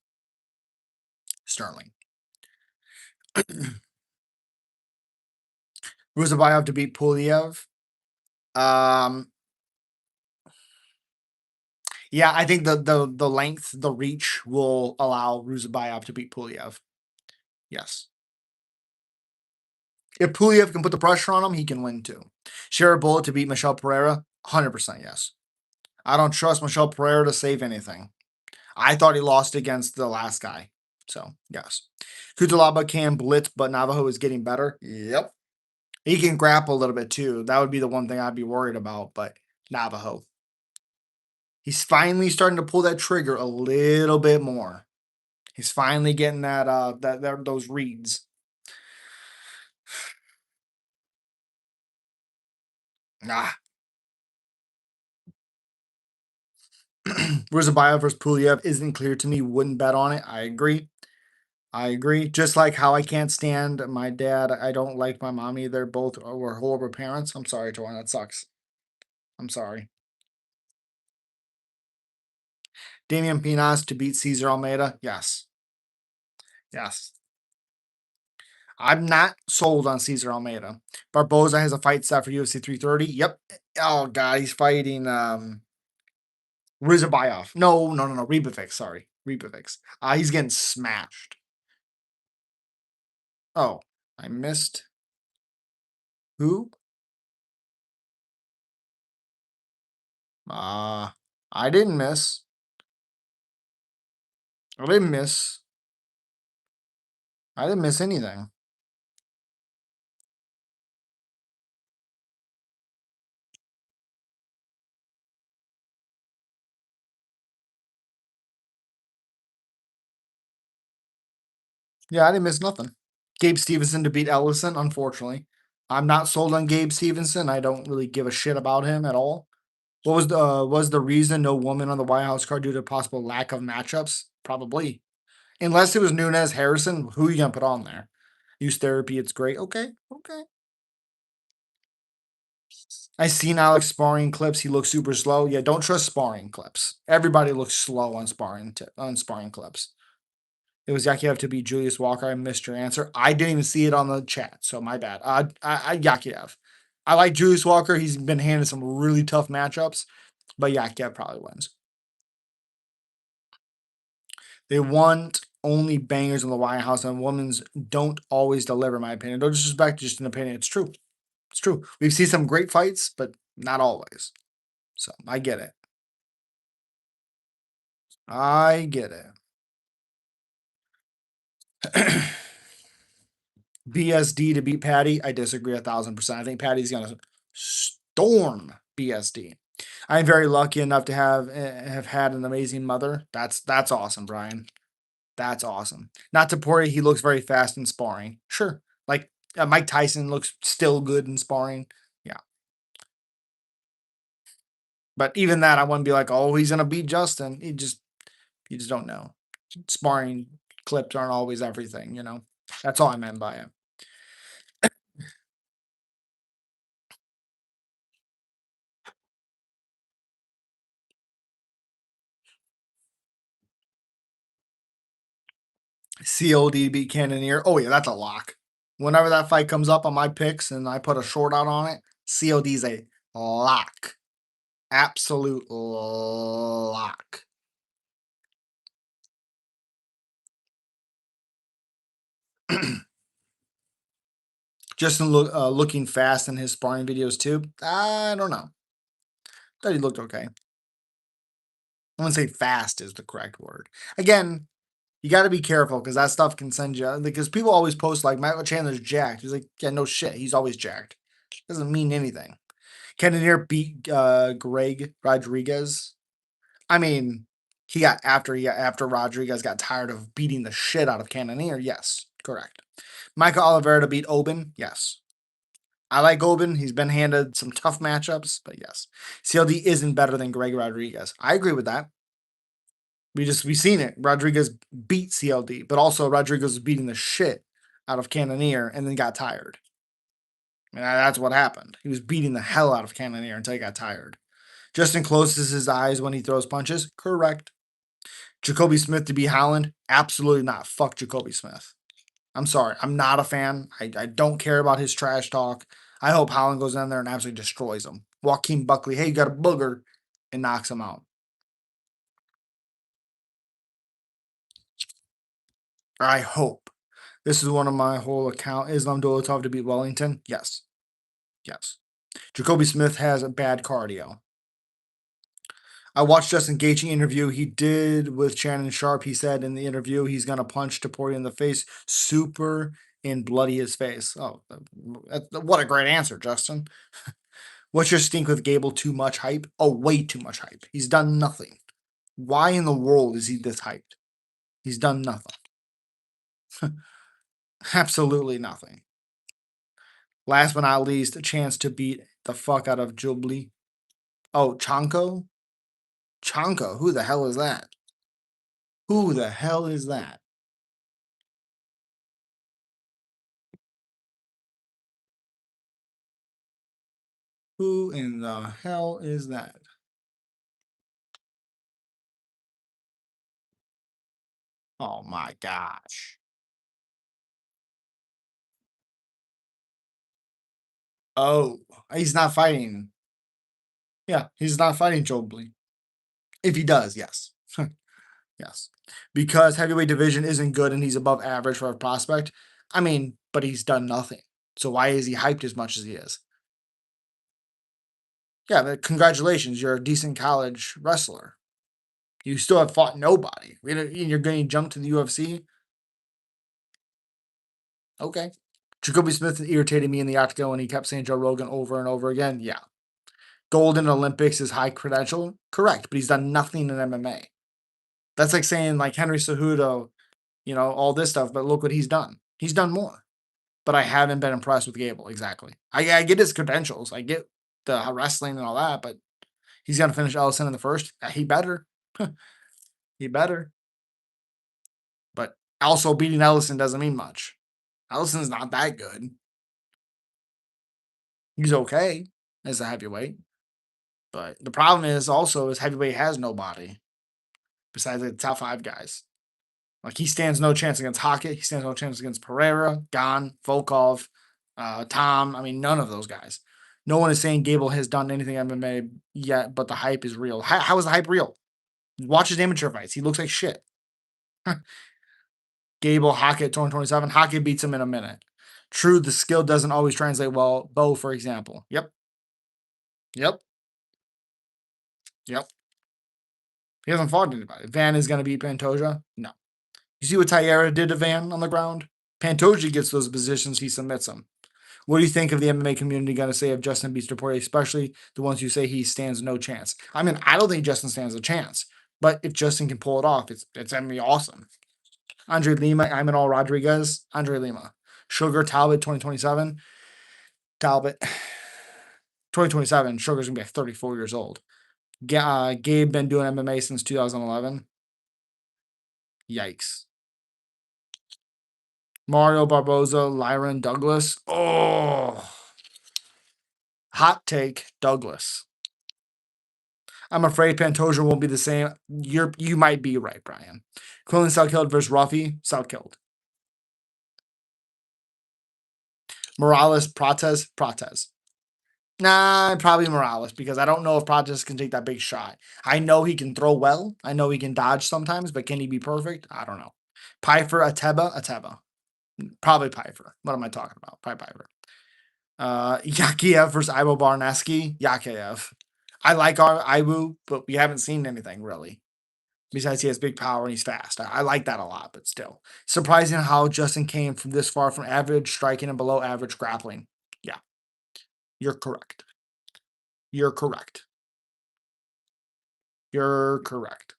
Ruzabayev to beat Puliev. Um, yeah, I think the length, the reach will allow Ruzabayev to beat Puliev. Yes. If Puliev can put the pressure on him, he can win too. Share a bullet to beat Michelle Pereira, 100% yes. I don't trust Michelle Pereira to save anything. I thought he lost against the last guy. So, yes. Kutalaba can blitz, but Navajo is getting better. Yep. He can grapple a little bit too. That would be the one thing I'd be worried about, but Navajo. He's finally starting to pull that trigger a little bit more. He's finally getting that those reads. Ah. Rizabaya versus Puliev isn't clear to me. Wouldn't bet on it. I agree. I agree. Just like how I can't stand my dad. I don't like my mom either. Both were horrible parents. I'm sorry, Joanne. That sucks. I'm sorry. Damian Pinas to beat Cesar Almeida. Yes. Yes. I'm not sold on Cesar Almeida. Barboza has a fight set for UFC 330. Yep. Oh god, he's fighting Rizabayev. No. Ribovic, sorry. Ribovic. He's getting smashed. Oh, I missed who? I didn't miss. I didn't miss. I didn't miss anything. Yeah, I didn't miss nothing. Gabe Stevenson to beat Ellison, unfortunately. I'm not sold on Gabe Stevenson. I don't really give a shit about him at all. What was the reason no woman on the White House card due to possible lack of matchups? Probably. Unless it was Nunez Harrison, who are you gonna put on there? Use therapy, it's great. Okay, okay. I seen Alex sparring clips. He looks super slow. Yeah, don't trust sparring clips. Everybody looks slow on sparring clips. It was Yakiev to beat Julius Walker. I missed your answer. I didn't even see it on the chat, so my bad. Yakiev. I like Julius Walker. He's been handed some really tough matchups, but Yakiev probably wins. They want only bangers in the White House, and women's don't always deliver. In my opinion, don't disrespect, just an opinion. It's true. It's true. We've seen some great fights, but not always. So I get it. I get it. BSD to beat Patty. I disagree 1,000%. I think Patty's gonna storm BSD. I'm very lucky enough to have had an amazing mother. That's awesome, Brian. That's awesome. Not to Porty, he looks very fast in sparring. Sure, like Mike Tyson looks still good in sparring. Yeah, but even that, I wouldn't be like, oh, he's gonna beat Justin. You just don't know. Sparring clips aren't always everything, you know. That's all I meant by it. COD beat Cannoneer. Oh yeah, that's a lock. Whenever that fight comes up on my picks and I put a short out on it, COD's a lock. Absolute lock. Justin looking fast in his sparring videos too. I don't know. Thought he looked okay. I wouldn't say fast is the correct word. Again, you got to be careful because that stuff can send you. Because people always post like Michael Chandler's jacked. He's like, yeah, no shit. He's always jacked. Doesn't mean anything. Cannonier beat Greg Rodriguez. I mean, after Rodriguez got tired of beating the shit out of Cannonier. Yes, correct. Michael Oliveira to beat Oben. Yes. I like Oben. He's been handed some tough matchups, but yes. CLD isn't better than Greg Rodriguez. I agree with that. We've seen it. Rodriguez beat CLD, but also Rodriguez was beating the shit out of Cannonier and then got tired. And that's what happened. He was beating the hell out of Cannonier until he got tired. Justin closes his eyes when he throws punches. Correct. Jacoby Smith to beat Holland. Absolutely not. Fuck Jacoby Smith. I'm sorry. I'm not a fan. I don't care about his trash talk. I hope Holland goes in there and absolutely destroys him. Joaquin Buckley, hey, you got a booger, and knocks him out. I hope. This is one of my whole account. Islam Dolotov to beat Wellington. Yes. Yes. Jacoby Smith has a bad cardio. I watched Justin Gaethje interview he did with Shannon Sharp. He said in the interview he's gonna punch Taporia in the face. Super and bloody his face. Oh, what a great answer, Justin. What's your stink with Gable? Too much hype? Oh, way too much hype. He's done nothing. Why in the world is he this hyped? He's done nothing. Absolutely nothing. Last but not least, a chance to beat the fuck out of Jubli. Oh, Chanko? Chanko, who the hell is that? Who the hell is that? Who in the hell is that? Oh my gosh. Oh, he's not fighting. Yeah, he's not fighting Jobly. If he does, yes. Yes. Because heavyweight division isn't good and he's above average for a prospect. I mean, but he's done nothing. So why is he hyped as much as he is? Yeah, but congratulations, you're a decent college wrestler. You still have fought nobody. You're going to jump to the UFC? Okay. Jacoby Smith irritated me in the octagon when he kept saying Joe Rogan over and over again. Yeah. Gold in Olympics is high credential. Correct, but he's done nothing in MMA. That's like saying like Henry Cejudo, all this stuff, but look what he's done. He's done more. But I haven't been impressed with Gable. Exactly. I get his credentials. I get the wrestling and all that, but he's gonna finish Ellison in the first. He better. He better. But also beating Ellison doesn't mean much. Ellison's not that good. He's okay as a heavyweight. But the problem is also is heavyweight has nobody besides the top five guys. Like he stands no chance against Hokit. He stands no chance against Pereira, Gon, Volkov, Tom. I mean, none of those guys. No one is saying Gable has done anything MMA yet, but the hype is real. How is the hype real? Watch his amateur fights. He looks like shit. Gable, Hokit, 2027. Hokit beats him in a minute. True, the skill doesn't always translate well. Bo, for example. Yep. Yep. Yep. He hasn't fought anybody. Van is going to beat Pantoja? No. You see what Taira did to Van on the ground? Pantoja gets those positions, he submits them. What do you think of the MMA community going to say if Justin beats Deporte, especially the ones who say he stands no chance? I mean, I don't think Justin stands a chance, but if Justin can pull it off, it's going to be awesome. Andre Lima, Imanol Rodriguez, Andre Lima. Sugar Talbot, 2027. Talbot, 2027. Sugar's going to be like 34 years old. Gabe been doing MMA since 2011. Yikes. Mario Barboza, Lyron Douglas. Oh, hot take, Douglas. I'm afraid Pantoja won't be the same. You might be right, Brian. Quillen Southkilled versus Ruffy, Southkilled. Morales, Prates. Nah, probably Morales because I don't know if Prates can take that big shot. I know he can throw well. I know he can dodge sometimes, but can he be perfect? I don't know. Piper, Ateba. Probably Piper. What am I talking about? Probably Piper. Yakiev versus Ivo Barneski. Yakiev. I like our Ibu, but we haven't seen anything really. Besides, he has big power and he's fast. I like that a lot, but still. Surprising how Justin came from this far from average striking and below average grappling. Yeah, you're correct. You're correct. You're correct.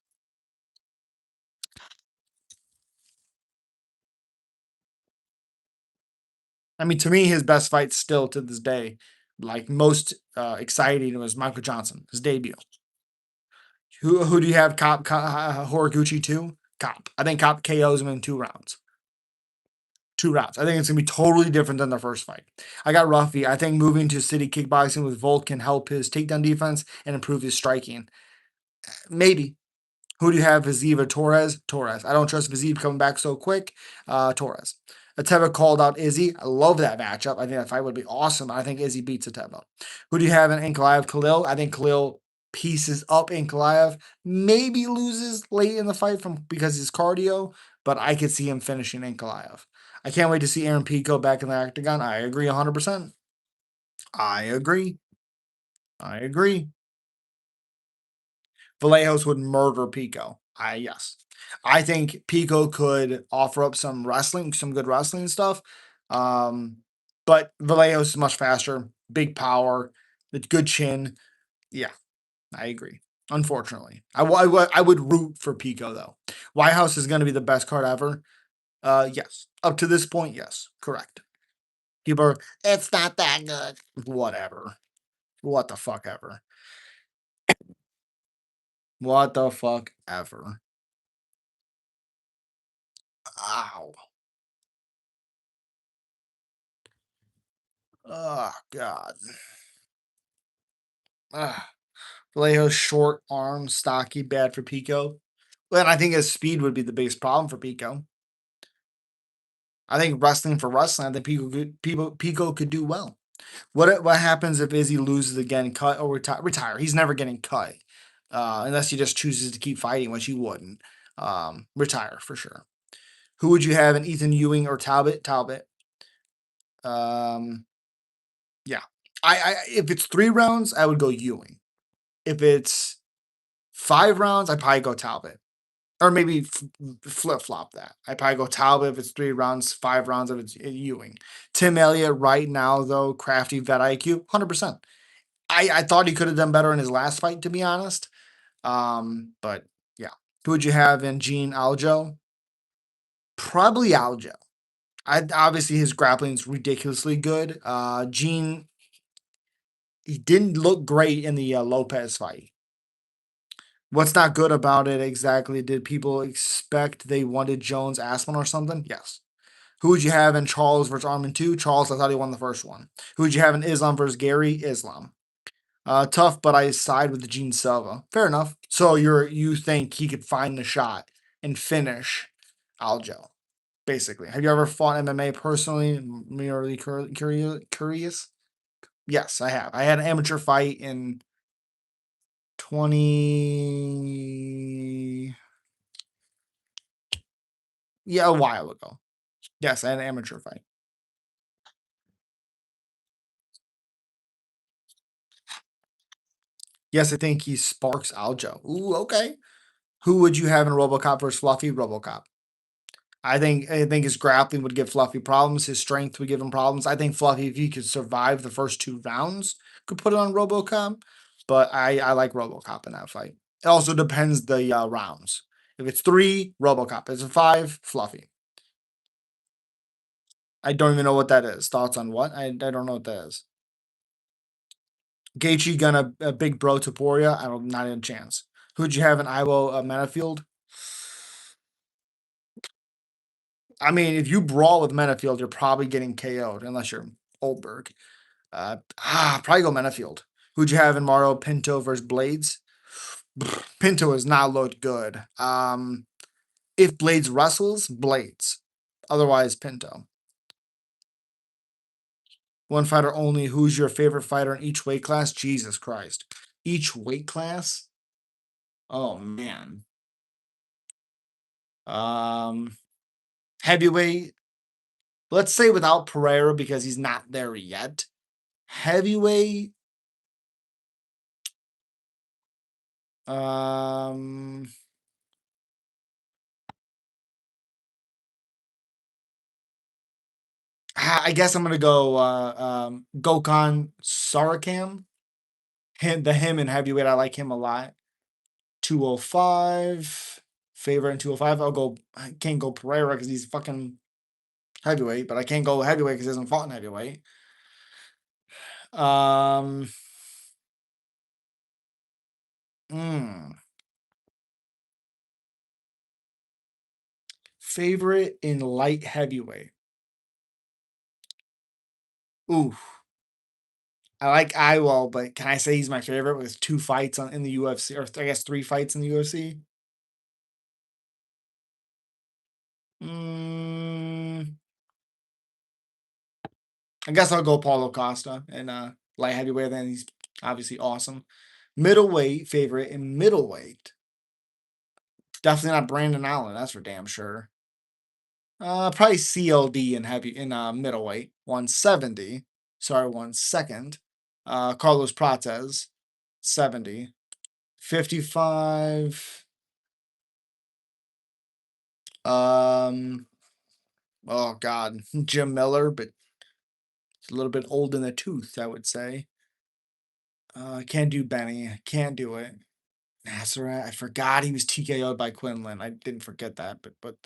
I mean, to me, his best fight still to this day, like most exciting, was Michael Johnson, his debut. Who do you have? Cop Horiguchi too? Cop. I think Cop KOs him in 2 rounds. 2 rounds. I think it's gonna be totally different than the first fight. I got Ruffy. I think moving to city kickboxing with Volt can help his takedown defense and improve his striking. Maybe. Who do you have? Viziva Torres? Torres. I don't trust Viziv coming back so quick. Torres. Ateba called out Izzy. I love that matchup. I think that fight would be awesome. I think Izzy beats Ateba. Who do you have in Ankalaev? Khalil. I think Khalil pieces up Ankalaev. Maybe loses late in the fight because his cardio, but I could see him finishing Ankalaev. I can't wait to see Aaron Pico back in the octagon. I agree 100%. I agree. I agree. Vallejos would murder Pico. Yes. I think Pico could offer up some good wrestling stuff, Um, but Vallejos is much faster, big power, with good chin. Yeah, I agree. Unfortunately, I would root for Pico though. White House is going to be the best card ever. Yes. Up to this point, yes, correct. People are, it's not that good. Whatever. What the fuck ever. What the fuck ever. Ow. Oh god. Ugh. Vallejo's short arms, stocky, bad for Pico. Well, I think his speed would be the biggest problem for Pico. I think wrestling for wrestling, I think Pico could do well. What happens if Izzy loses again, cut or retire? He's never getting cut. Unless he just chooses to keep fighting, which he wouldn't. Retire for sure. Who would you have in Ethan Ewing or Talbot? Talbot. Um, yeah. I if it's 3 rounds, I would go Ewing. If it's 5 rounds, I'd probably go Talbot. Or maybe flip flop that. I'd probably go Talbot if it's 3 rounds, 5 rounds if it's Ewing. Tim Elliott right now, though, crafty vet IQ, 100%. I thought he could have done better in his last fight, to be honest. But yeah. Who would you have in Gene Aljo? Probably Aljo. Obviously his grappling is ridiculously good. Gene, he didn't look great in the Lopez fight. What's not good about it exactly? Did people expect they wanted Jones Aspen or something? Yes. Who would you have in Charles versus Armin 2? Charles, I thought he won the first one. Who would you have in Islam versus Gary? Islam. Tough, but I side with the Gene Silva. Fair enough. So you think he could find the shot and finish Aljo, basically. Have you ever fought MMA personally? Merely curious? Yes, I have. I had an amateur fight in 20, yeah, a while ago. Yes, I had an amateur fight. Yes, I think he sparks Aljo. Ooh, okay. Who would you have in RoboCop versus Fluffy? RoboCop. I think his grappling would give Fluffy problems. His strength would give him problems. I think Fluffy, if he could survive the first 2 rounds, could put it on RoboCop. But I like RoboCop in that fight. It also depends the rounds. If it's 3, RoboCop. If it's 5, Fluffy. I don't even know what that is. Thoughts on what? I don't know what that is. Gaethje gonna big bro Taporia. I don't, not even a chance. Who'd you have in Iwo Metafield? I mean, if you brawl with Metafield, you're probably getting KO'd unless you're Oldberg. Probably go Metafield. Who'd you have in Mario Pinto versus Blades? Pinto has not looked good. If Blades wrestles, Blades. Otherwise, Pinto. One fighter only. Who's your favorite fighter in each weight class? Jesus Christ. Each weight class? Oh man. Um, Heavyweight. Let's say without Pereira because he's not there yet. Heavyweight. Um, I guess I'm gonna go Gokhan Sarakam. Him in heavyweight, I like him a lot. 205 favorite in 205. I can't go Pereira because he's fucking heavyweight, but I can't go heavyweight because he hasn't fought in heavyweight. Um, mm, Favorite in light heavyweight. Ooh, I like Iwal, but can I say he's my favorite with 2 fights in the UFC, or I guess 3 fights in the UFC? Mm, I guess I'll go Paulo Costa and light heavyweight. Then he's obviously awesome. Middleweight favorite in middleweight. Definitely not Brandon Allen. That's for damn sure. Probably CLD in heavy in middleweight. 170. Sorry, 1 second. Carlos Prates, 70. 55. Um, Oh God, Jim Miller, but it's a little bit old in the tooth, I would say. Can't do Benny. Can't do it. Nazareth. I forgot he was TKO'd by Quinlan. I didn't forget that, but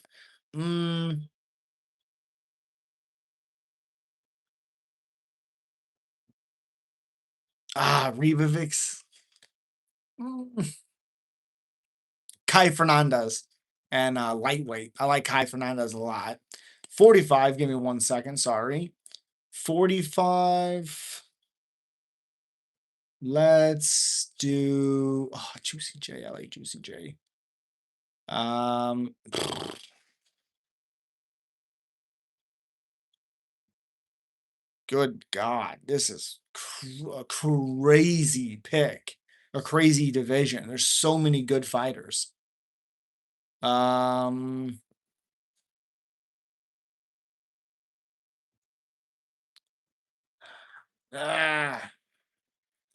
mm, Rebovix. Mm, Kai Fernandez and lightweight. I like Kai Fernandez a lot. 45. Give me 1 second. Sorry. 45. Let's do Juicy J. I like Juicy J. Um, Good God, this is a crazy pick, a crazy division. There's so many good fighters. Um, ah,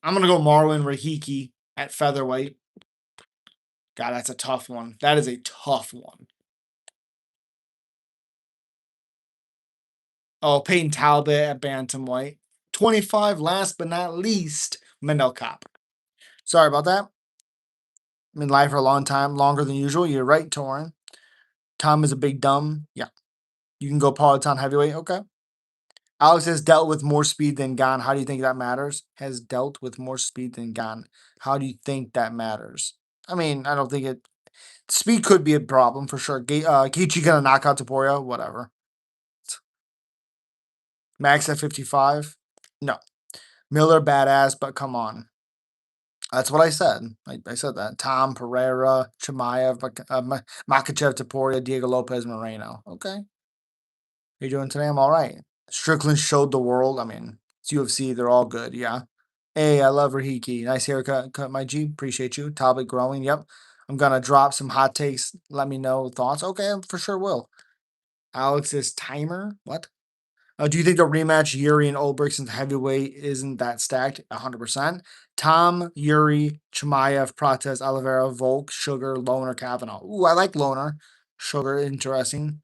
I'm gonna go Marlon Rahiki at featherweight. God, that's a tough one. That is a tough one. Oh, Peyton Talbot at bantamweight. 25. Last but not least, Mendel Cop. Sorry about that. Been live for a long time, longer than usual. You're right, Torin. Tom is a big dumb. Yeah. You can go Peloton heavyweight. Okay. Alex has dealt with more speed than Gan. How do you think that matters? Has dealt with more speed than Gan. How do you think that matters? I mean, I don't think it. Speed could be a problem for sure. Kichi gonna knock out Taporia, whatever. Max at 55. No. Miller badass, but come on. That's what I said. I said that. Tom Pereira, Chimaev, Makachev, Taporia, Diego Lopez, Moreno. Okay. How you doing today? I'm all right. Strickland showed the world. I mean, it's UFC. They're all good. Yeah. Hey, I love Rahiki. Nice haircut, cut my G. Appreciate you. Talbot growing. Yep. I'm gonna drop some hot takes. Let me know thoughts. Okay, I for sure will. Alex's timer. What? Do you think the rematch Yuri and Olbrich since heavyweight isn't that stacked? 100%. Tom, Yuri, Chimaev, Prates, Oliveira, Volk, Sugar, Loner, Kavanaugh. Ooh, I like Loner. Sugar, interesting.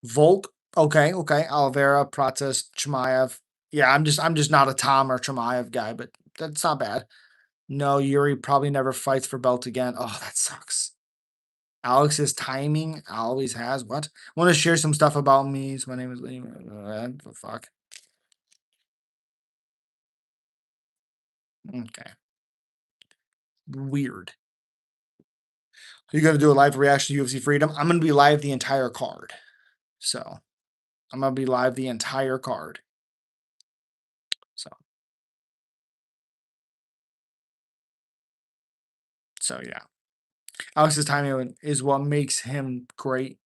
Volk. Okay. Oliveira, Prates, Chimaev. Yeah, I'm just not a Tom or Chimaev guy, but that's not bad. No, Yuri probably never fights for belt again. Oh, that sucks. Alex's timing always has what? Want to share some stuff about me? So my name is Liam. Fuck. Okay. Weird. Are you gonna do a live reaction to UFC Freedom? I'm gonna be live the entire card. So I'm gonna be live the entire card. So yeah. Alex's timing is what makes him great.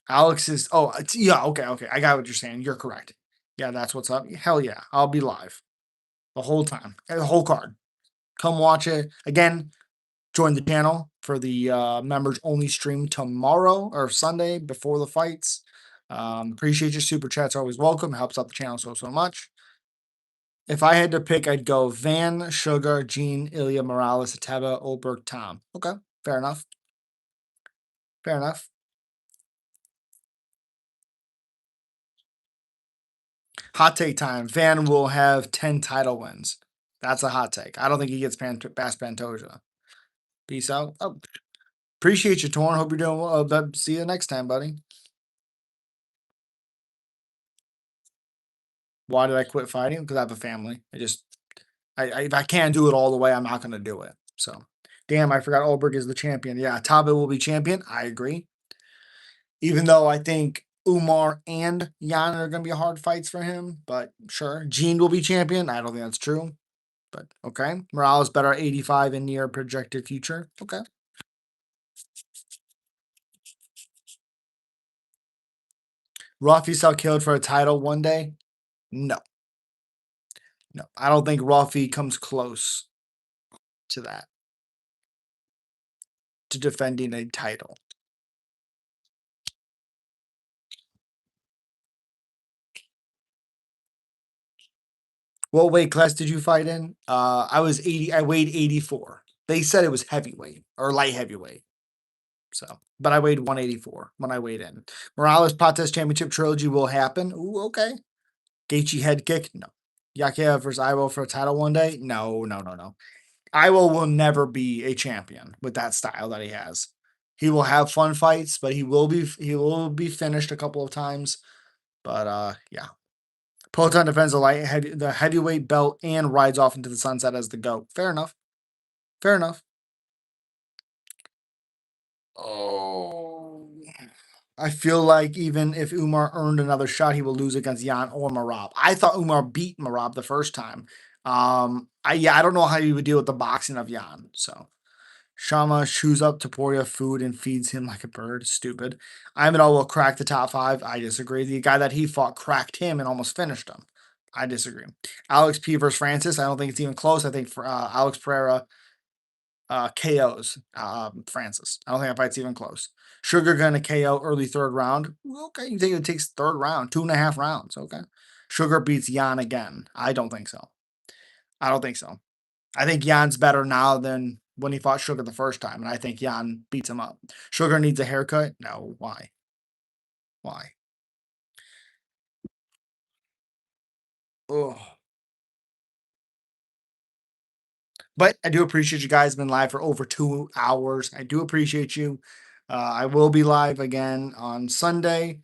Alex is yeah, okay. I got what you're saying. You're correct. Yeah, that's what's up. Hell yeah. I'll be live the whole time. The whole card. Come watch it. Again, join the channel for the members only stream tomorrow or Sunday before the fights. Appreciate your super chats. Always welcome. Helps out the channel so much. If I had to pick, I'd go Van, Sugar, Gene, Ilya, Morales, Ateba, Olberg, Tom. Okay, fair enough. Fair enough. Hot take time. Van will have 10 title wins. That's a hot take. I don't think he gets past Pantoja. Peace out. Oh, appreciate you, Torn. Hope you're doing well. See you next time, buddy. Why did I quit fighting? Because I have a family. If I can't do it all the way, I'm not going to do it. So, damn, I forgot Olberg is the champion. Yeah, Tabe will be champion. I agree. Even though I think Umar and Jan are going to be hard fights for him, but sure. Gene will be champion. I don't think that's true, but okay. Morales better 85 in near projected future. Okay. Rafi saw killed for a title one day. No, no. I don't think Rafi comes close to that, to defending a title. What weight class did you fight in? I was 80. I weighed 84. They said it was heavyweight or light heavyweight. So, but I weighed 184 when I weighed in. Morales Pates Championship Trilogy will happen. Ooh, okay. Gaethje head kick? No. Yakia versus Ivo for a title one day? No, no, no, no. Ivo will never be a champion with that style that he has. He will have fun fights, but he will be finished a couple of times. But yeah. Poton defends the heavyweight belt and rides off into the sunset as the GOAT. Fair enough. Fair enough. Oh. I feel like even if Umar earned another shot, he will lose against Jan or Marab. I thought Umar beat Marab the first time. I don't know how you would deal with the boxing of Jan. So Shama chews up Taporia food and feeds him like a bird. Stupid. Imanol will crack the top five. I disagree. The guy that he fought cracked him and almost finished him. I disagree. Alex P versus Francis. I don't think it's even close. I think for Alex Pereira KOs Francis. I don't think that fight's even close. Sugar gonna KO early third round. Okay, you think it takes third round, 2.5 rounds. Okay. Sugar beats Jan again. I don't think so. I don't think so. I think Jan's better now than when he fought Sugar the first time, and I think Jan beats him up. Sugar needs a haircut. No, why? Why? Oh. But I do appreciate you guys been live for over 2 hours. I do appreciate you. I will be live again on Sunday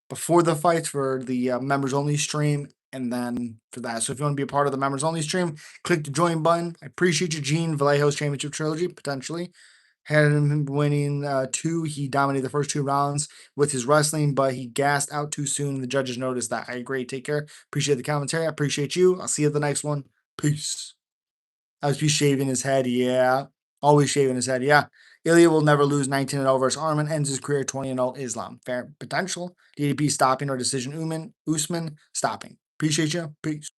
before the fights for the members only stream, and then for that. So if you want to be a part of the members only stream, click the join button. I appreciate you, Gene Vallejo's Championship Trilogy, potentially. Had him winning two. He dominated the first 2 rounds with his wrestling, but he gassed out too soon. The judges noticed that. I agree. Take care. Appreciate the commentary. I appreciate you. I'll see you at the next one. Peace. I was shaving his head. Yeah. Always shaving his head. Yeah. Ilya will never lose 19-0 versus Arman. Ends his career 20-0 Islam. Fair potential. DDP stopping or decision. Usman stopping. Appreciate you. Peace.